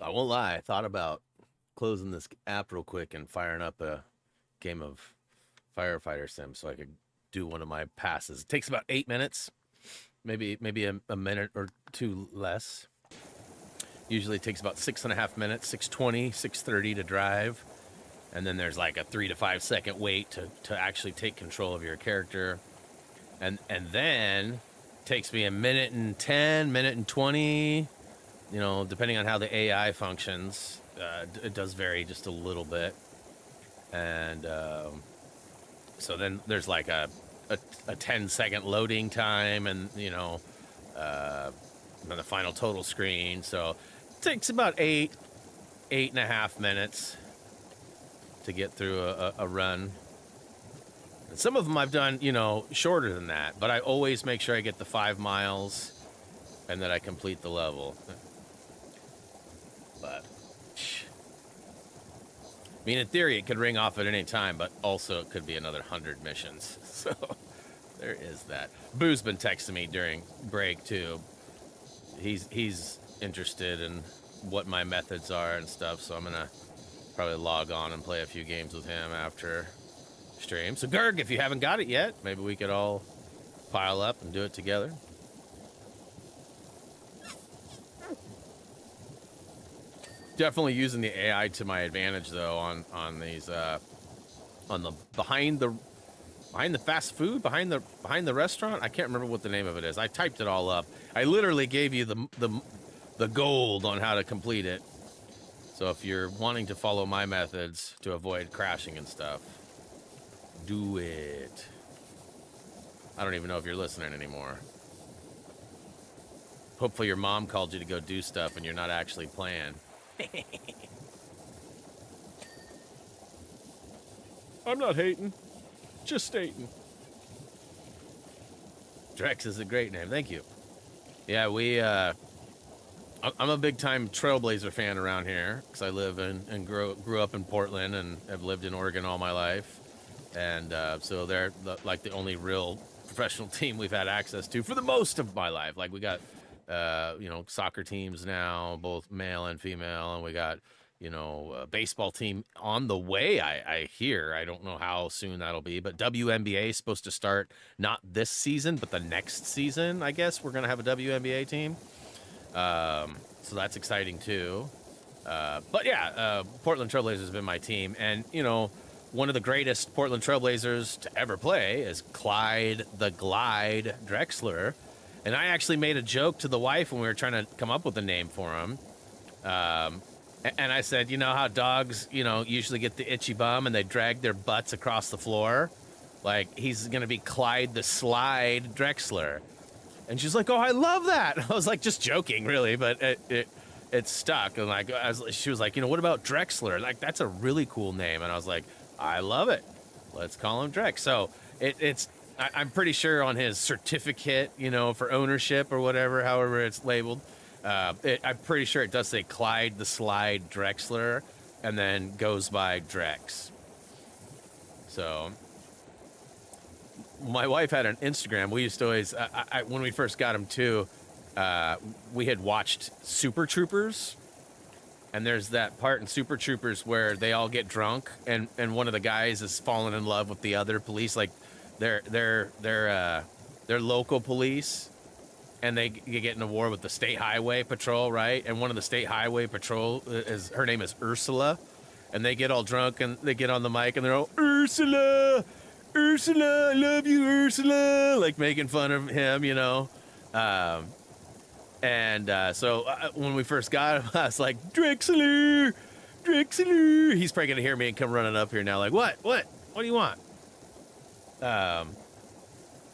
I won't lie, I thought about closing this app real quick and firing up a game of Firefighter Sim so I could do one of my passes. It takes about 8 minutes, maybe a minute or two less. Usually it takes about 6.5 minutes, 6:20, 6:30 to drive. And then there's like a 3 to 5 second wait to actually take control of your character. And then it takes me a minute and 10, minute and 20, you know, depending on how the AI functions. It does vary just a little bit. And so then there's like a 10-second loading time, and, you know, on the final total screen. So it takes about 8.5 minutes to get through a run. And some of them I've done, you know, shorter than that, but I always make sure I get the 5 miles and that I complete the level. But, I mean, in theory, it could ring off at any time, but also it could be another 100 missions. So there is that. Boo's been texting me during break too. He's interested in what my methods are and stuff, so I'm gonna probably log on and play a few games with him after stream. So Gerg, if you haven't got it yet, maybe we could all pile up and do it together. Definitely using the AI to my advantage though on these on the behind the fast food, behind the restaurant. I can't remember what the name of it is. I typed it all up. I literally gave you the gold on how to complete it. So if you're wanting to follow my methods to avoid crashing and stuff, do it. I don't even know if you're listening anymore. Hopefully your mom called you to go do stuff and you're not actually playing. I'm not hating, just stating. Drex is a great name. Thank you. Yeah, I'm a big-time Trailblazer fan around here because I live and grew up in Portland and have lived in Oregon all my life. And so they're like the only real professional team we've had access to for the most of my life. Like we got, you know, soccer teams now, both male and female, and we got, you know, a baseball team on the way, I hear. I don't know how soon that'll be, but WNBA is supposed to start not this season, but the next season, I guess. We're going to have a WNBA team. So that's exciting too. But yeah, Portland Trailblazers has been my team. And, you know, one of the greatest Portland Trailblazers to ever play is Clyde the Glide Drexler. And I actually made a joke to the wife when we were trying to come up with a name for him. And I said, you know how dogs, you know, usually get the itchy bum and they drag their butts across the floor? Like, he's going to be Clyde the Slide Drexler. And she's like, oh, I love that. I was like, just joking, really, but it stuck. And like, she was like, you know, what about Drexler? Like, that's a really cool name. And I was like, I love it. Let's call him Drex. So I'm pretty sure on his certificate, you know, for ownership or whatever, however it's labeled, I'm pretty sure it does say Clyde the Slide Drexler and then goes by Drex. So my wife had an Instagram. We used to always, when we first got him too, we had watched Super Troopers. And there's that part in Super Troopers where they all get drunk and one of the guys is falling in love with the other police. Like they're local police, and they get in a war with the State Highway Patrol, right? And one of the State Highway Patrol her name is Ursula, and they get all drunk and they get on the mic and they're all, Ursula, I love you, Ursula, like making fun of him, you know. So when we first got him, I was like, Drexler. He's probably gonna hear me and come running up here now, like, what do you want?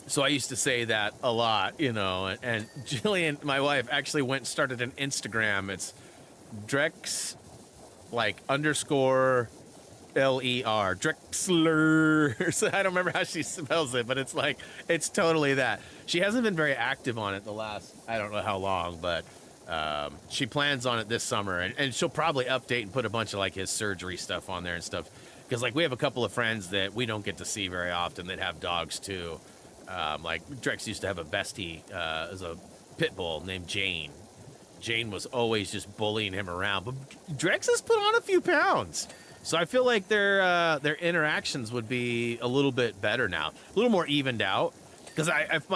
So I used to say that a lot, you know, and Jillian, my wife, actually went and started an Instagram. It's Drex, like, _ Ler, Drexler. So I don't remember how she spells it, but it's like, it's totally that. She hasn't been very active on it the last, I don't know how long, but she plans on it this summer, and she'll probably update and put a bunch of like his surgery stuff on there and stuff. Because like we have a couple of friends that we don't get to see very often that have dogs too. Like Drex used to have a bestie as a pit bull named Jane. Jane was always just bullying him around. But Drex has put on a few pounds. So I feel like their interactions would be a little bit better now, a little more evened out. Because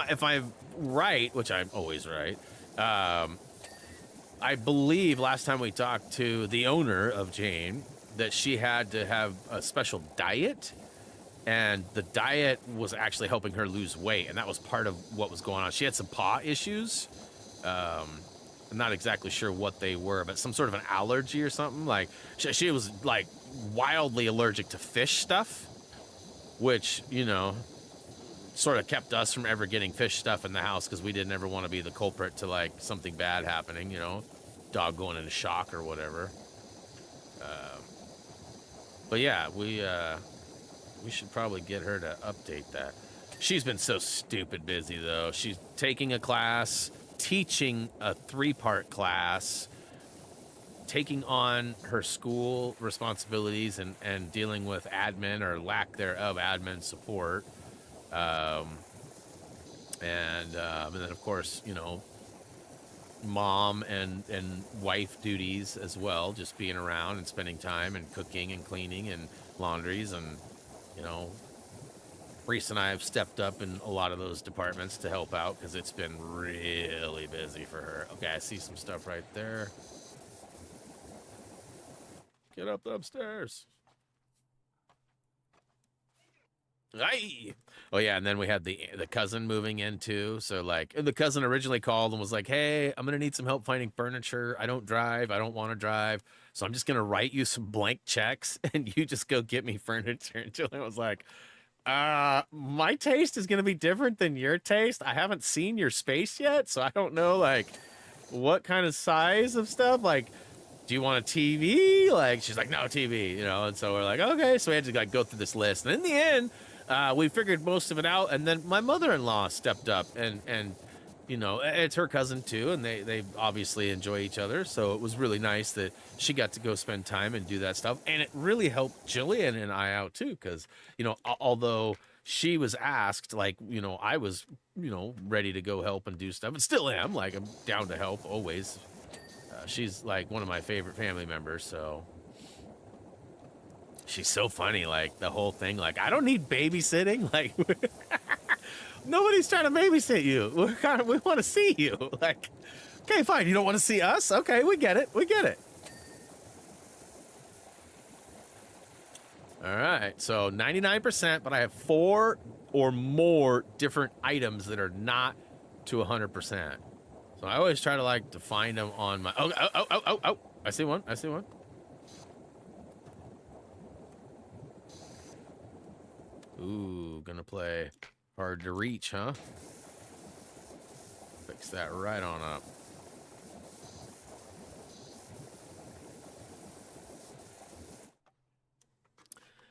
if I'm right, which I'm always right, I believe last time we talked to the owner of Jane that she had to have a special diet, and the diet was actually helping her lose weight, and that was part of what was going on. She had some paw issues. I'm not exactly sure what they were, but some sort of an allergy or something. Like she was like wildly allergic to fish stuff, which, you know, sort of kept us from ever getting fish stuff in the house because we didn't ever want to be the culprit to like something bad happening, you know, dog going into shock or whatever. But yeah, we should probably get her to update that. She's been so stupid busy though. She's taking a class, teaching a 3-part class, taking on her school responsibilities and dealing with admin or lack thereof admin support. And then of course, you know, mom and wife duties as well, just being around and spending time and cooking and cleaning and laundries. And, you know, Reese and I have stepped up in a lot of those departments to help out because it's been really busy for her. Okay, I see some stuff right there. Get up the upstairs. Aye. Oh yeah, and then we had the cousin moving in too. So like the cousin originally called and was like, "Hey, I'm gonna need some help finding furniture. I don't drive. I don't want to drive. So I'm just gonna write you some blank checks and you just go get me furniture." And Julian was like, my taste is gonna be different than your taste. I haven't seen your space yet, so I don't know like what kind of size of stuff. Like, do you want a TV? Like, she's like, no TV, you know. And so we're like, okay. So we had to like go through this list, and in the end, we figured most of it out. And then my mother-in-law stepped up, and you know, it's her cousin too, and they obviously enjoy each other. So it was really nice that she got to go spend time and do that stuff, and it really helped Jillian and I out too, because you know, although she was asked, like, you know, I was, you know, ready to go help and do stuff, and still am. Like, I'm down to help always. She's like one of my favorite family members, so she's so funny. Like the whole thing, like, I don't need babysitting. Like, nobody's trying to babysit you. We want to see you. Like, okay, fine. You don't want to see us? Okay, we get it. We get it. All right, so 99%, but I have 4 or more different items that are not to 100%. So I always try to like to find them on my. Oh! I see one. Ooh, gonna play hard to reach, huh? Fix that right on up.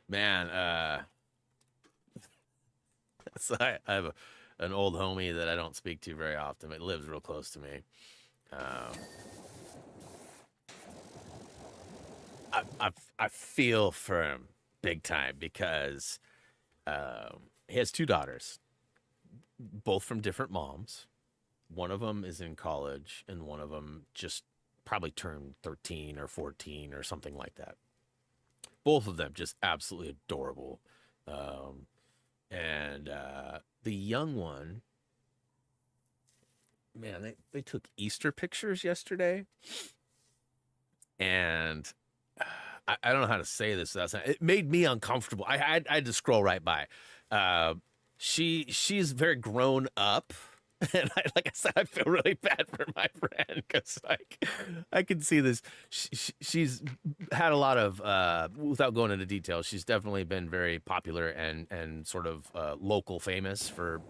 Man, so I have an old homie that I don't speak to very often. It lives real close to me. I feel for him big time because he has 2 daughters, both from different moms. One of them is in college, and one of them just probably turned 13 or 14 or something like that. Both of them just absolutely adorable. And the young one, man, they took Easter pictures yesterday, and I don't know how to say this. It made me uncomfortable. I had to scroll right by. She's very grown up, and like I said, I feel really bad for my friend because like I can see this. She's had a lot of without going into details. She's definitely been very popular and sort of local famous for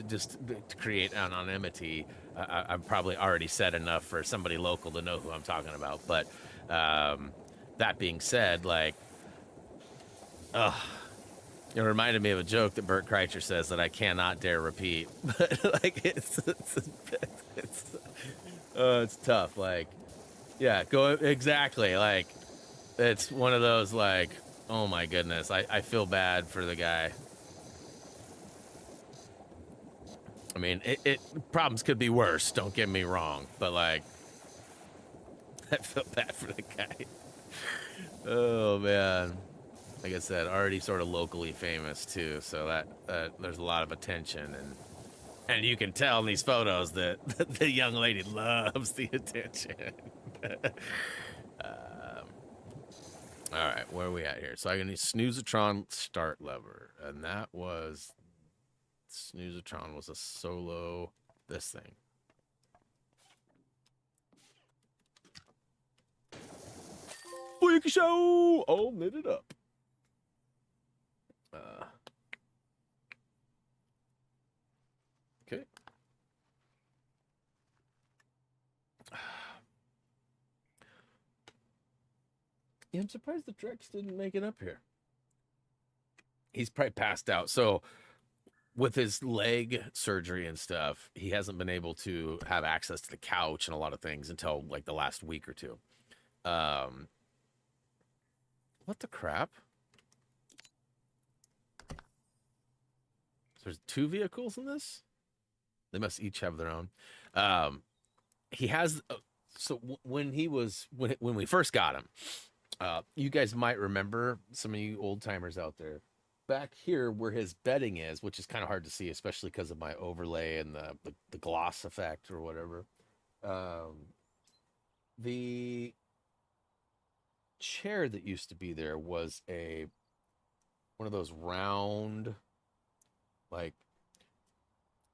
just to create anonymity. I've probably already said enough for somebody local to know who I'm talking about. But that being said, like, it reminded me of a joke that Bert Kreischer says that I cannot dare repeat. But like, it's tough. Like, yeah, go exactly. Like, it's one of those like, oh my goodness, I feel bad for the guy. I mean, problems could be worse. Don't get me wrong, but like, I feel bad for the guy. Oh man, like I said, already sort of locally famous too, so that there's a lot of attention, and you can tell in these photos that the young lady loves the attention. All right, where are we at here? So I can need Snoozatron start lever, and that was Snoozatron was a solo. This thing. Freak show! Oh, lit it up. Okay. Yeah, I'm surprised the Drex didn't make it up here. He's probably passed out. So with his leg surgery and stuff, he hasn't been able to have access to the couch and a lot of things until like the last week or two. What the crap? So there's 2 vehicles in this? They must each have their own. He has when we first got him, you guys might remember, some of you old timers out there, back here where his bedding is, which is kind of hard to see, especially because of my overlay and the gloss effect or whatever. The chair that used to be there was one of those round, like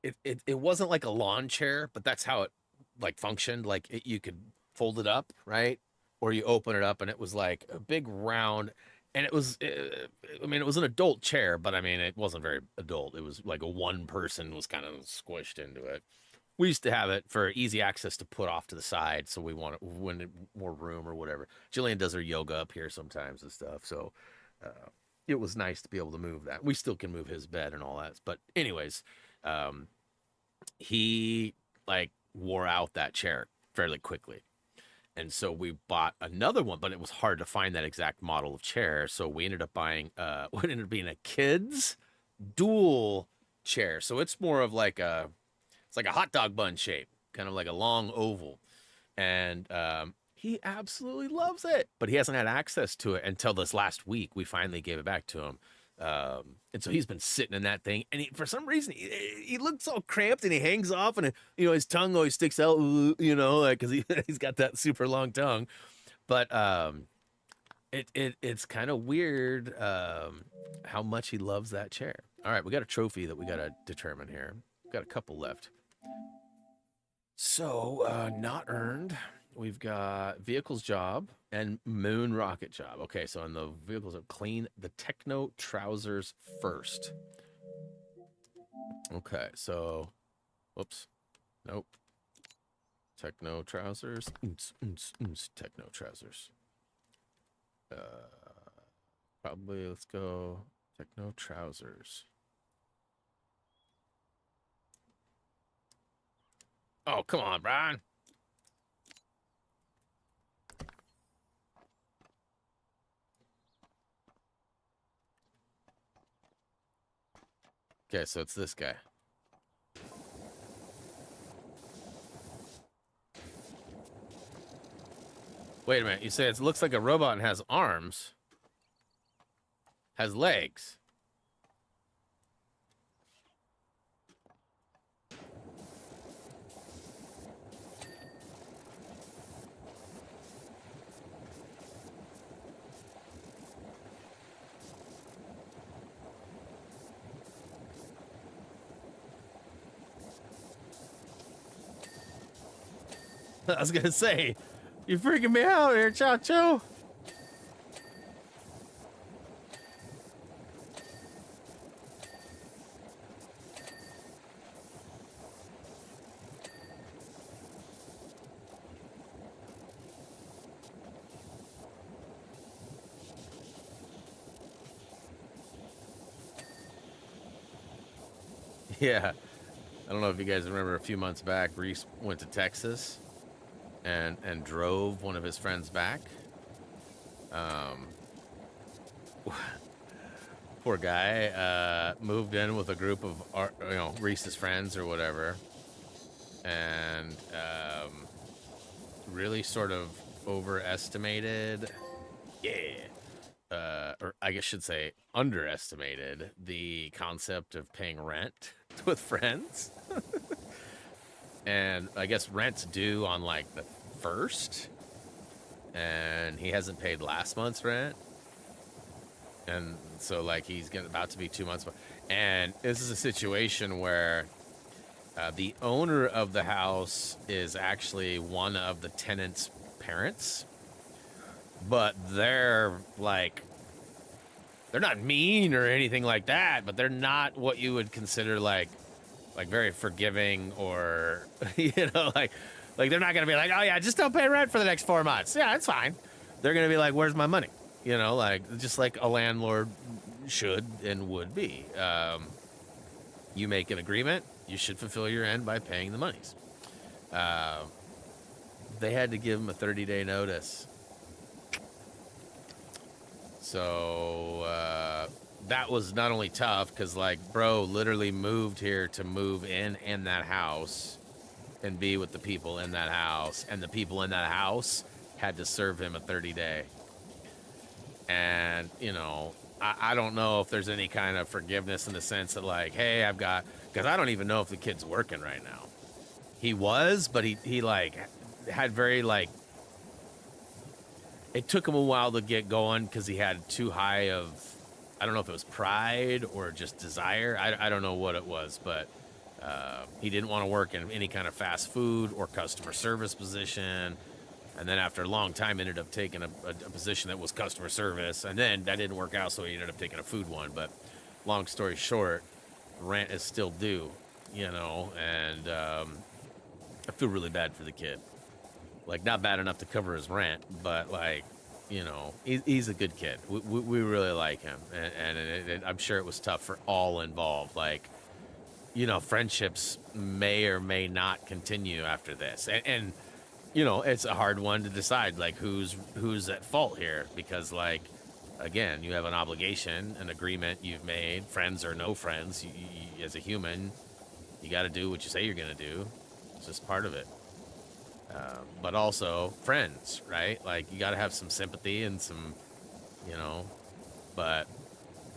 it wasn't like a lawn chair, but that's how it like functioned. Like you could fold it up, right? Or you open it up and it was like a big round, and it was, I mean, it was an adult chair, but I mean, it wasn't very adult. It was like a one person was kind of squished into it. We used to have it for easy access to put off to the side, so we wanted more room or whatever. Jillian does her yoga up here sometimes and stuff, so it was nice to be able to move that. We still can move his bed and all that, but anyways, he like wore out that chair fairly quickly. And so we bought another one, but it was hard to find that exact model of chair. So we ended up buying what ended up being a kid's dual chair. So it's more of like it's like a hot dog bun shape, kind of like a long oval. And he absolutely loves it, but he hasn't had access to it until this last week. We finally gave it back to him. And so he's been sitting in that thing, and for some reason he looks all cramped, and he hangs off, and his tongue always sticks out, like, because he's got that super long tongue. But it's kind of weird how much he loves that chair. All right, we got a trophy that we got to determine here. We've got a couple left. So not earned. We've got vehicles job and moon rocket job. Okay, so on the vehicles, clean the techno trousers first. Okay, so, whoops, nope. Techno trousers, techno trousers. Probably let's go techno trousers. Oh, come on, Brian. Okay, so it's this guy. Wait a minute. You say it looks like a robot and has arms. Has legs. I was gonna say, you're freaking me out here, Chacho. Yeah, I don't know if you guys remember a few months back, Reese went to Texas and drove one of his friends back. poor guy, moved in with a group of, Reese's friends or whatever, and really sort of overestimated, or I guess should say underestimated the concept of paying rent with friends. And I guess rent's due on like the 1st, and he hasn't paid last month's rent. And so like he's about to be 2 months. And this is a situation where the owner of the house is actually one of the tenant's parents, but they're not mean or anything like that, but they're not what you would consider like very forgiving, or like they're not gonna be like, oh yeah, just don't pay rent for the next 4 months. Yeah, it's fine. They're gonna be like, where's my money? Like just like a landlord should and would be. You make an agreement, you should fulfill your end by paying the monies. They had to give him a 30-day notice. So that was not only tough, because like bro literally moved here to move in that house and be with the people in that house, and the people in that house had to serve him a 30-day. And I don't know if there's any kind of forgiveness in the sense that like, hey, because I don't even know if the kid's working right now. He was, but he like had very like, it took him a while to get going because he had too high of, I don't know if it was pride or just desire. I don't know what it was, but he didn't want to work in any kind of fast food or customer service position. And then after a long time, ended up taking a position that was customer service. And then that didn't work out, so he ended up taking a food one. But long story short, rent is still due, and I feel really bad for the kid. Like, not bad enough to cover his rent, but like, he's a good kid. We really like him, and I'm sure it was tough for all involved. Like, friendships may or may not continue after this, and it's a hard one to decide, like who's at fault here, because like, again, you have an obligation, an agreement you've made, friends or no friends. You, as a human, you got to do what you say you're gonna do. It's just part of it. But also friends, right? Like, you got to have some sympathy and some, but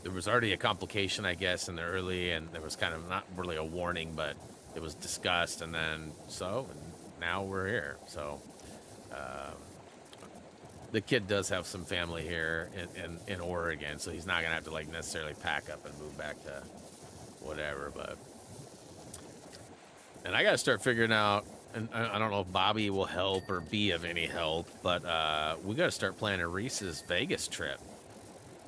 there was already a complication, I guess, in the early, and there was kind of not really a warning, but it was discussed, and then and now we're here. So the kid does have some family here in Oregon, so he's not gonna have to like necessarily pack up and move back to whatever. And I got to start figuring out, and I don't know if Bobby will help or be of any help, but we got to start planning Reese's Vegas trip.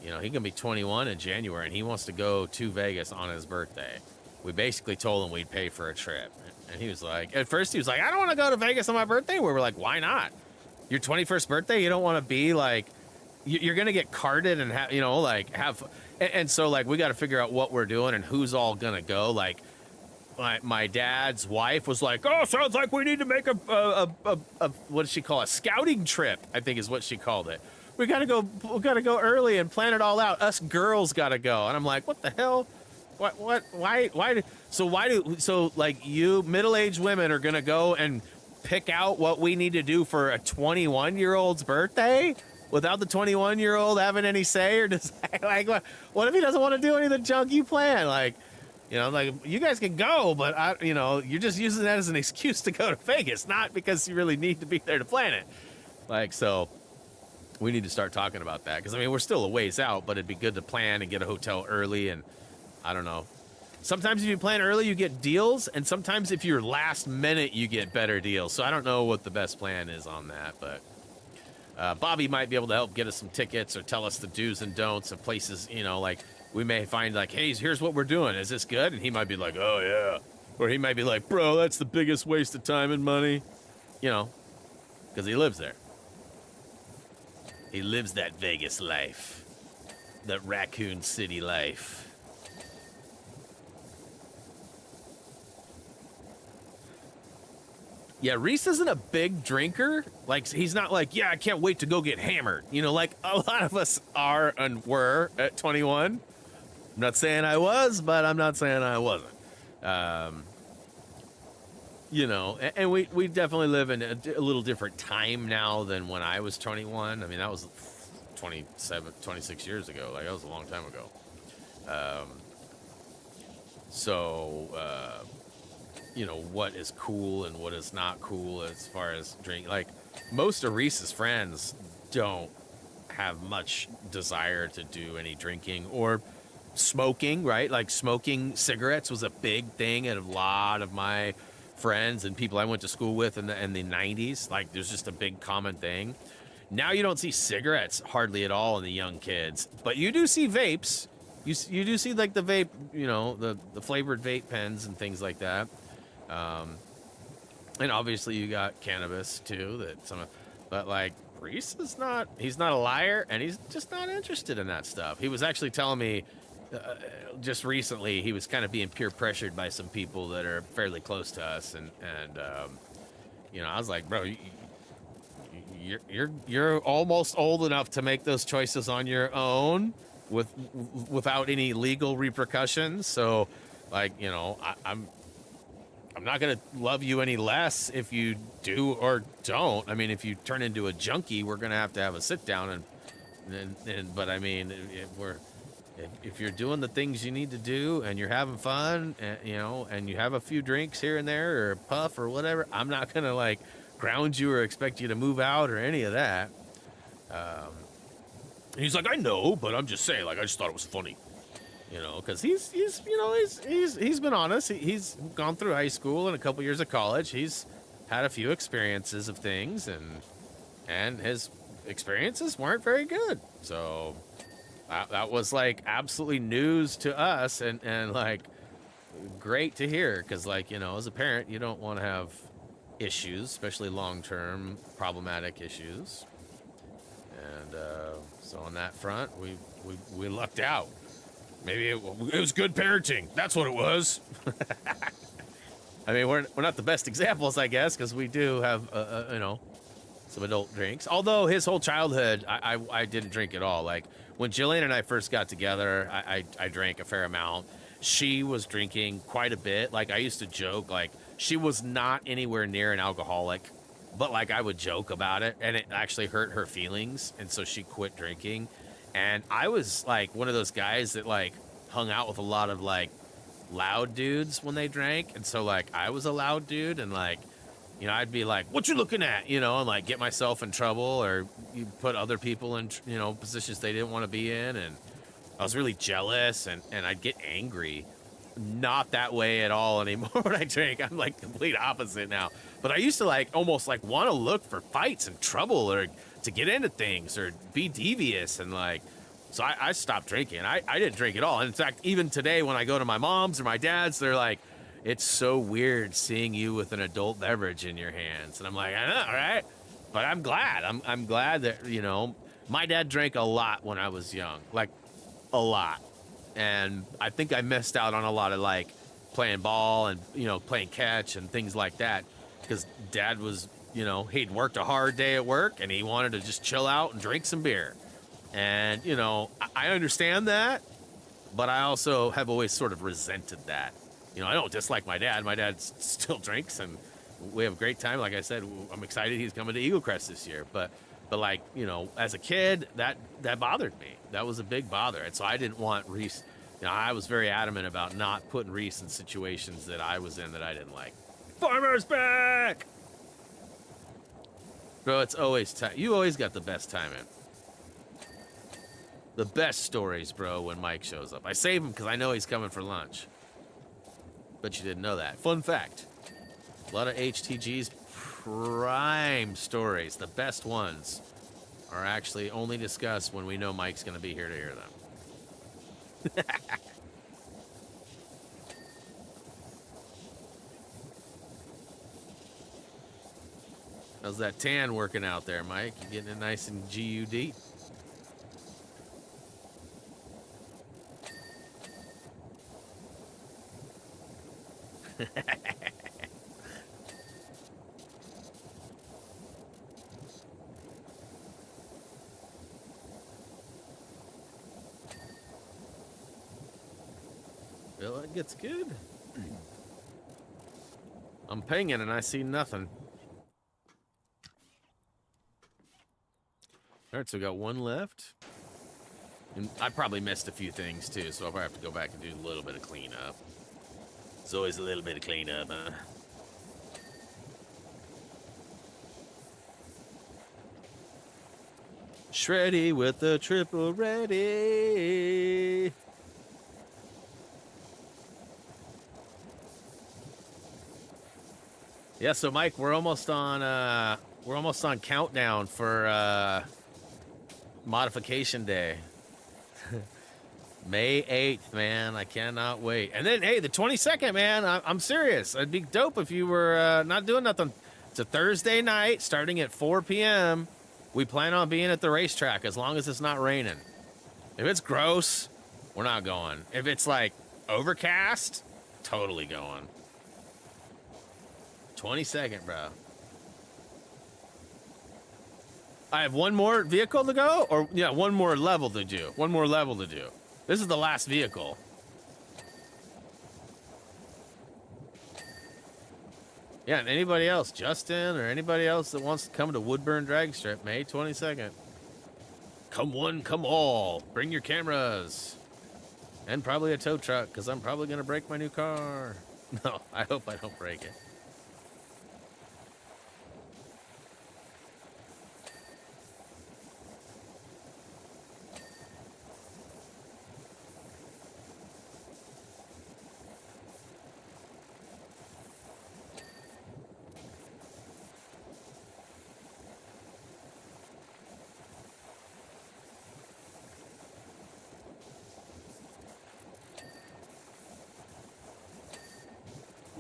He's going to be 21 in January, and he wants to go to Vegas on his birthday. We basically told him we'd pay for a trip. And he was like, at first he was like, I don't want to go to Vegas on my birthday. We were like, why not? Your 21st birthday, you don't want to be like, you're going to get carded and have, and so like, we got to figure out what we're doing and who's all going to go. Like, my dad's wife was like, oh, sounds like we need to make a what does she call it? A scouting trip, I think is what she called it. We gotta go early and plan it all out. Us girls gotta go. And I'm like, what the hell? So like, you middle-aged women are gonna go and pick out what we need to do for a 21-year-old's birthday without the 21-year-old having any say or decide? Like, what if he doesn't want to do any of the junk you plan? Like, like, you guys can go, but you're just using that as an excuse to go to Vegas, not because you really need to be there to plan it. Like, so we need to start talking about that, because we're still a ways out, but it'd be good to plan and get a hotel early. And I don't know, sometimes if you plan early, you get deals, and sometimes if you're last minute, you get better deals. So I don't know what the best plan is on that, but Bobby might be able to help get us some tickets or tell us the do's and don'ts of places, like, we may find like, hey, here's what we're doing. Is this good? And he might be like, oh, yeah. Or he might be like, bro, that's the biggest waste of time and money. Because he lives there. He lives that Vegas life. That Raccoon City life. Yeah, Reese isn't a big drinker. Like, he's not like, yeah, I can't wait to go get hammered. Like a lot of us are and were at 21. I'm not saying I was, but I'm not saying I wasn't. You know, and we definitely live in a little different time now than when I was 21. I mean, that was 26 years ago. Like, that was a long time ago. You know, what is cool and what is not cool as far as drink. Like, most of Reese's friends don't have much desire to do any drinking or smoking, right? Like, smoking cigarettes was a big thing at a lot of my friends and people I went to school with in the 90s. Like, there's just a big common thing. Now you don't see cigarettes hardly at all in the young kids, but you do see vapes. You do see, like, the vape, you know, the flavored vape pens and things like that. And obviously you got cannabis too, but like, Reese is not, he's not a liar, and he's just not interested in that stuff. He was actually telling me just recently, he was kind of being peer pressured by some people that are fairly close to us, and you know, I was like, bro, you're almost old enough to make those choices on your own without any legal repercussions. So, like, you know, I'm not gonna love you any less if you do or don't. I mean, if you turn into a junkie, we're gonna have a sit down but I mean, if you're doing the things you need to do and you're having fun, and, you know, and you have a few drinks here and there or a puff or whatever, I'm not gonna, like, ground you or expect you to move out or any of that. And he's like, I know, but I'm just saying, like, I just thought it was funny. You know, because he's you know, he's been honest. He's gone through high school and a couple years of college. He's had a few experiences of things, and his experiences weren't very good. So that was, like, absolutely news to us, and like, great to hear, because, like, you know, as a parent, you don't want to have issues, especially long-term problematic issues. And so on that front, we lucked out. Maybe it was good parenting. That's what it was. I mean, we're not the best examples, I guess, because we do have, you know, some adult drinks. Although his whole childhood, I didn't drink at all. Like, when Jillian and I first got together, I drank a fair amount. She was drinking quite a bit. Like, I used to joke, like, she was not anywhere near an alcoholic, but, like, I would joke about it, and it actually hurt her feelings, and so she quit drinking. And I was, like, one of those guys that, like, hung out with a lot of, like, loud dudes when they drank. And so, like, I was a loud dude, and, like, you know, I'd be like, what you looking at? You know, and, like, get myself in trouble, or you put other people in, you know, positions they didn't want to be in. And I was really jealous, and I'd get angry. Not that way at all anymore when I drink. I'm, like, complete opposite now. But I used to, like, almost, like, want to look for fights and trouble, or to get into things, or be devious, and, like, so I stopped drinking. I didn't drink at all. And in fact, even today when I go to my mom's or my dad's, they're like, it's so weird seeing you with an adult beverage in your hands. And I'm like, I know, right? But I'm glad. I'm glad that, you know, my dad drank a lot when I was young, like, a lot. And I think I missed out on a lot of, like, playing ball and, you know, playing catch and things like that, because Dad was, you know, he'd worked a hard day at work and he wanted to just chill out and drink some beer. And, you know, I understand that, but I also have always sort of resented that. You know, I don't dislike my dad. My dad still drinks, and we have a great time. Like I said, I'm excited he's coming to Eagle Crest this year. But like, you know, as a kid, that bothered me. That was a big bother. And so I didn't want Reese. You know, I was very adamant about not putting Reese in situations that I was in that I didn't like. Farmer's back! Bro, it's always you always got the best timing. The best stories, bro, when Mike shows up. I save him because I know he's coming for lunch. Bet you didn't know that. Fun fact. A lot of HTG's prime stories, the best ones, are actually only discussed when we know Mike's going to be here to hear them. How's that tan working out there, Mike? You getting it nice and GUD? Well, that gets good. I'm pinging and I see nothing. All right, so we got one left. And I probably missed a few things too, so I'll probably have to go back and do a little bit of cleanup. It's always a little bit of cleanup, huh? Shreddy with the triple ready. Yeah, so Mike, we're almost on countdown for modification day. May 8th, man. I cannot wait. And then, hey, the 22nd, man. I'm serious. It'd be dope if you were not doing nothing. It's a Thursday night starting at 4 p.m. We plan on being at the racetrack as long as it's not raining. If it's gross, we're not going. If it's like overcast, totally going. 22nd, bro. I have one more vehicle to go, or yeah, one more level to do. One more level to do. This is the last vehicle. Yeah, and anybody else, Justin or anybody else that wants to come to Woodburn Drag Strip, May 22nd. Come one, come all. Bring your cameras. And probably a tow truck, because I'm probably going to break my new car. No, I hope I don't break it.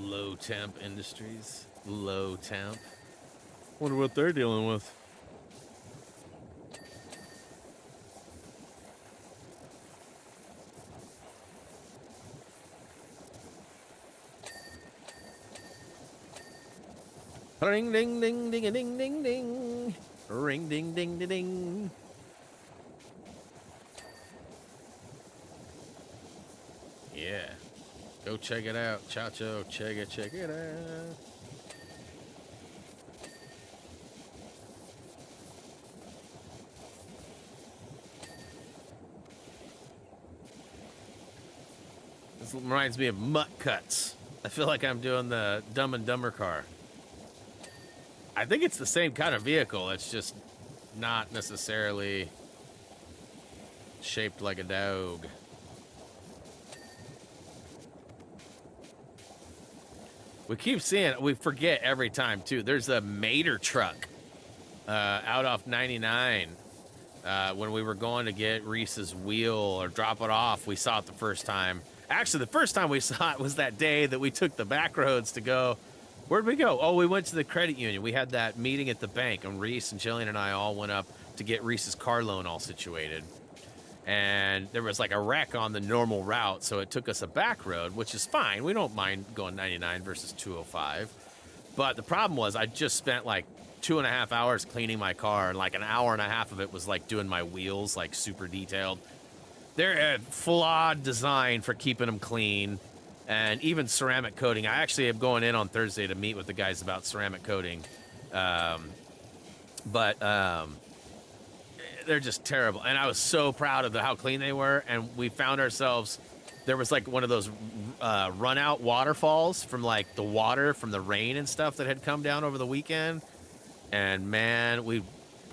Low temp industries. Low temp. Wonder what they're dealing with. Ring ding ding ding a ding ding ding. Ring ding ding ding ding. Yeah. Go check it out, Chacho. Check it out. This reminds me of Mutt Cuts. I feel like I'm doing the Dumb and Dumber car. I think it's the same kind of vehicle. It's just not necessarily shaped like a dog. We keep seeing it. We forget every time, too. There's a Mater truck out off 99. When we were going to get Reese's wheel or drop it off, we saw it the first time. Actually, the first time we saw it was that day that we took the back roads to go. Where'd we go? Oh, we went to the credit union. We had that meeting at the bank, and Reese and Jillian and I all went up to get Reese's car loan all situated. And there was like a wreck on the normal route, so it took us a back road, which is fine. We don't mind going 99 versus 205. But the problem was I just spent like 2.5 hours cleaning my car, and like an hour and a half of it was like doing my wheels, like super detailed. They're a flawed design for keeping them clean, and even ceramic coating. I actually am going in on Thursday to meet with the guys about ceramic coating. They're just terrible. And I was so proud of how clean they were. And we found ourselves, there was like one of those run out waterfalls from like the water from the rain and stuff that had come down over the weekend. And man, we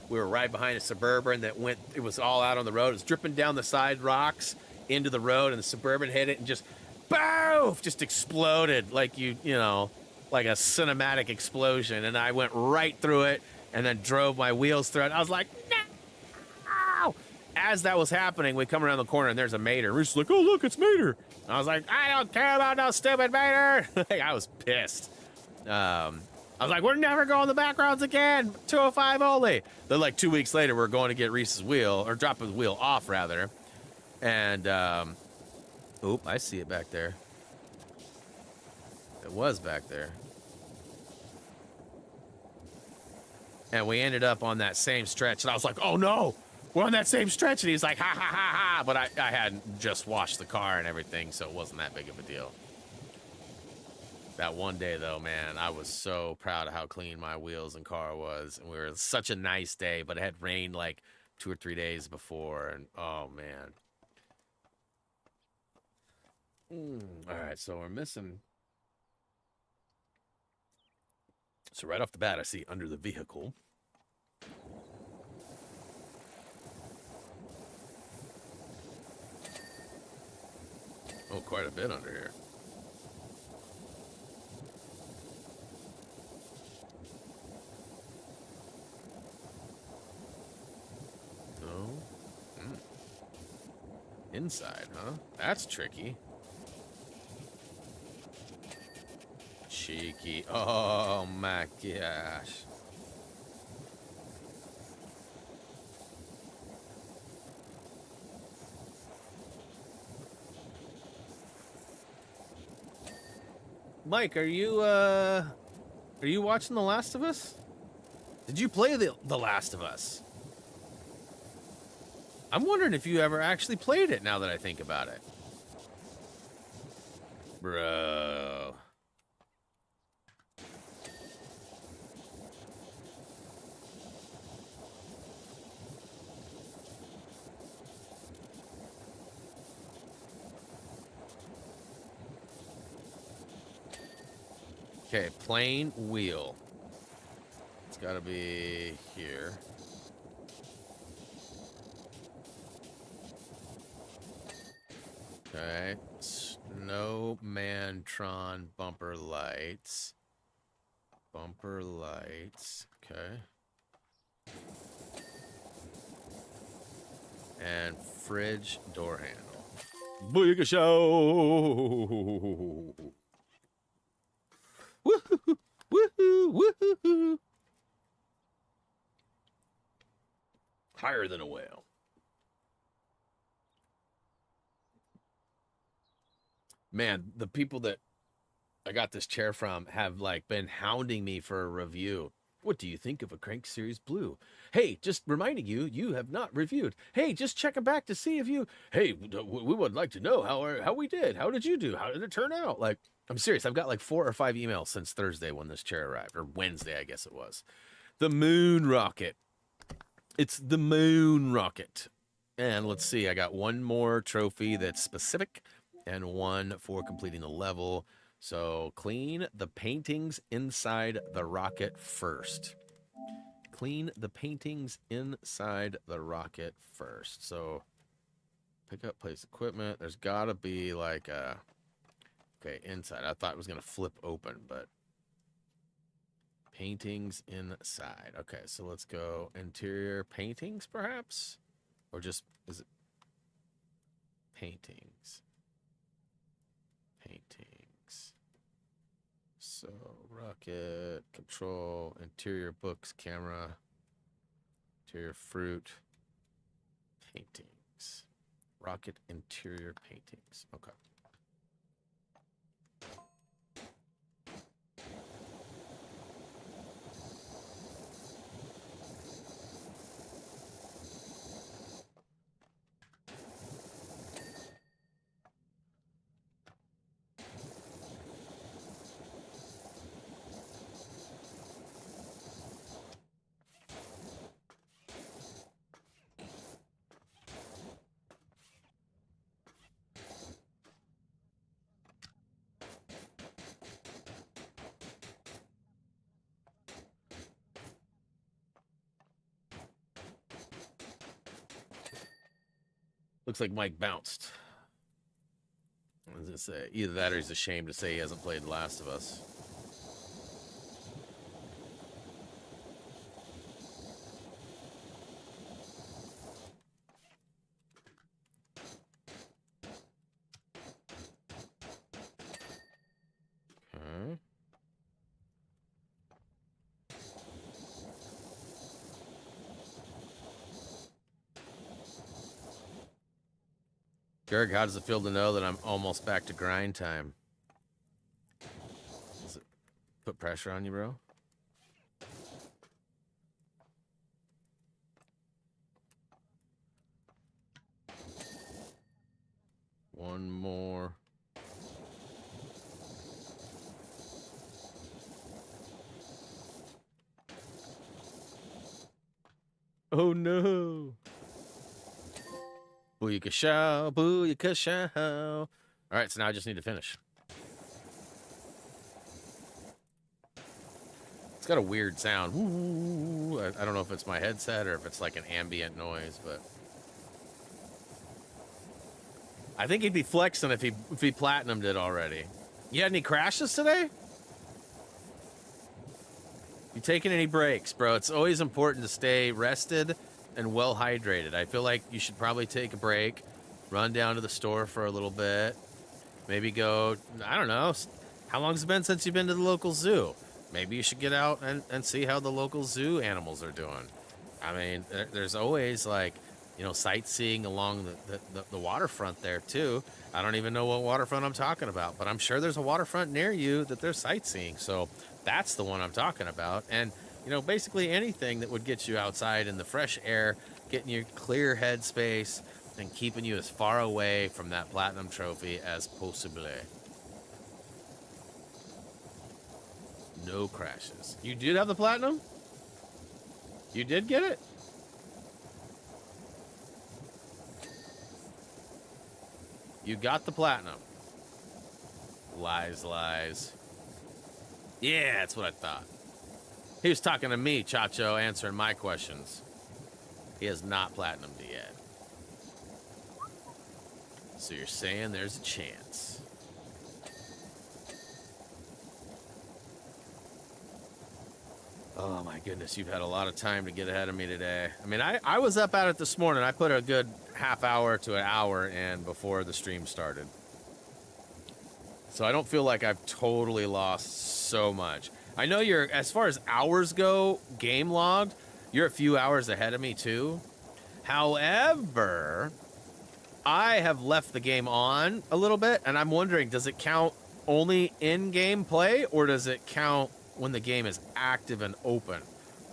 were right behind a Suburban that went, it was all out on the road. It was dripping down the side rocks into the road, and the Suburban hit it and just, boof, just exploded like you know, like a cinematic explosion. And I went right through it and then drove my wheels through it. I was like, no! As that was happening, we come around the corner and there's a Mater. We're just like, oh, look, it's Mater. And I was like, I don't care about no stupid Mater. I was pissed. I was like, we're never going the back roads again. 205 only. Then like 2 weeks later, we're going to get Reese's wheel, or drop his wheel off rather. And, oop, I see it back there. It was back there. And we ended up on that same stretch. And I was like, oh no, we're on that same stretch. And he's like, ha, ha, ha, ha. But I hadn't just washed the car and everything, so it wasn't that big of a deal. That one day, though, man, I was so proud of how clean my wheels and car was. And we were such a nice day, but it had rained like 2 or 3 days before. And, oh, man. All right, so we're missing. So right off the bat, I see under the vehicle. Oh, quite a bit under here. No. Inside, huh? That's tricky. Cheeky. Oh my gosh. Mike, are you watching The Last of Us? Did you play The Last of Us? I'm wondering if you ever actually played it now that I think about it. Bro. Okay, plain wheel. It's gotta be here. Okay, Snowmantron bumper lights. Bumper lights, okay. And fridge door handle. Booyaka show! Woohoo! Woohoo! Woohoo! Higher than a whale. Man, the people that I got this chair from have like been hounding me for a review. What do you think of a Crank Series Blue? Hey, just reminding you, you have not reviewed. Hey, just checking back to see if you. Hey, we would like to know how we did. How did you do? How did it turn out? Like, I'm serious. I've got like 4 or 5 emails since Thursday when this chair arrived, or Wednesday, I guess it was. The moon rocket. It's the moon rocket. And let's see, I got one more trophy that's specific and one for completing the level. So clean the paintings inside the rocket first. Clean the paintings inside the rocket first. So pick up, place equipment. There's got to be like a... Okay, inside. I thought it was going to flip open, but... Paintings inside. Okay, so let's go interior paintings, perhaps? Or just... Is it... Paintings. Paintings. So, rocket, control, interior books, camera, interior fruit, paintings. Rocket interior paintings. Okay. Looks like Mike bounced. What does it say? Either that or he's ashamed to say he hasn't played The Last of Us. Okay. Gerg, how does it feel to know that I'm almost back to grind time? Does it put pressure on you, bro? one more. Oh no. Booyakashow, booyakashow. All right, so now I just need to finish. It's got a weird sound. Ooh, I don't know if it's my headset or if it's like an ambient noise, but I think he'd be flexing if he platinumed it already. You had any crashes today? You taking any breaks, bro? It's always important to stay rested and well hydrated. I feel like you should probably take a break, run down to the store for a little bit, maybe go, I don't know, how long has it been since you've been to the local zoo? Maybe you should get out and see how the local zoo animals are doing. I mean, there's always like, you know, sightseeing along the waterfront there too. I don't even know what waterfront I'm talking about, but I'm sure there's a waterfront near you that they're sightseeing. So that's the one I'm talking about. And, you know, basically anything that would get you outside in the fresh air, getting you clear headspace, and keeping you as far away from that platinum trophy as possible. No crashes. You did have the platinum? You did get it? You got the platinum. Lies, lies. Yeah, that's what I thought. He was talking to me, Chacho, answering my questions. He has not platinumed it yet. So you're saying there's a chance. Oh my goodness, you've had a lot of time to get ahead of me today. I mean, I was up at it this morning. I put a good half hour to an hour in before the stream started. So I don't feel like I've totally lost so much. I know you're, as far as hours go, game logged, you're a few hours ahead of me too. However, I have left the game on a little bit, and I'm wondering, does it count only in-game play, or does it count when the game is active and open?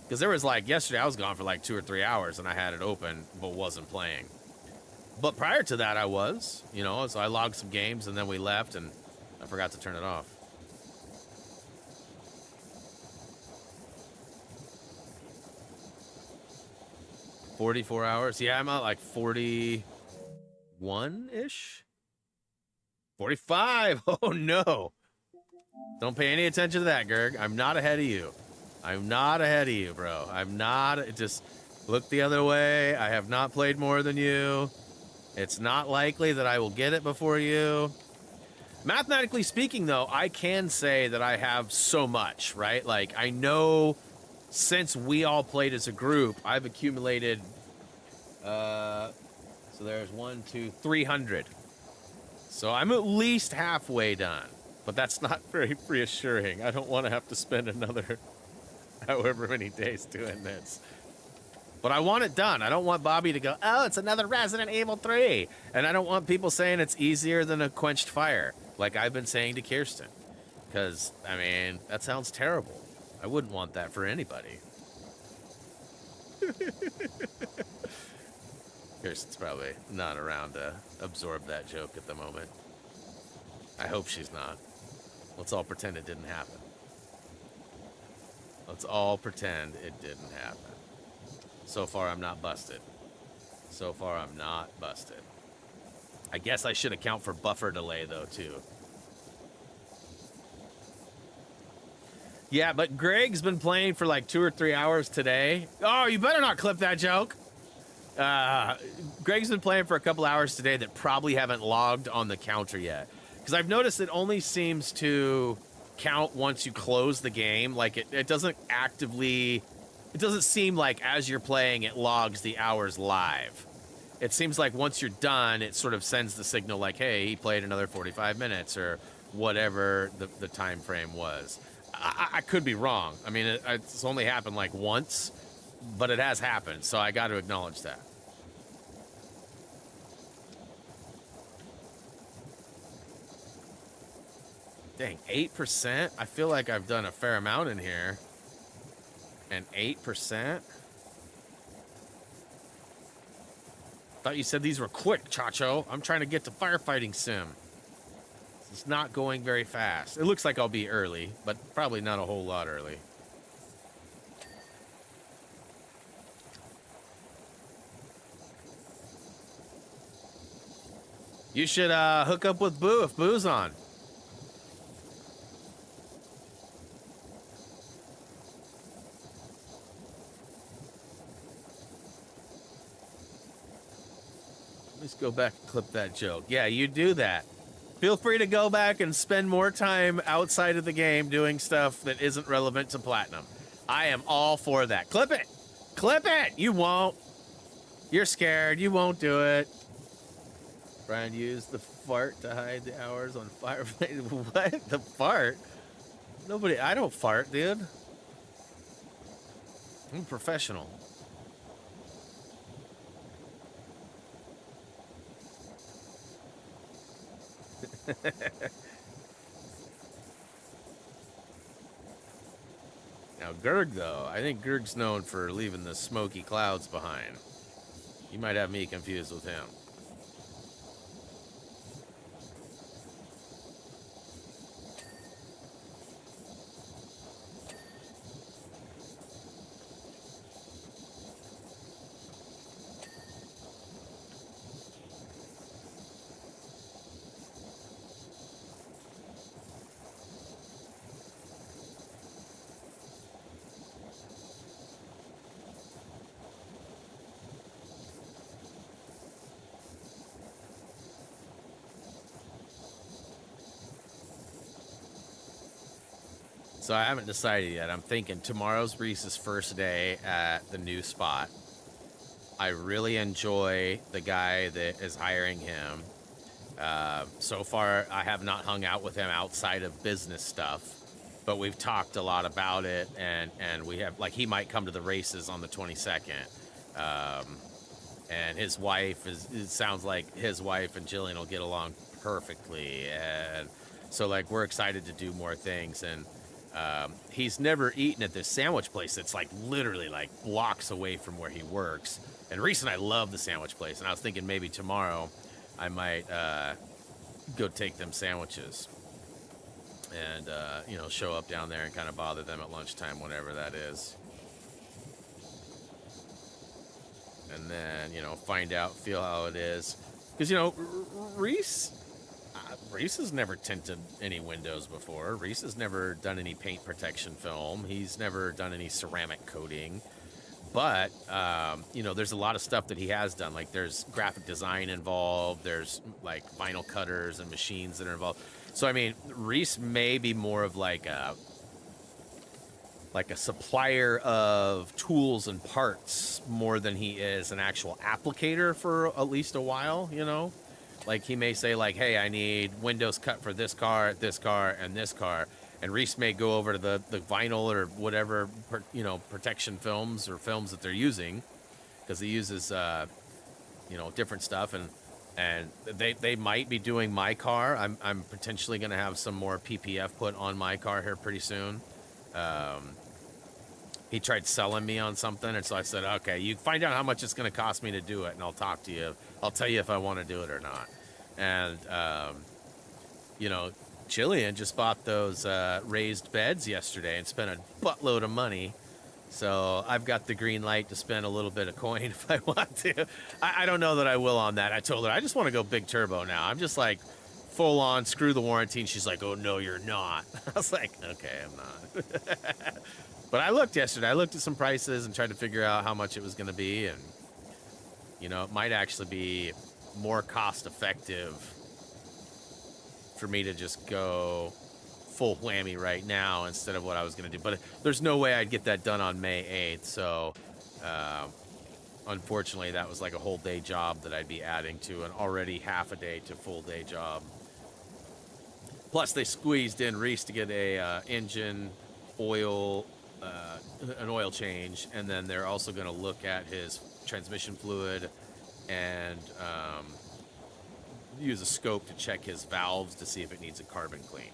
Because there was like, yesterday I was gone for like 2 or 3 hours, and I had it open, but wasn't playing. But prior to that, I was, you know, so I logged some games, and then we left, and I forgot to turn it off. $44 hours? Yeah, I'm at like 41-ish? 45! Oh, no! Don't pay any attention to that, Gerg. I'm not ahead of you. I'm not ahead of you, bro. I'm not. Just look the other way. I have not played more than you. It's not likely that I will get it before you. Mathematically speaking, though, I can say that I have so much, right? Like, I know since we all played as a group, I've accumulated, so there's 300. So I'm at least halfway done, but that's not very reassuring. I don't want to have to spend another however many days doing this. But I want it done. I don't want Bobby to go, oh, it's another Resident Evil 3. And I don't want people saying it's easier than a quenched fire, like I've been saying to Kirsten. Because, I mean, that sounds terrible. I wouldn't want that for anybody. Kirsten's probably not around to absorb that joke at the moment. I hope she's not. Let's all pretend it didn't happen. Let's all pretend it didn't happen. So far, I'm not busted. So far, I'm not busted. I guess I should account for buffer delay, though, too. Yeah, but Greg's been playing for like 2 or 3 hours today. Oh, you better not clip that joke. Greg's been playing for a couple hours today that probably haven't logged on the counter yet. Because I've noticed it only seems to count once you close the game. Like, it doesn't actively... It doesn't seem like as you're playing, it logs the hours live. It seems like once you're done, it sort of sends the signal like, hey, he played another 45 minutes or whatever the time frame was. I could be wrong. I mean, it's only happened like once, but it has happened, so I got to acknowledge that. Dang, 8%? I feel like I've done a fair amount in here. And 8%? Thought you said these were quick, Chacho. I'm trying to get to firefighting sim. It's not going very fast. It looks like I'll be early, but probably not a whole lot early. You should hook up with Boo if Boo's on. Let's go back and clip that joke. Yeah, you do that. Feel free to go back and spend more time outside of the game doing stuff that isn't relevant to Platinum. I am all for that. Clip it. Clip it. You won't. You're scared. You won't do it. Brian used the fart to hide the hours on fireplace. What? The fart? Nobody. I don't fart, dude. I'm a professional. Now, Gerg, though, I think Gerg's known for leaving the smoky clouds behind. You might have me confused with him. So I haven't decided yet. I'm thinking tomorrow's Reese's first day at the new spot. I really enjoy the guy that is hiring him. So far, I have not hung out with him outside of business stuff, but we've talked a lot about it, and we have, like, he might come to the races on the 22nd. And his wife it sounds like his wife and Jillian will get along perfectly. And so, like, we're excited to do more things. And he's never eaten at this sandwich place that's like literally like blocks away from where he works. And Reese and I love the sandwich place, and I was thinking maybe tomorrow I might go take them sandwiches and you know, show up down there and kind of bother them at lunchtime, whenever that is. And then, you know, find out, feel how it is. Because, you know, Reese has never tinted any windows before. Reese has never done any paint protection film. He's never done any ceramic coating. But, you know, there's a lot of stuff that he has done. Like, there's graphic design involved. There's, like, vinyl cutters and machines that are involved. So, I mean, Reese may be more of like a supplier of tools and parts more than he is an actual applicator for at least a while, you know? Like, he may say, like, hey, I need windows cut for this car, and this car. And Reese may go over to the vinyl or whatever, you know, protection films or films that they're using, because he uses, you know, different stuff. And they might be doing my car. I'm potentially going to have some more PPF put on my car here pretty soon. He tried selling me on something, and so I said, okay, you find out how much it's going to cost me to do it, and I'll talk to you. I'll tell you if I want to do it or not. And, you know, Jillian just bought those raised beds yesterday and spent a buttload of money. So I've got the green light to spend a little bit of coin if I want to. I don't know that I will on that. I told her, I just want to go big turbo now. I'm just like full on, screw the warranty. And she's like, oh, no, you're not. I was like, okay, I'm not. But I looked yesterday. I looked at some prices and tried to figure out how much it was going to be. And, you know, it might actually be more cost effective for me to just go full whammy right now instead of what I was going to do. But there's no way I'd get that done on May 8th. So, unfortunately, that was like a whole day job that I'd be adding to an already half a day to full day job. Plus, they squeezed in Reese to get a engine oil, an oil change, and then they're also going to look at his transmission fluid and use a scope to check his valves to see if it needs a carbon clean.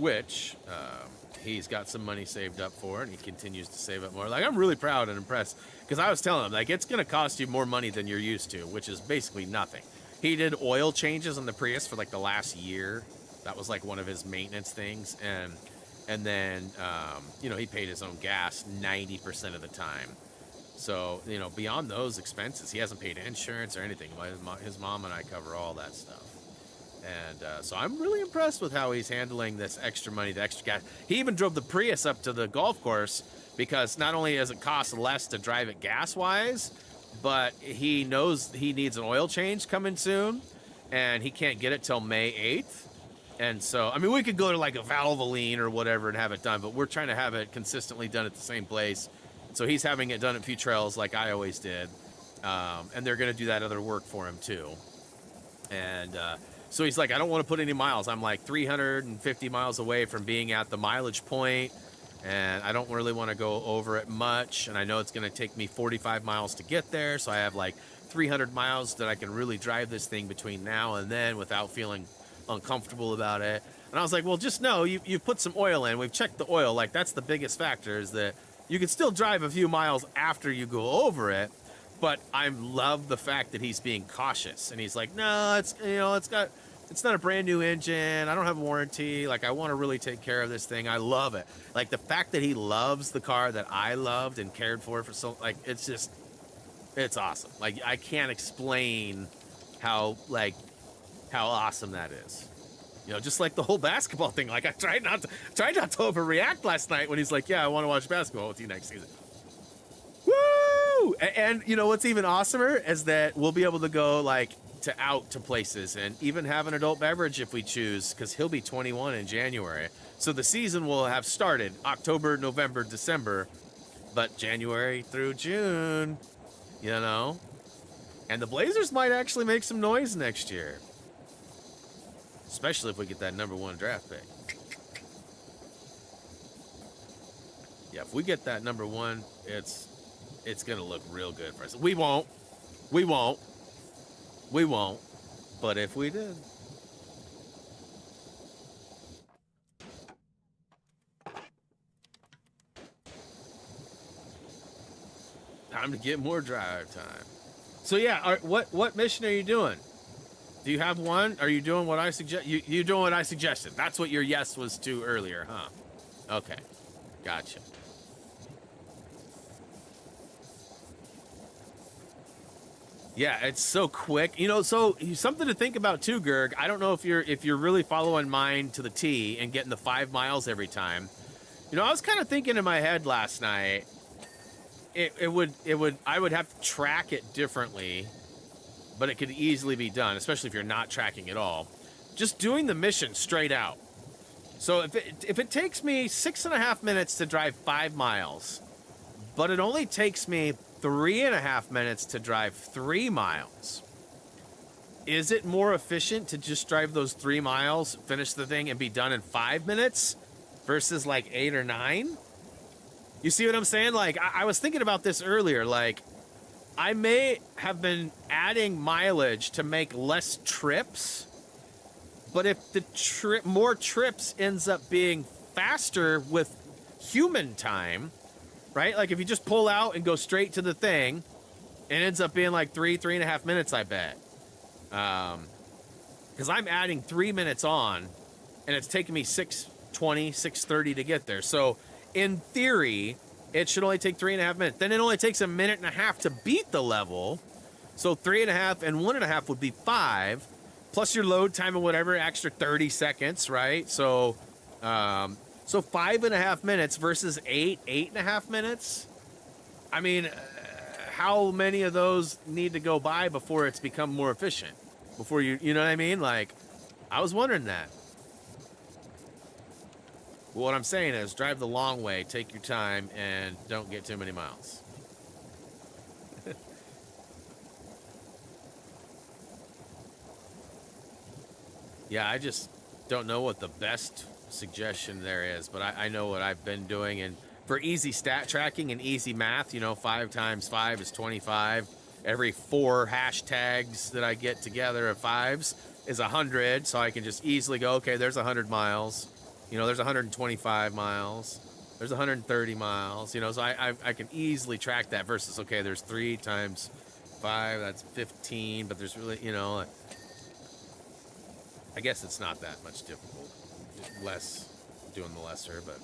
which he's got some money saved up for, and he continues to save up more. Like, I'm really proud and impressed, because I was telling him, like, it's going to cost you more money than you're used to, which is basically nothing. He did oil changes on the Prius for, like, the last year. That was, like, one of his maintenance things, and then, you know, he paid his own gas 90% of the time. So, you know, beyond those expenses, he hasn't paid insurance or anything. His mom and I cover all that stuff. And so I'm really impressed with how he's handling this extra money, the extra gas. He even drove the Prius up to the golf course because not only does it cost less to drive it gas-wise, but he knows he needs an oil change coming soon, and he can't get it till May 8th. And so, I mean, we could go to like a Valvoline or whatever and have it done, but we're trying to have it consistently done at the same place. So he's having it done at Few Trails like I always did. And they're going to do that other work for him too. And so he's like, I don't want to put any miles. I'm like 350 miles away from being at the mileage point, and I don't really want to go over it much. And I know it's going to take me 45 miles to get there. So I have like 300 miles that I can really drive this thing between now and then without feeling uncomfortable about it. And I was like, well, just know you put some oil in. We've checked the oil. Like, that's the biggest factor, is that you can still drive a few miles after you go over it. But I love the fact that he's being cautious, and he's like, no, it's, you know, it's not a brand new engine. I don't have a warranty. Like, I want to really take care of this thing. I love it. Like, the fact that he loves the car that I loved and cared for so, like, it's just, it's awesome. Like, I can't explain how awesome that is. You know, just like the whole basketball thing. Like, I tried not to overreact last night when he's like, yeah, I want to watch basketball with you next season. Woo! And you know what's even awesomer is that we'll be able to go like out to places and even have an adult beverage if we choose, because he'll be 21 in January. So the season will have started October, November, December, but January through June, you know. And the Blazers might actually make some noise next year, especially if we get that #1 draft pick. Yeah, if we get that #1, it's gonna look real good for us. We won't. But if we did. Time to get more drive time. So yeah, what mission are you doing? Do you have one? Are you doing what I suggest? You doing what I suggested? That's what your yes was to earlier, huh? Okay, gotcha. Yeah, it's so quick. You know, so something to think about too, Gerg. I don't know if you're really following mine to the T and getting the 5 miles every time. You know, I was kind of thinking in my head last night, I would have to track it differently, but it could easily be done, especially if you're not tracking at all. Just doing the mission straight out. So if it takes me 6.5 minutes to drive 5 miles, but it only takes me 3.5 minutes to drive 3 miles, is it more efficient to just drive those 3 miles, finish the thing, and be done in 5 minutes versus like 8 or 9? You see what I'm saying? Like, I was thinking about this earlier. Like, I may have been adding mileage to make less trips, but if the more trips ends up being faster with human time, right? Like, if you just pull out and go straight to the thing, it ends up being like 3.5 minutes, I bet. Because I'm adding 3 minutes on, and it's taking me 6:20, 6:30 to get there. So, in theory, it should only take 3.5 minutes. Then it only takes 1.5 minutes to beat the level. So 3.5 and 1.5 would be 5, plus your load time or whatever, extra 30 seconds, right? So, 5.5 minutes versus 8.5 minutes. I mean, how many of those need to go by before it's become more efficient? Before you know what I mean? Like, I was wondering that. Well, what I'm saying is drive the long way, take your time, and don't get too many miles. Yeah, I just don't know what the best suggestion there is, but I know what I've been doing. And for easy stat tracking and easy math, you know, 5 times 5 is 25. Every 4 hashtags that I get together of 5s is 100, so I can just easily go, okay, there's 100 miles. You know, there's 125 miles. There's 130 miles. You know, so I can easily track that versus, okay, there's 3 times 5, that's 15, but there's really, you know, I guess it's not that much difficult. Less, doing the lesser, but.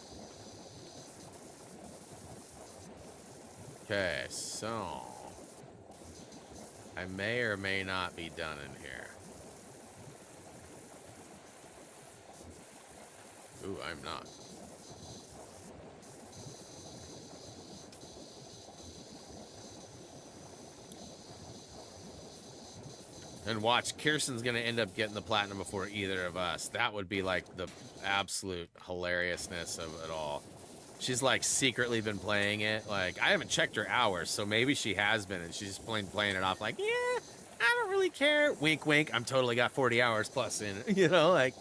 Okay, so. I may or may not be done in here. Ooh, I'm not. And watch, Kirsten's gonna end up getting the platinum before either of us. That would be like the absolute hilariousness of it all. She's like secretly been playing it. Like, I haven't checked her hours, so maybe she has been and she's playing it off like, yeah, I don't really care. Wink, wink. I'm totally got 40 hours plus in it. You know, like.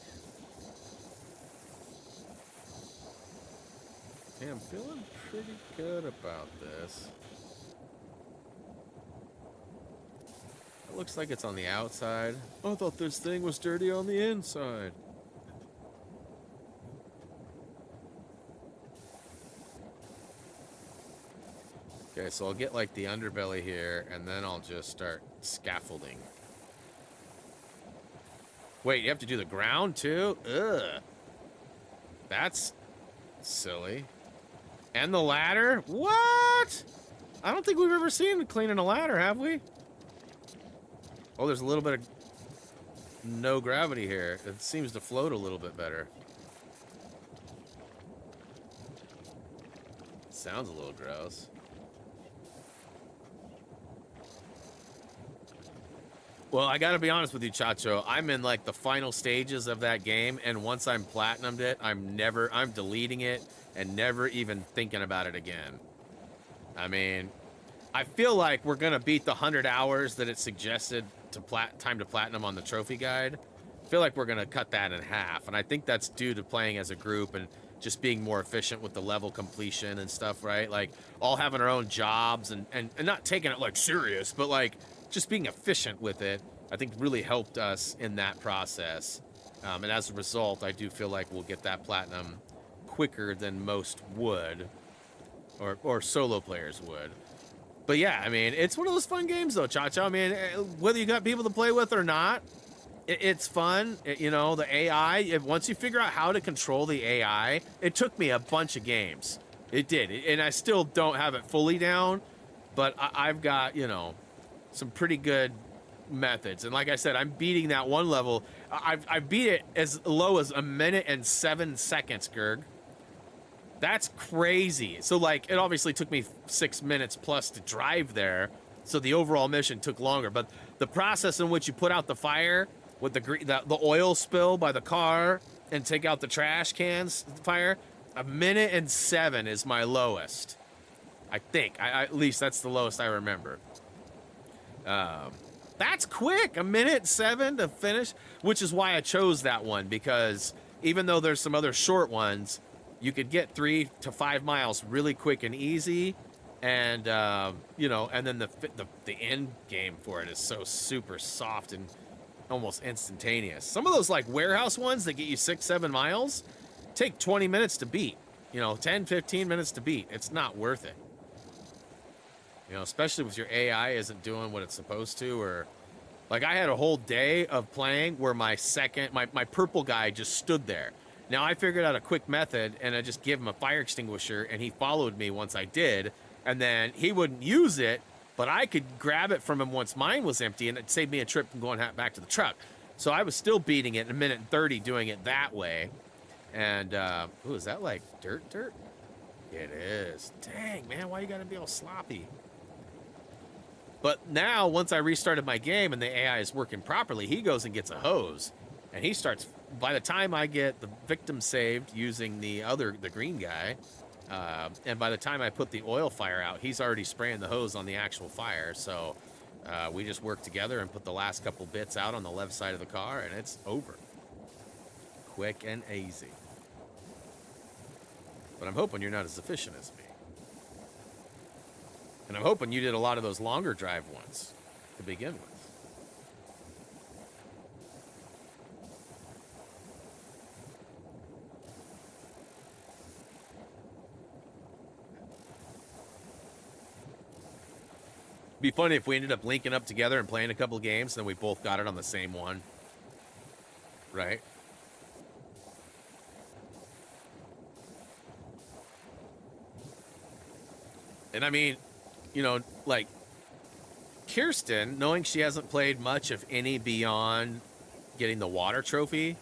Yeah, I'm feeling pretty good about this. It looks like it's on the outside. Oh, I thought this thing was dirty on the inside. Okay, so I'll get like the underbelly here, and then I'll just start scaffolding. Wait, you have to do the ground too? Ugh. That's silly. And the ladder? What? I don't think we've ever seen cleaning a ladder, have we? Oh, there's a little bit of no gravity here. It seems to float a little bit better. Sounds a little gross. Well, I gotta be honest with you, Chacho. I'm in like the final stages of that game, and once I'm platinumed it, I'm deleting it and never even thinking about it again. I mean, I feel like we're gonna beat the 100 hours that it suggested to time to platinum on the trophy guide. I feel like we're gonna cut that in half, and I think that's due to playing as a group and just being more efficient with the level completion and stuff, right? Like all having our own jobs and not taking it like serious, but like just being efficient with it, I think really helped us in that process. And as a result, I do feel like we'll get that platinum quicker than most would, or solo players would. But yeah, I mean, it's one of those fun games though, Chacho. I mean, whether you got people to play with or not, it's fun. You know, the AI, once you figure out how to control the AI, it took me a bunch of games. It did. And I still don't have it fully down, but I've got, you know, some pretty good methods. And like I said, I'm beating that one level. I beat it as low as 1 minute and 7 seconds, Gerg. That's crazy. So like, it obviously took me 6 minutes plus to drive there, so the overall mission took longer. But the process in which you put out the fire with the oil spill by the car and take out the trash cans fire, 1 minute and 7 is my lowest. I think. At least that's the lowest I remember. That's quick. 1 minute 7 to finish, which is why I chose that one, because even though there's some other short ones, you could get 3 to 5 miles really quick and easy, and you know, and then the end game for it is so super soft and almost instantaneous. Some of those like warehouse ones that get you 6-7 miles take 20 minutes to beat. You know, 10-15 minutes to beat. It's not worth it. You know, especially if your AI isn't doing what it's supposed to, or like I had a whole day of playing where my purple guy just stood there. Now I figured out a quick method, and I just gave him a fire extinguisher, and he followed me once I did, and then he wouldn't use it, but I could grab it from him once mine was empty, and it saved me a trip from going back to the truck. So I was still beating it in 1 minute and 30 doing it that way. And, ooh, is that like dirt? It is. Dang, man, why you gotta be all sloppy? But now, once I restarted my game and the AI is working properly, he goes and gets a hose, and he starts. By the time I get the victim saved using the green guy, and by the time I put the oil fire out, he's already spraying the hose on the actual fire. So we just work together and put the last couple bits out on the left side of the car, and it's over. Quick and easy. But I'm hoping you're not as efficient as me. And I'm hoping you did a lot of those longer drive ones to begin with. Be funny if we ended up linking up together and playing a couple games, and then we both got it on the same one. Right? And I mean, you know, like, Kirsten, knowing she hasn't played much, if any, beyond getting the water trophy,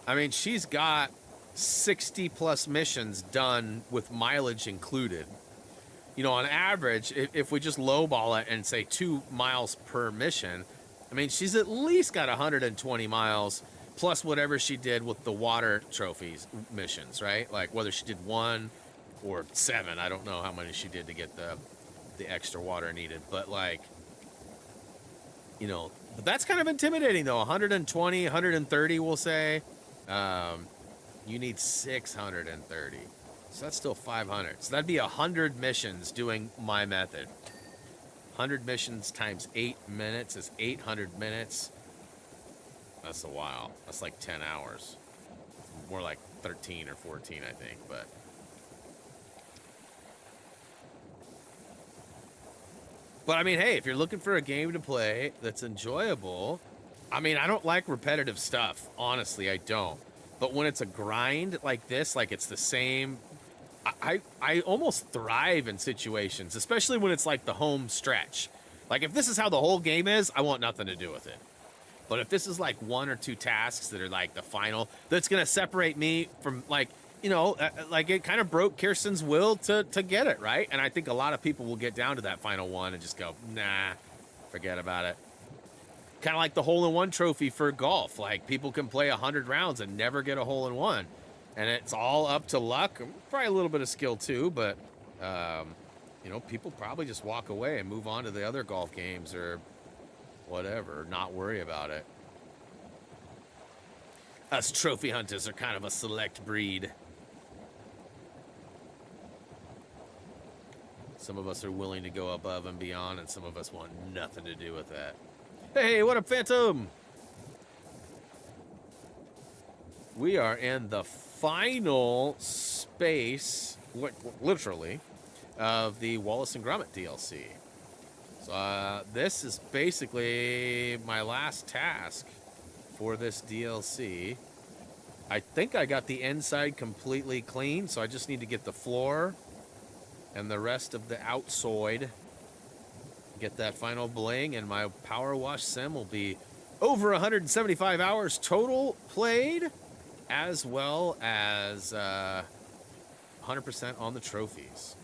I mean, she's got 60 plus missions done with mileage included. You know, on average, if we just lowball it and say 2 miles per mission, I mean, she's at least got 120 miles plus whatever she did with the water trophies missions, right? Like whether she did 1 or 7, I don't know how many she did to get the extra water needed, but like, you know, but that's kind of intimidating though. 120, 130, we'll say. You need 630. So that's still 500. So that'd be 100 missions doing my method. 100 missions times 8 minutes is 800 minutes. That's a while. That's like 10 hours. More like 13 or 14, I think, but... But I mean, hey, if you're looking for a game to play that's enjoyable, I mean, I don't like repetitive stuff. Honestly, I don't. But when it's a grind like this, like it's the same, I almost thrive in situations, especially when it's like the home stretch. Like if this is how the whole game is, I want nothing to do with it. But if this is like 1 or 2 tasks that are like the final, that's going to separate me from like, you know, like it kind of broke Kirsten's will to get it, right? And I think a lot of people will get down to that final one and just go, nah, forget about it. Kind of like the hole-in-one trophy for golf. Like people can play 100 rounds and never get a hole-in-one. And it's all up to luck, probably a little bit of skill too, but, you know, people probably just walk away and move on to the other golf games or whatever, not worry about it. Us trophy hunters are kind of a select breed. Some of us are willing to go above and beyond, and some of us want nothing to do with that. Hey, what up, Phantom? We are in the final space, literally, of the Wallace and Gromit DLC. So this is basically my last task for this DLC. I think I got the inside completely clean, so I just need to get the floor and the rest of the outside. Get that final bling, and my PowerWash Sim will be over 175 hours total played, as well as 100% on the trophies.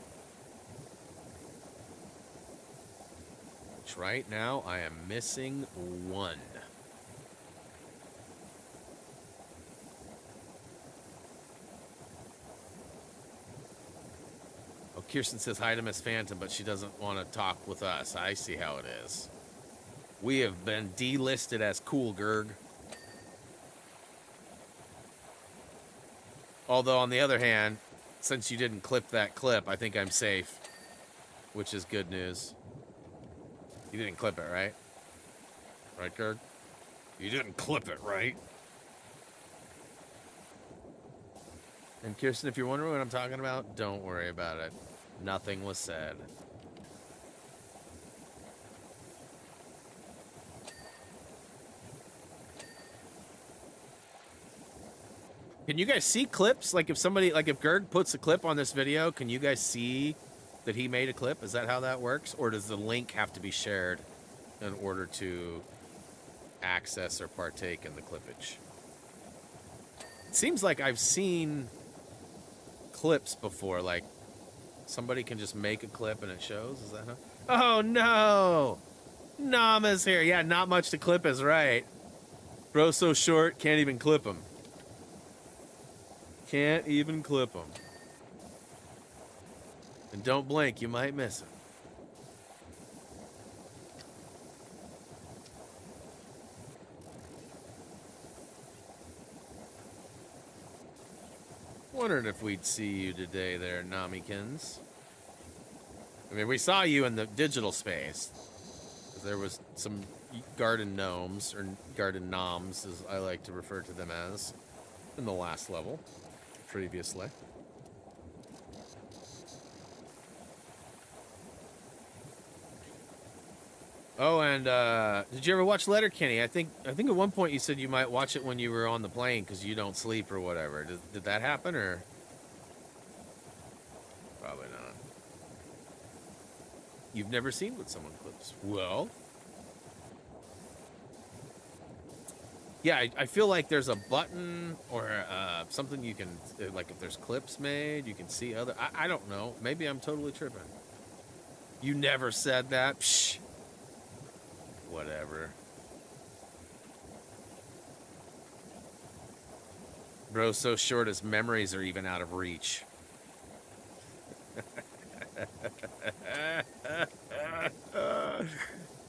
Which right now I am missing 1. Oh, Kirsten says hi to Miss Phantom, but she doesn't want to talk with us. I see how it is. We have been delisted as cool, Gerg. Although, on the other hand, since you didn't clip that clip, I think I'm safe, which is good news. You didn't clip it, right? Right, Gerg? You didn't clip it, right? And Kirsten, if you're wondering what I'm talking about, don't worry about it. Nothing was said. Can you guys see clips? Like if somebody, like if Gerg puts a clip on this video, can you guys see that he made a clip? Is that how that works? Or does the link have to be shared in order to access or partake in the clippage? It seems like I've seen clips before, like somebody can just make a clip and it shows. Is that how? Oh no! Nama's here. Yeah, not much to clip is right. Bro's so short, can't even clip him. Can't even clip him. And don't blink, you might miss him. Wondered if we'd see you today there, Namikins. I mean, we saw you in the digital space. There was some garden gnomes, or garden noms, as I like to refer to them as, in the last level, previously. Oh, and did you ever watch Letterkenny? I think at one point you said you might watch it when you were on the plane because you don't sleep or whatever. Did that happen or? Probably not. You've never seen what someone clips. Well, yeah, I feel like there's a button or something you can, like if there's clips made, you can see other. I don't know. Maybe I'm totally tripping. You never said that? Psh. Whatever. Bro's so short his memories are even out of reach. That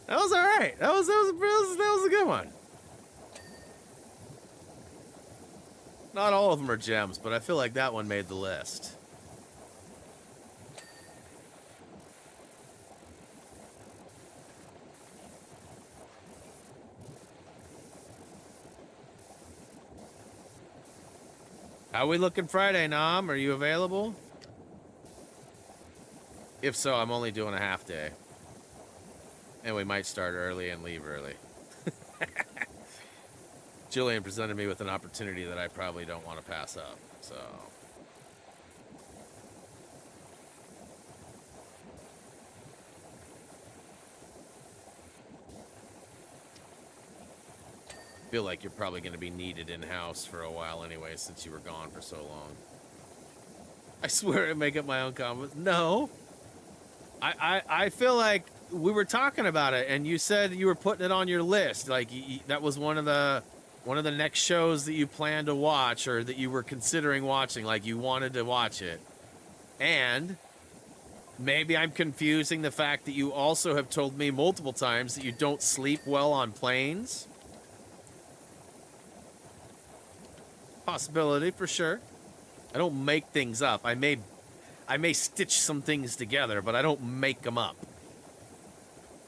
was all right. That was a good one. Not all of them are gems, but I feel like that one made the list. How we looking Friday, Nam? Are you available? If so, I'm only doing a half day. And we might start early and leave early. Jillian presented me with an opportunity that I probably don't want to pass up, so. Feel like you're probably going to be needed in-house for a while anyway, since you were gone for so long. I swear I make up my own comments. No. I feel like we were talking about it, and you said you were putting it on your list. Like, that was one of the next shows that you planned to watch or that you were considering watching. Like, you wanted to watch it. And maybe I'm confusing the fact that you also have told me multiple times that you don't sleep well on planes. Possibility, for sure. I don't make things up. I may stitch some things together, but I don't make them up.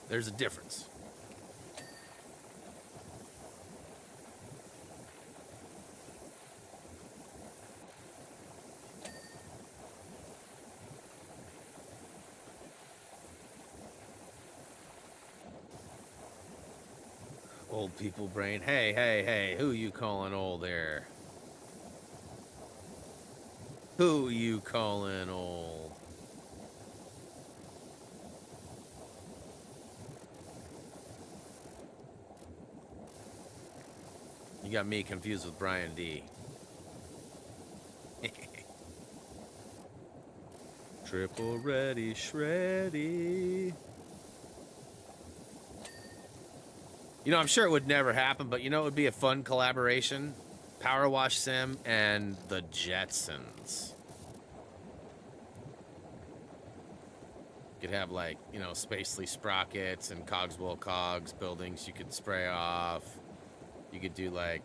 There's a difference. Old people brain. Hey, who you calling old there? Who you calling old? You got me confused with Brian D. Triple ready, shreddy. You know, I'm sure it would never happen, but you know it would be a fun collaboration? PowerWash Sim and the Jetsons. You could have, like, you know, Spacely sprockets and Cogswell Cogs buildings you could spray off. You could do, like,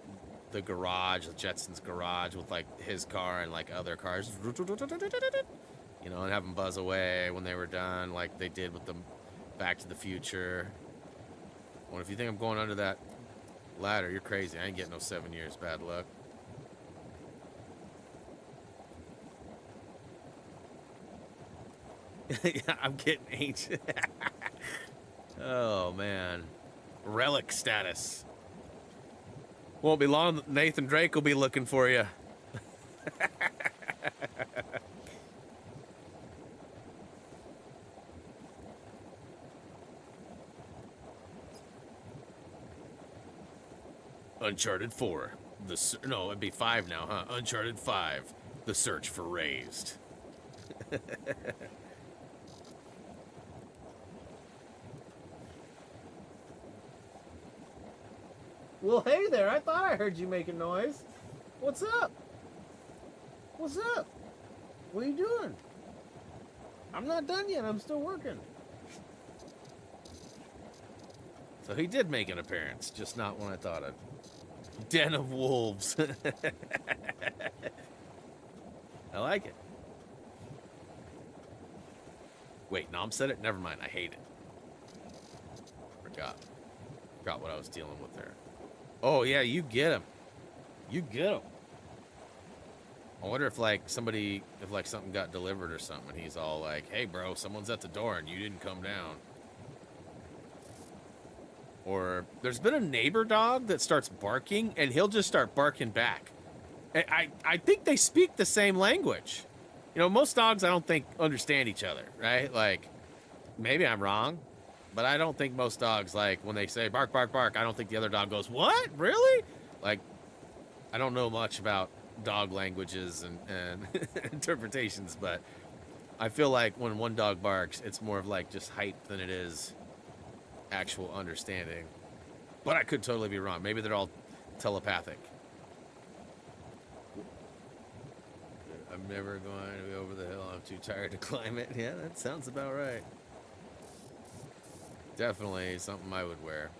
the garage, the Jetsons garage with, like, his car and, like, other cars. You know, and have them buzz away when they were done, like they did with the Back to the Future. Well, if you think I'm going under that ladder, you're crazy. I ain't getting no 7 years. Bad luck. Yeah, I'm getting ancient. Oh, man. Relic status. Won't be long. Nathan Drake will be looking for you. Uncharted 4. No, it'd be 5 now, huh? Uncharted 5. The search for Raised. Well, hey there. I thought I heard you making noise. What's up? What's up? What are you doing? I'm not done yet. I'm still working. So he did make an appearance, just not when I thought it. Den of Wolves. I like it. Wait, Nom said it? Never mind, I hate it. Forgot what I was dealing with there. Oh, yeah, you get him. You get him. I wonder if, like, something got delivered or something, and he's all like, hey, bro, someone's at the door, and you didn't come down. Or there's been a neighbor dog that starts barking, and he'll just start barking back. I think they speak the same language. You know, most dogs I don't think understand each other, right? Like, maybe I'm wrong, but I don't think most dogs, like, when they say bark, bark, bark, I don't think the other dog goes, what? Really? Like, I don't know much about dog languages and interpretations, but I feel like when one dog barks, it's more of like just hype than it is actual understanding. But I could totally be wrong. Maybe they're all telepathic. I'm never going to be over the hill. I'm too tired to climb it. Yeah, that sounds about right. Definitely something I would wear.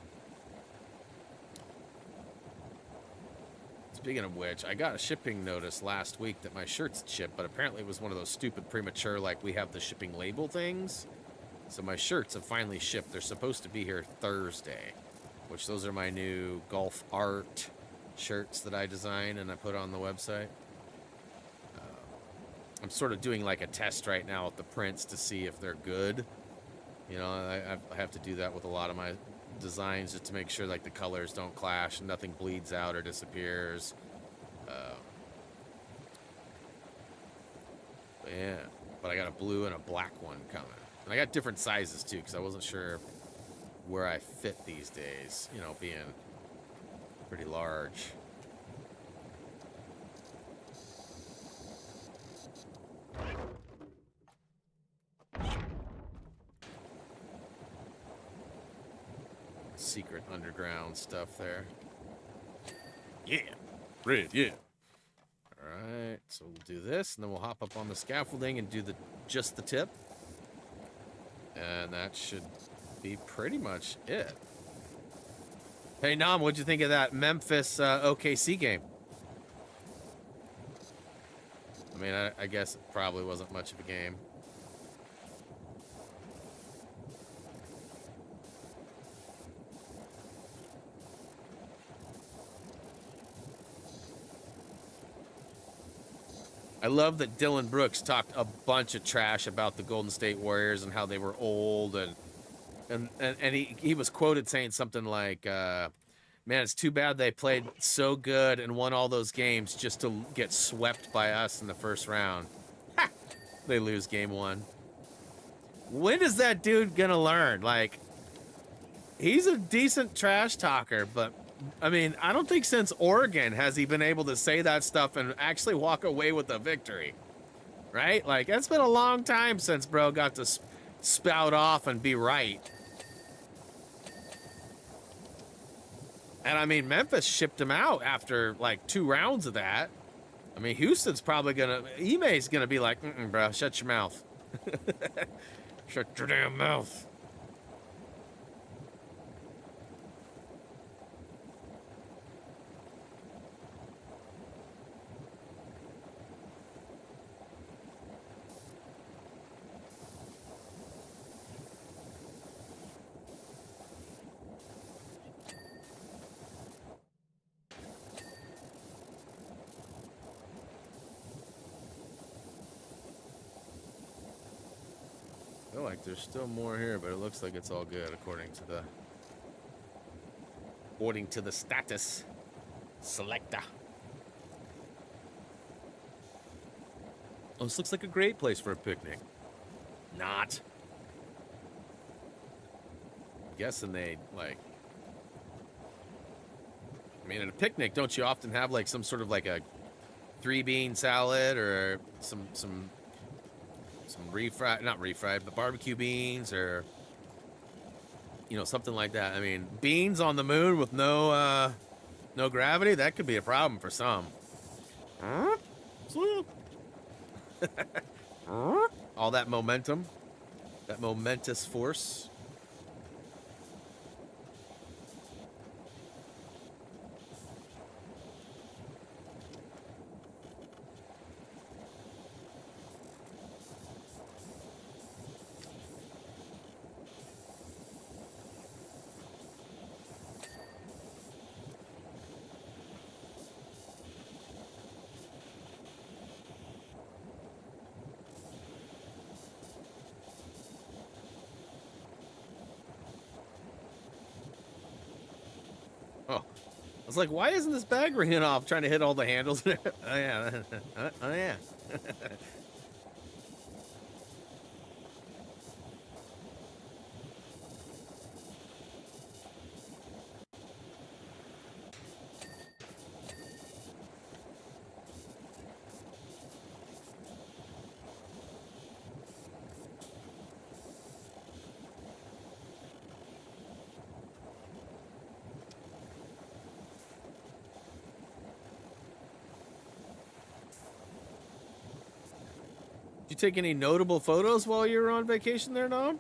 Speaking of which, I got a shipping notice last week that my shirt's shipped, but apparently it was one of those stupid premature, like we have the shipping label things. So my shirts have finally shipped. They're supposed to be here Thursday, which those are my new golf art shirts that I design and I put on the website. I'm sort of doing like a test right now with the prints to see if they're good. You know, I have to do that with a lot of my designs just to make sure like the colors don't clash and nothing bleeds out or disappears. Yeah, but I got a blue and a black one coming. And I got different sizes too because I wasn't sure where I fit these days, you know, being pretty large. Secret underground stuff there. Yeah. Red, yeah. Alright, so we'll do this, and then we'll hop up on the scaffolding and do just the tip. And that should be pretty much it. Hey, Nam, what'd you think of that Memphis OKC game? I mean, I guess it probably wasn't much of a game. I love that Dylan Brooks talked a bunch of trash about the Golden State Warriors and how they were old, and he was quoted saying something like, "Man, it's too bad they played so good and won all those games just to get swept by us in the first round." Ha! They lose game one. When is that dude gonna learn? Like, he's a decent trash talker, but I mean, I don't think since Oregon has he been able to say that stuff and actually walk away with a victory, right? Like, it's been a long time since bro got to spout off and be right. And I mean, Memphis shipped him out after like 2 rounds of that. I mean, Houston's probably gonna, Ime's gonna be like, bro, shut your mouth. Shut your damn mouth. I feel like there's still more here, but it looks like it's all good according to the status selector. Oh, this looks like a great place for a picnic. Not. I'm guessing they like. I mean, at a picnic, don't you often have like some sort of like a 3-bean salad or some refried, not refried, but barbecue beans or, you know, something like that. I mean, beans on the moon with no gravity, that could be a problem for some. All that momentum, that momentous force. Oh, I was like, why isn't this bag ringing off? Trying to hit all the handles. Oh yeah, oh yeah. Did you take any notable photos while you were on vacation there, Nom?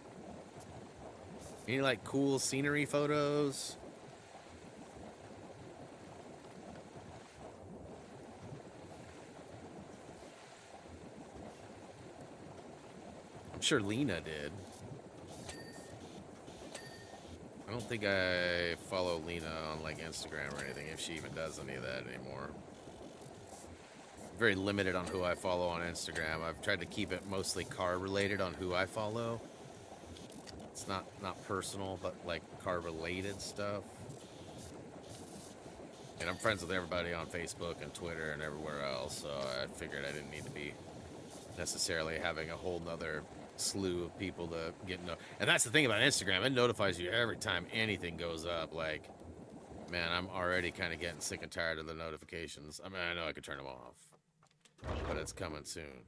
Any like cool scenery photos? I'm sure Lena did. I don't think I follow Lena on like Instagram or anything, if she even does any of that anymore. Very limited on who I follow on Instagram. I've tried to keep it mostly car related on who I follow. It's not personal, but like car related stuff. And I'm friends with everybody on Facebook and Twitter and everywhere else, so I figured I didn't need to be necessarily having a whole nother slew of people to get and that's the thing about Instagram, it notifies you every time anything goes up. Like, man, I'm already kind of getting sick and tired of the notifications. I mean, I know I could turn them off, but it's coming soon.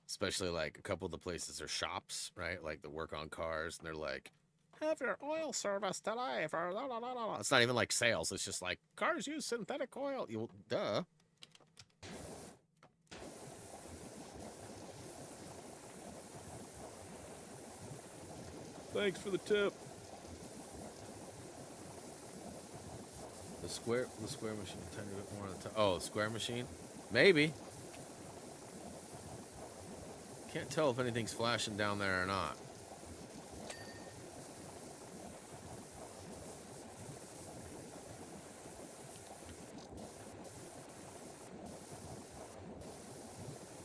Especially like a couple of the places are shops, right? Like that work on cars, and they're like, have your oil service today for la, la, la, la. It's not even like sales. It's just like, cars use synthetic oil. You, duh. Thanks for the tip. The square machine, a tiny bit more on the top. Oh, the square machine? Maybe. Can't tell if anything's flashing down there or not.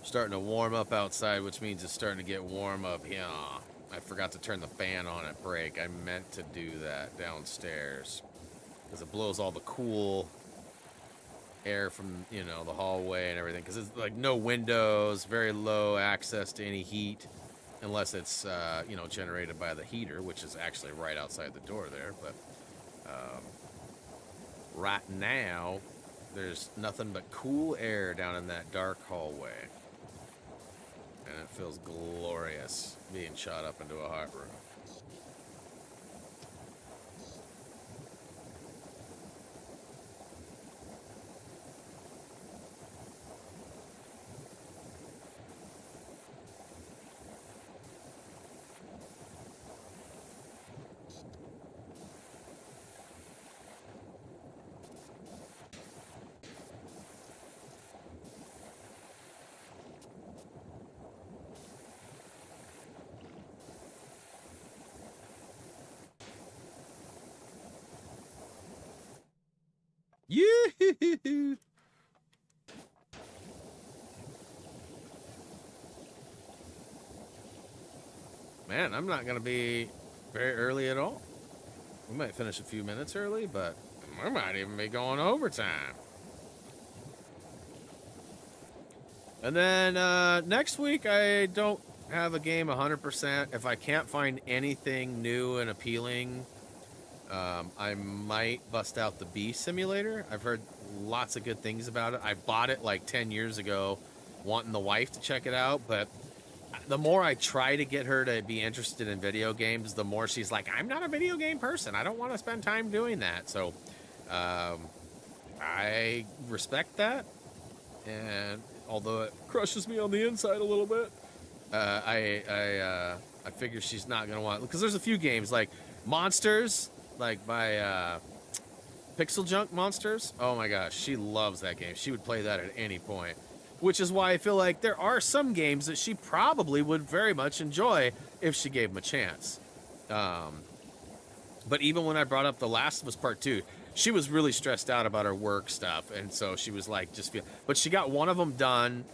Starting to warm up outside, which means it's starting to get warm up here. I forgot to turn the fan on at break. I meant to do that downstairs because it blows all the cool air from, you know, the hallway and everything, because it's like no windows, very low access to any heat unless it's you know, generated by the heater, which is actually right outside the door there. But right now there's nothing but cool air down in that dark hallway, and it feels glorious being shot up into a hot room. Yoo-hoo-hoo-hoo. Man, I'm not going to be very early at all. We might finish a few minutes early, but we might even be going overtime. And then next week, I don't have a game 100%. If I can't find anything new and appealing, I might bust out the bee simulator. I've heard lots of good things about it. I bought it like 10 years ago, wanting the wife to check it out, but the more I try to get her to be interested in video games, the more she's like, I'm not a video game person. I don't want to spend time doing that. So I respect that. And although it crushes me on the inside a little bit, I figure she's not going to want, because there's a few games like Monsters, like by Pixel Junk Monsters. Oh my gosh, she loves that game. She would play that at any point. Which is why I feel like there are some games that she probably would very much enjoy if she gave them a chance. But even when I brought up The Last of Us Part 2, she was really stressed out about her work stuff. And so she was like, but she got one of them done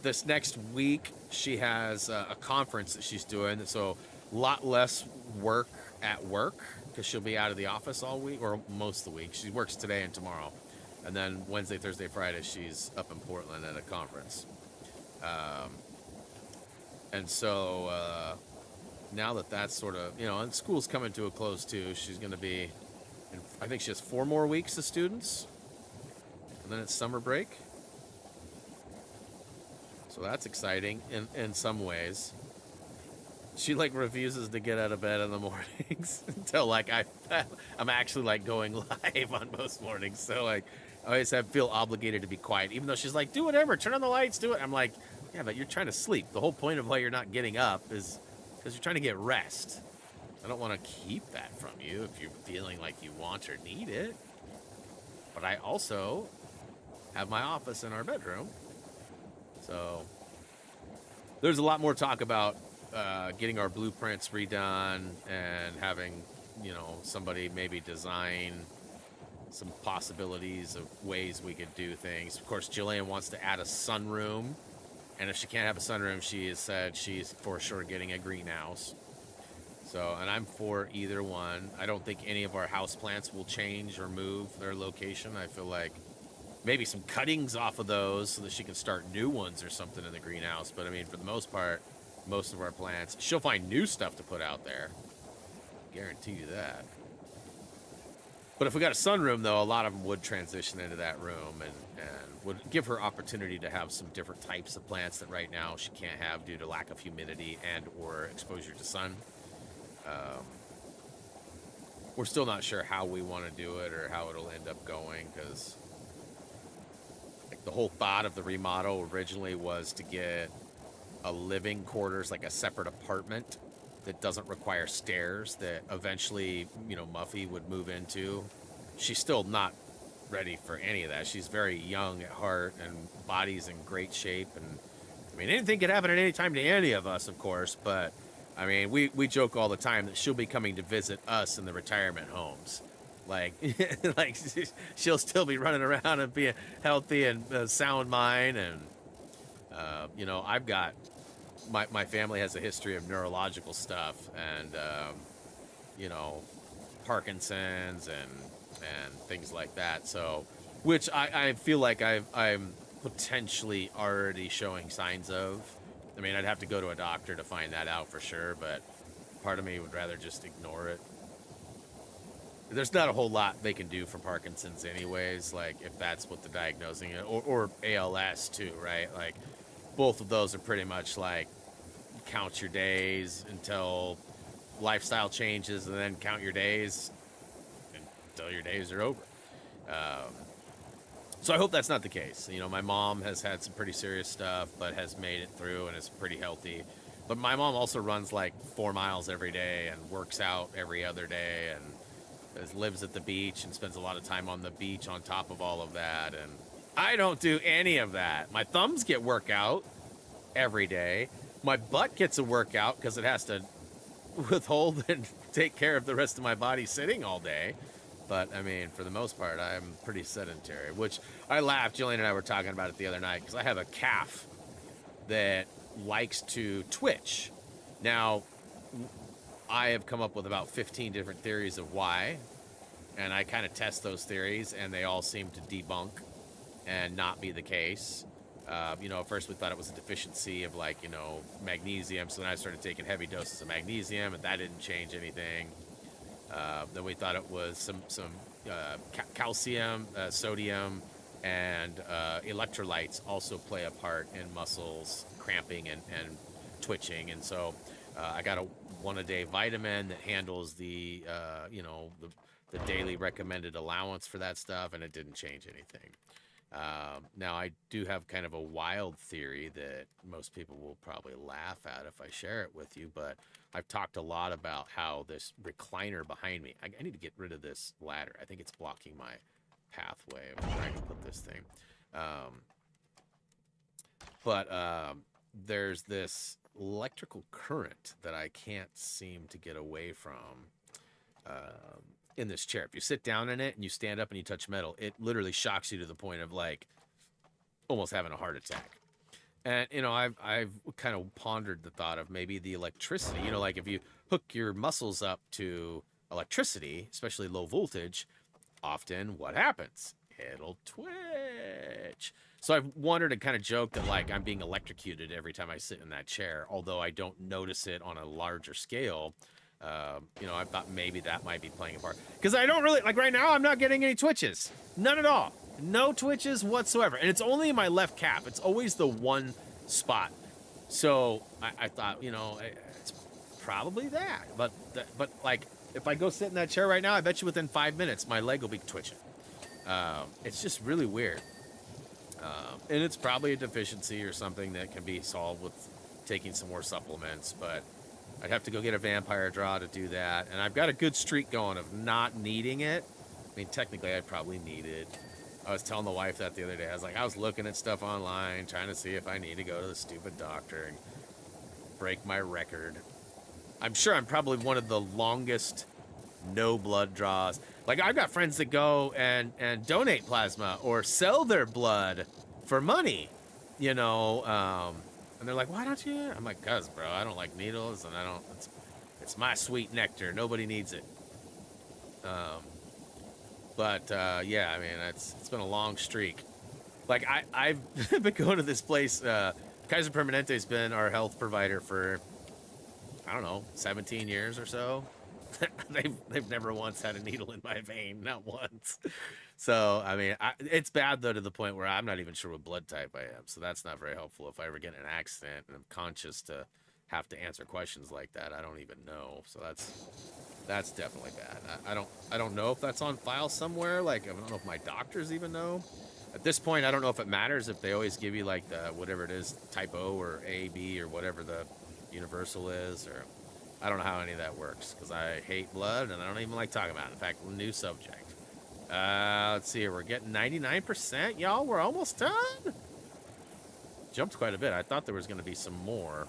this next week. she has a conference that she's doing, so a lot less work at work because she'll be out of the office all week or most of the week. She works today and tomorrow, and then Wednesday, Thursday, Friday she's up in Portland at a conference. And so now that that's sort of, and school's coming to a close too, she's going to be, I think she has 4 more weeks of students, and then it's summer break. So that's exciting in some ways. She like refuses to get out of bed in the mornings until like I'm actually like going live on most mornings. So like I always feel obligated to be quiet, even though she's like, do whatever, turn on the lights, do it. I'm like, yeah, but you're trying to sleep. The whole point of why you're not getting up is because you're trying to get rest. I don't want to keep that from you if you're feeling like you want or need it. But I also have my office in our bedroom. So there's a lot more talk about getting our blueprints redone and having, somebody maybe design some possibilities of ways we could do things. Of course, Jillian wants to add a sunroom. And if she can't have a sunroom, she has said she's for sure getting a greenhouse. So, and I'm for either one. I don't think any of our houseplants will change or move their location. I feel like maybe some cuttings off of those so that she can start new ones or something in the greenhouse. But I mean, for the most part, most of our plants, she'll find new stuff to put out there. Guarantee you that. But if we got a sunroom, though, a lot of them would transition into that room and would give her opportunity to have some different types of plants that right now she can't have due to lack of humidity and or exposure to sun. We're still not sure how we want to do it or how it'll end up going, because like, the whole thought of the remodel originally was to get a living quarters, like a separate apartment that doesn't require stairs, that eventually, Muffy would move into. She's still not ready for any of that. She's very young at heart and body's in great shape. And I mean, anything could happen at any time to any of us, of course. But I mean, we joke all the time that she'll be coming to visit us in the retirement homes. Like, like she'll still be running around and being healthy and sound mind. And, I've got, my family has a history of neurological stuff and, Parkinson's and things like that. So, which I feel like I'm potentially already showing signs of. I mean, I'd have to go to a doctor to find that out for sure, but part of me would rather just ignore it. There's not a whole lot they can do for Parkinson's anyways, like if that's what the diagnosing is, or ALS too, right? Like both of those are pretty much like count your days until lifestyle changes and then count your days until your days are over. So I hope that's not the case. My mom has had some pretty serious stuff, but has made it through and is pretty healthy. But my mom also runs like 4 miles every day and works out every other day and lives at the beach and spends a lot of time on the beach on top of all of that. And I don't do any of that. My thumbs get workout every day. My butt gets a workout because it has to withhold and take care of the rest of my body sitting all day. But, I mean, for the most part, I'm pretty sedentary, which I laughed. Jillian and I were talking about it the other night because I have a calf that likes to twitch. Now, I have come up with about 15 different theories of why, and I kind of test those theories, and they all seem to debunk and not be the case. At first we thought it was a deficiency of, magnesium, so then I started taking heavy doses of magnesium, and that didn't change anything. Then we thought it was some calcium, sodium, and electrolytes also play a part in muscles cramping and twitching. And so I got a 1-a-day vitamin that handles the daily recommended allowance for that stuff, and it didn't change anything. Now, I do have kind of a wild theory that most people will probably laugh at if I share it with you, but I've talked a lot about how this recliner behind me, I need to get rid of this ladder. I think it's blocking my pathway of where I can put this thing. There's this electrical current that I can't seem to get away from in this chair. If you sit down in it and you stand up and you touch metal, it literally shocks you to the point of almost having a heart attack. And I've kind of pondered the thought of maybe the electricity. Like if you hook your muscles up to electricity, especially low voltage, often what happens? It'll twitch. So I've wondered and kind of joked that like I'm being electrocuted every time I sit in that chair, although I don't notice it on a larger scale. I thought maybe that might be playing a part. Because I don't really, like right now, I'm not getting any twitches. None at all. No twitches whatsoever. And it's only in my left cap. It's always the one spot. So I thought, it's probably that. But like, if I go sit in that chair right now, I bet you within 5 minutes, my leg will be twitching. It's just really weird. And it's probably a deficiency or something that can be solved with taking some more supplements, but I'd have to go get a vampire draw to do that. And I've got a good streak going of not needing it. I mean, technically, I'd probably need it. I was telling the wife that the other day. I was looking at stuff online, trying to see if I need to go to the stupid doctor and break my record. I'm sure I'm probably one of the longest no blood draws. Like, I've got friends that go and donate plasma or sell their blood for money, and they're like, why don't you? I'm like, cuz, bro, I don't like needles, and it's my sweet nectar. Nobody needs it. Yeah, I mean, it's been a long streak. Like, I've been going to this place. Kaiser Permanente's been our health provider for, I don't know, 17 years or so. They've never once had a needle in my vein, not once. So, I mean, it's bad, though, to the point where I'm not even sure what blood type I am. So that's not very helpful if I ever get in an accident and I'm conscious to have to answer questions like that. I don't even know. So that's definitely bad. I don't know if that's on file somewhere. Like, I don't know if my doctors even know. At this point, I don't know if it matters if they always give you, like, the whatever it is, type O or A, B, or whatever the universal is, or I don't know how any of that works, because I hate blood, and I don't even like talking about it. In fact, new subject. Let's see here. We're getting 99%. Y'all, we're almost done. Jumped quite a bit. I thought there was going to be some more.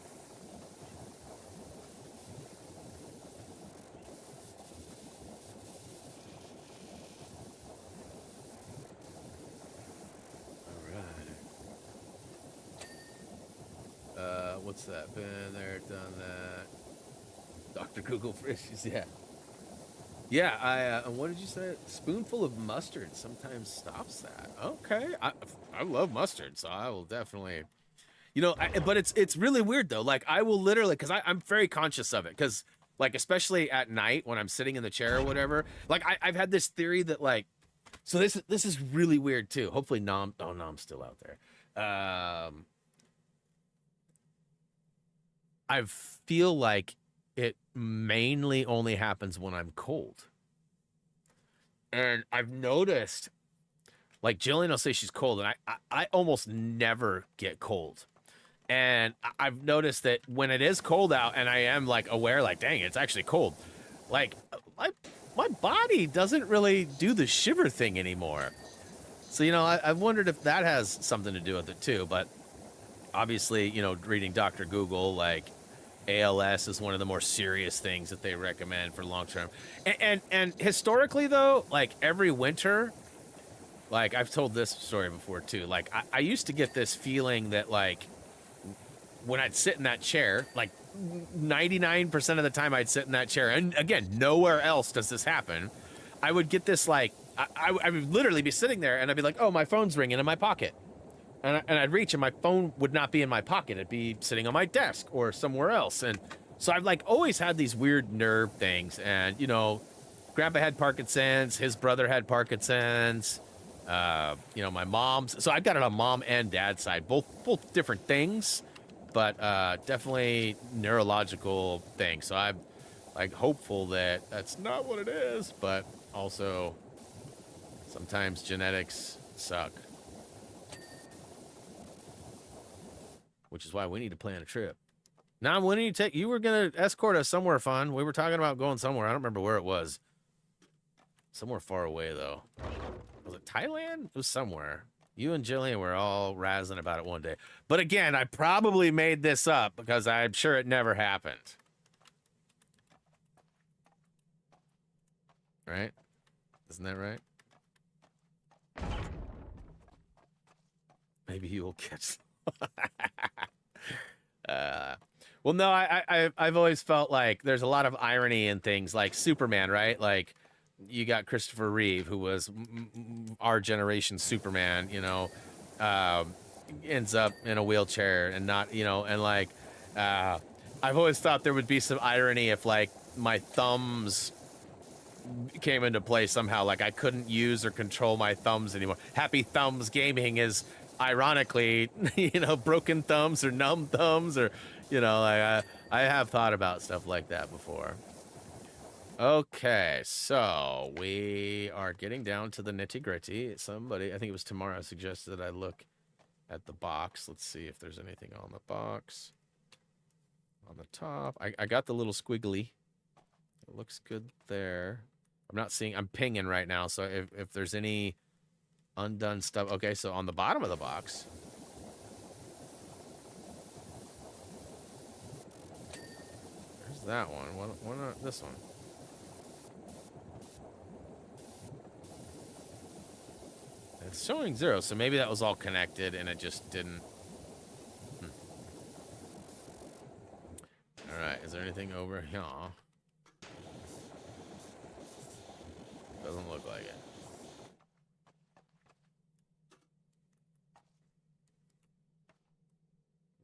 What's that? Been there, done that. Dr. Google for issues, yeah. Yeah, what did you say? Spoonful of mustard sometimes stops that. Okay, I love mustard, so I will definitely, but it's really weird though. Like, I will literally, because I'm very conscious of it, because like, especially at night when I'm sitting in the chair or whatever, like I've had this theory that like, so this is really weird too. Hopefully Nom's still out there. I feel like it mainly only happens when I'm cold. And I've noticed, like, Jillian will say she's cold, and I almost never get cold. And I've noticed that when it is cold out and I am, like, aware, like, dang, it's actually cold, like, my body doesn't really do the shiver thing anymore. So, I've wondered if that has something to do with it, too. But obviously, reading Dr. Google, like, ALS is one of the more serious things that they recommend for long term. And historically, though, like every winter, like I've told this story before too, like I used to get this feeling that like when I'd sit in that chair, like 99% of the time I'd sit in that chair, and again, nowhere else does this happen, I would get this like, I would literally be sitting there and I'd be like, oh, my phone's ringing in my pocket. And I'd reach, and my phone would not be in my pocket. It'd be sitting on my desk or somewhere else. And so I've, like, always had these weird nerve things. And, Grandpa had Parkinson's. His brother had Parkinson's. My mom's. So I've got it on mom and dad's side. Both different things, but definitely neurological things. So I'm, like, hopeful that that's not what it is. But also, sometimes genetics suck. Which is why we need to plan a trip. Now, when you were going to escort us somewhere fun. We were talking about going somewhere. I don't remember where it was. Somewhere far away, though. Was it Thailand? It was somewhere. You and Jillian were all razzing about it one day. But again, I probably made this up because I'm sure it never happened. Right? Isn't that right? Maybe you will catch Well, no, I've always felt like there's a lot of irony in things like Superman, right? Like you got Christopher Reeve, who was our generation Superman, you know, ends up in a wheelchair and not, you know, and like I've always thought there would be some irony if like my thumbs came into play somehow, like I couldn't use or control my thumbs anymore. Happy Thumbs Gaming is ironically, you know, broken thumbs or numb thumbs, or you know, like I have thought about stuff like that before. Okay, so we are getting down to the nitty gritty. Somebody, I think it was tomorrow, suggested that I look at the box. Let's see if there's anything on the box. On the top, I got the little squiggly. It looks good there. I'm not seeing, I'm pinging right now, so if there's any undone stuff. Okay, so on the bottom of the box, there's that one. Why not this one? It's showing 0, so maybe that was all connected and it just didn't. All right, is there anything over here? Doesn't look like it.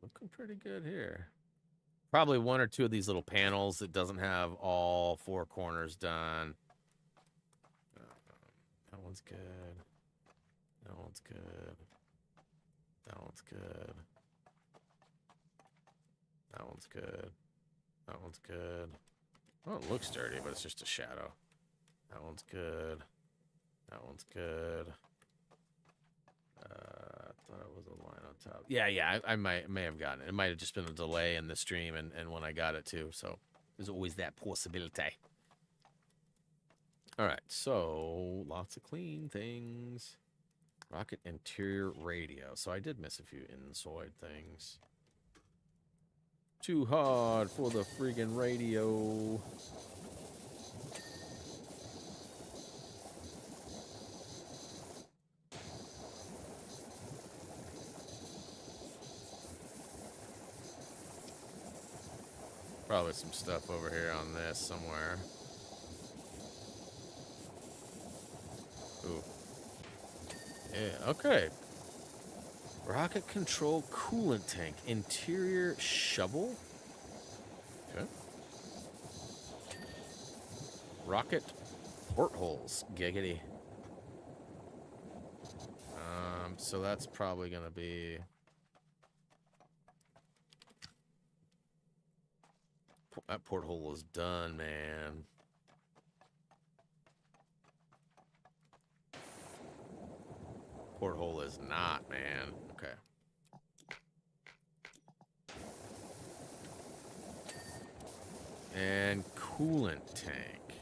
Looking pretty good here. Probably one or two of these little panels that doesn't have all 4 corners done. That one's good. That one's good. That one's good. That one's good. That one's good. Oh, it looks dirty, but it's just a shadow. That one's good. That one's good. I thought it was a line on top. Yeah, I may have gotten it. It might have just been a delay in the stream and when I got it too. So there's always that possibility. All right, so lots of clean things. Rocket interior radio. So I did miss a few inside things. Too hard for the friggin' radio. Probably some stuff over here on this somewhere. Ooh. Yeah, okay. Rocket control coolant tank. Interior shovel. Okay. Rocket portholes. Giggity. So that's probably gonna be... That porthole is done, man. Porthole is not, man. Okay. And coolant tank.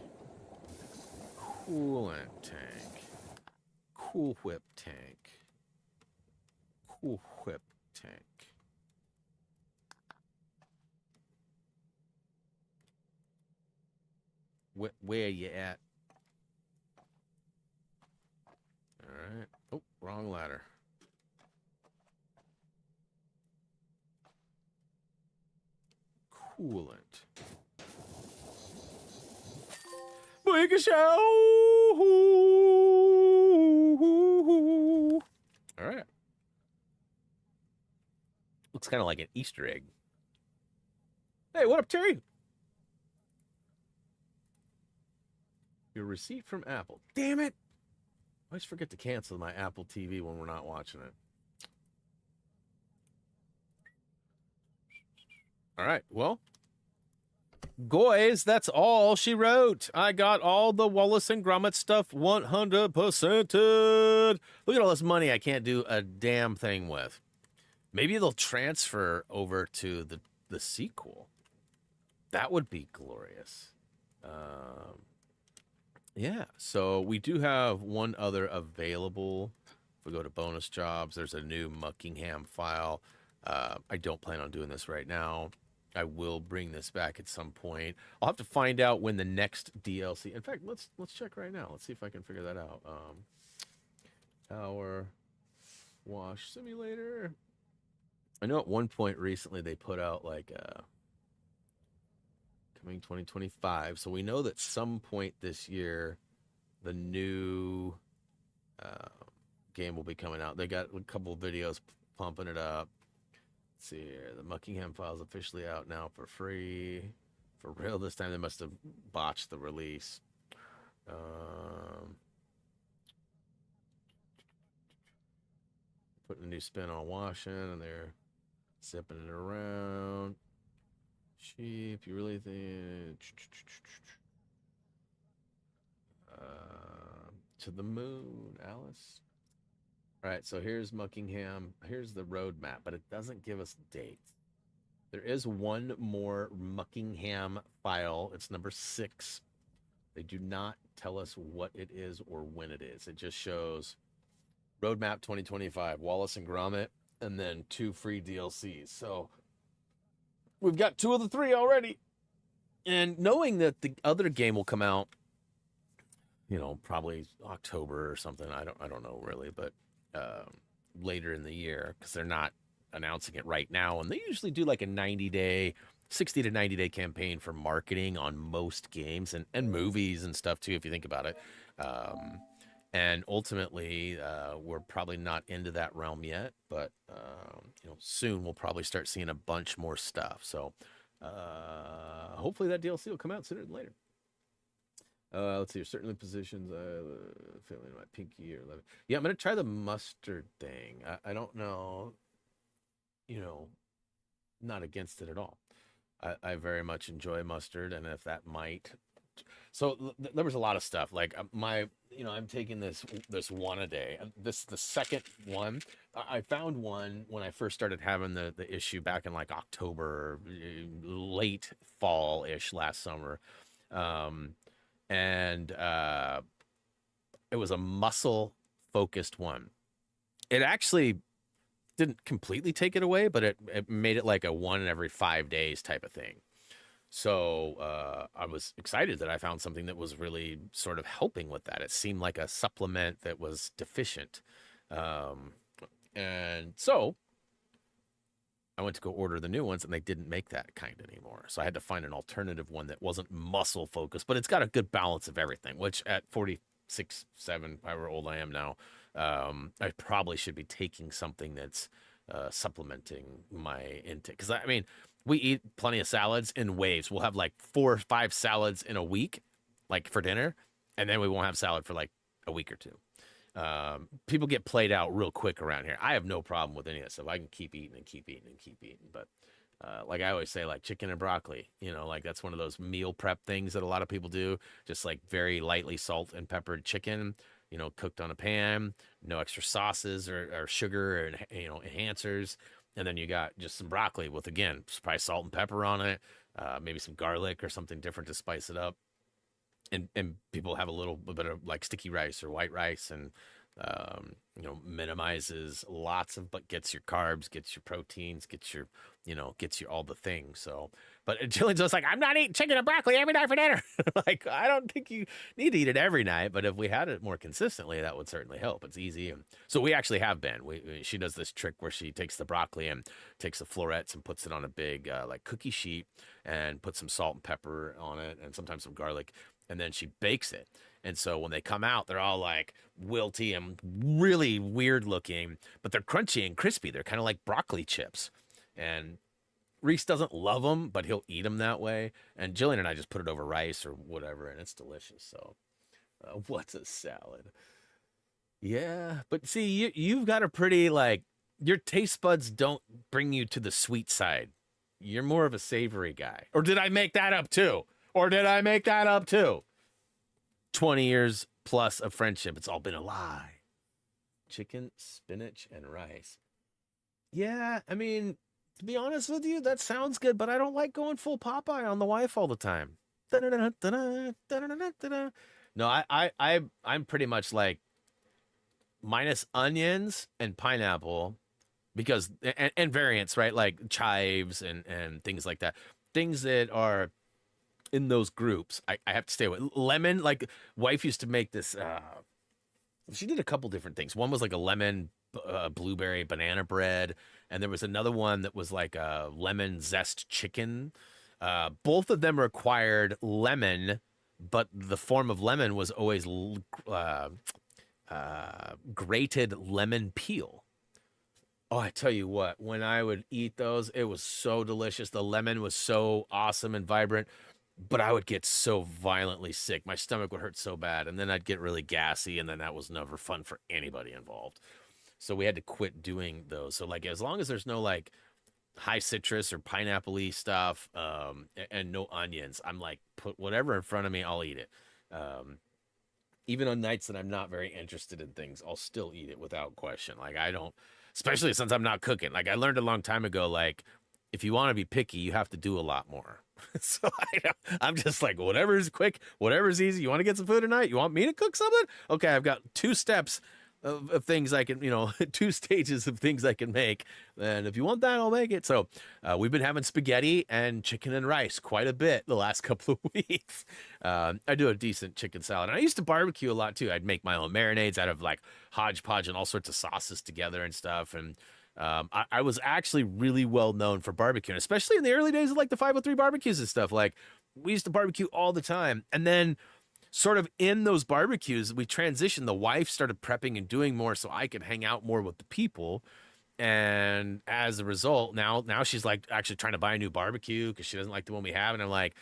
Coolant tank. Cool whip tank. Cool whip tank. Where you at? All right. Oh, wrong ladder. Coolant. Make a show. All right. Looks kind of like an Easter egg. Hey, what up, Terry? Your receipt from Apple. Damn it. I always forget to cancel my Apple TV when we're not watching it. All right. Well, guys, that's all she wrote. I got all the Wallace and Gromit stuff 100%ed. Look at all this money I can't do a damn thing with. Maybe they'll transfer over to the sequel. That would be glorious. Yeah, so we do have one other available. If we go to bonus jobs, there's a new Muckingham file. I don't plan on doing this right now. I will bring this back at some point. I'll have to find out when the next DLC. In fact, let's check right now. Let's see if I can figure that out. PowerWash Simulator. I know at one point recently they put out like coming 2025. So we know that some point this year the new game will be coming out. They got a couple of videos pumping it up. Let's see here. The Muckingham file is officially out now for free. For real this time, they must have botched the release. Putting a new spin on washing, and they're zipping it around. Sheep, you really think... to the moon, Alice. All right, so here's Muckingham. Here's the roadmap, but it doesn't give us dates. There is one more Muckingham file. It's number 6. They do not tell us what it is or when it is. It just shows roadmap 2025, Wallace and Gromit, and then 2 free DLCs. So we've got 2 of the 3 already. And knowing that the other game will come out, you know, probably October or something. I don't know really, but later in the year, because they're not announcing it right now. And they usually do like a 90-day, 60 to 90-day campaign for marketing on most games and movies and stuff too, if you think about it. And ultimately, we're probably not into that realm yet, but you know, soon we'll probably start seeing a bunch more stuff. So hopefully that DLC will come out sooner than later. Let's see. There's certainly positions. Feeling my pinky or left. Yeah, I'm gonna try the mustard thing. I don't know. You know, not against it at all. I very much enjoy mustard, and if that might. So there was a lot of stuff. Like you know, I'm taking this one a day. This is the second one. I found one when I first started having the issue back in like October, late fall-ish last summer. And it was a muscle focused one. It actually didn't completely take it away, but it made it like a 1 every 5 days type of thing. So I was excited that I found something that was really sort of helping with that. It seemed like a supplement that was deficient. And so I went to go order the new ones, and they didn't make that kind anymore. So I had to find an alternative one that wasn't muscle focused, but it's got a good balance of everything, which at 46, 7, however old I am now, I probably should be taking something that's supplementing my intake. Because, I mean, we eat plenty of salads in waves. We'll have like 4 or 5 salads in a week, like for dinner, and then we won't have salad for like a week or 2. People get played out real quick around here. I have no problem with any of that stuff. I can keep eating and keep eating and keep eating. But like I always say, like chicken and broccoli, you know, like that's one of those meal prep things that a lot of people do. Just like very lightly salt and peppered chicken, you know, cooked on a pan, no extra sauces or sugar and, you know, enhancers. And then you got just some broccoli with, again, probably salt and pepper on it, maybe some garlic or something different to spice it up. And people have a little bit of like sticky rice or white rice, and you know, minimizes lots of, but gets your carbs, gets your proteins, gets your, you know, gets you all the things. So, but Jillian's just like, I'm not eating chicken and broccoli every night for dinner. Like, I don't think you need to eat it every night, but if we had it more consistently, that would certainly help. It's easy. And so we actually have been. She does this trick where she takes the broccoli and takes the florets and puts it on a big like cookie sheet and puts some salt and pepper on it and sometimes some garlic. And then she bakes it. And so when they come out, they're all like wilty and really weird looking, but they're crunchy and crispy. They're kind of like broccoli chips. And Reese doesn't love them, but he'll eat them that way. And Jillian and I just put it over rice or whatever, and it's delicious. So what's a salad? Yeah, but see, you've got a pretty, like, your taste buds don't bring you to the sweet side. You're more of a savory guy. Or did I make that up too? 20 years plus of friendship. It's all been a lie. Chicken, spinach, and rice. Yeah, I mean, to be honest with you, that sounds good, but I don't like going full Popeye on the wife all the time. No, I'm pretty much like minus onions and pineapple, because and variants, right? Like chives and things like that. Things that are in those groups, I have to stay away. Lemon, like wife used to make this. She did a couple different things. One was like a lemon, blueberry, banana bread, and there was another one that was like a lemon zest chicken. Both of them required lemon, but the form of lemon was always grated lemon peel. Oh, I tell you what, when I would eat those, it was so delicious. The lemon was so awesome and vibrant, but I would get so violently sick. My stomach would hurt so bad, and then I'd get really gassy, and then that was never fun for anybody involved. So we had to quit doing those. So like, as long as there's no like high citrus or pineapple-y stuff, and no onions, I'm like, put whatever in front of me, I'll eat it. Even on nights that I'm not very interested in things, I'll still eat it without question. Like, I don't, especially since I'm not cooking. Like, I learned a long time ago, like, if you want to be picky, you have to do a lot more. So I'm just like, whatever's quick, whatever's easy. You want to get some food tonight? You want me to cook something? Okay, I've got 2 steps of things I can, 2 stages of things I can make. And if you want that, I'll make it. So we've been having spaghetti and chicken and rice quite a bit the last couple of weeks. I do a decent chicken salad. And I used to barbecue a lot too. I'd make my own marinades out of like hodgepodge and all sorts of sauces together and stuff. And I was actually really well known for barbecuing, especially in the early days of like the 503 barbecues and stuff. Like, we used to barbecue all the time. And then sort of in those barbecues, we transitioned. The wife started prepping and doing more so I could hang out more with the people. And as a result, now she's like actually trying to buy a new barbecue because she doesn't like the one we have. And I'm like,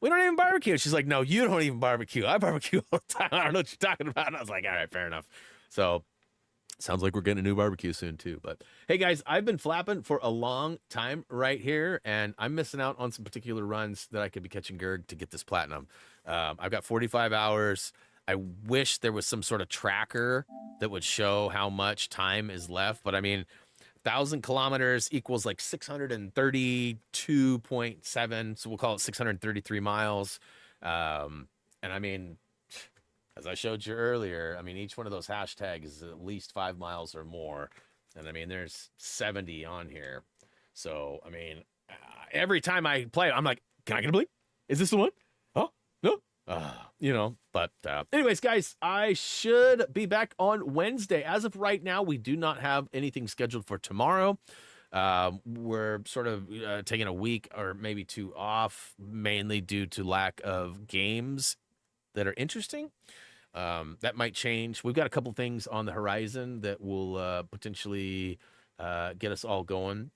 we don't even barbecue. She's like, no, you don't even barbecue. I barbecue all the time. I don't know what you're talking about. And I was like, all right, fair enough. So sounds like we're getting a new barbecue soon too. But hey guys, I've been flapping for a long time right here, and I'm missing out on some particular runs that I could be catching Gerg to get this platinum. I've got 45 hours. I wish there was some sort of tracker that would show how much time is left. But I mean, 1,000 kilometers equals like 632.7. So we'll call it 633 miles. And I mean, as I showed you earlier, I mean, each one of those hashtags is at least 5 miles or more. And I mean, there's 70 on here. So, I mean, every time I play it, I'm like, can I get a blink? Is this the one? Oh, no. But anyways, guys, I should be back on Wednesday. As of right now, we do not have anything scheduled for tomorrow. We're sort of taking a week or maybe 2 off, mainly due to lack of games that are interesting. That might change. We've got a couple things on the horizon that will potentially get us all going.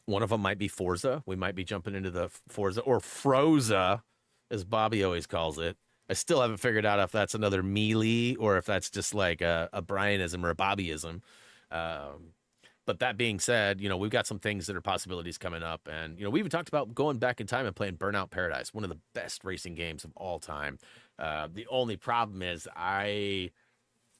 One of them might be Forza. We might be jumping into the Forza, or Froza, as Bobby always calls it. I still haven't figured out if that's another melee or if that's just like a Brianism or a Bobbyism. But that being said, we've got some things that are possibilities coming up. And, we even talked about going back in time and playing Burnout Paradise, one of the best racing games of all time. The only problem is I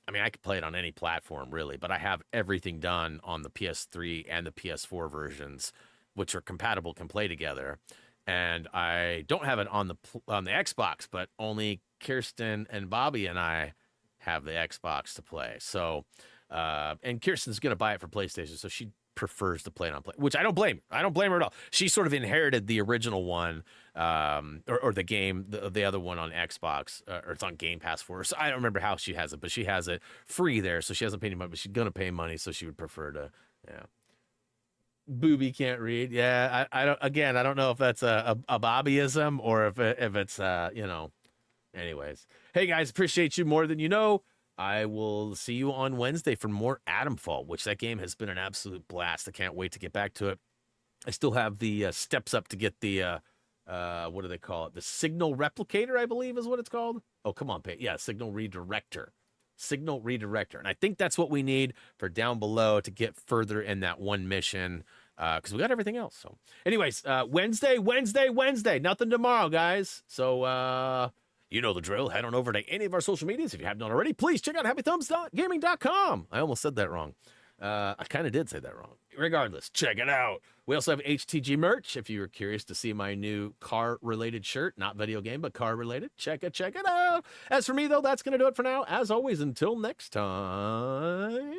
could play it on any platform, really, but I have everything done on the PS3 and the PS4 versions, which are compatible, can play together. And I don't have it on the Xbox, but only Kirsten and Bobby and I have the Xbox to play. So, and Kirsten's going to buy it for PlayStation, so she prefers to play it on Play, which I don't blame her. I don't blame her at all. She sort of inherited the original one, or the game, the other one on Xbox, or it's on Game Pass for her. So I don't remember how she has it, but she has it free there, so she hasn't paid any money, but she's going to pay money, so she would prefer to, yeah. Booby can't read. Yeah, I don't know if that's a Bobbyism or if it's anyways. Hey guys, appreciate you more than you know. I will see you on Wednesday for more Atomfall, which that game has been an absolute blast. I can't wait to get back to it. I still have the steps up to get the what do they call it? The signal replicator, I believe is what it's called. Oh, come on, Pete. Yeah, signal redirector. Signal redirector. And I think that's what we need for down below to get further in that one mission, because we got everything else. So anyways, Wednesday. Nothing tomorrow, guys. So you know the drill. Head on over to any of our social medias. If you haven't done already, please check out HappyThumbsGaming.com. I almost said that wrong. I kind of did say that wrong. Regardless, check it out. We also have HTG merch. If you were curious to see my new car-related shirt, not video game, but car-related, check it out. As for me, though, that's going to do it for now. As always, until next time.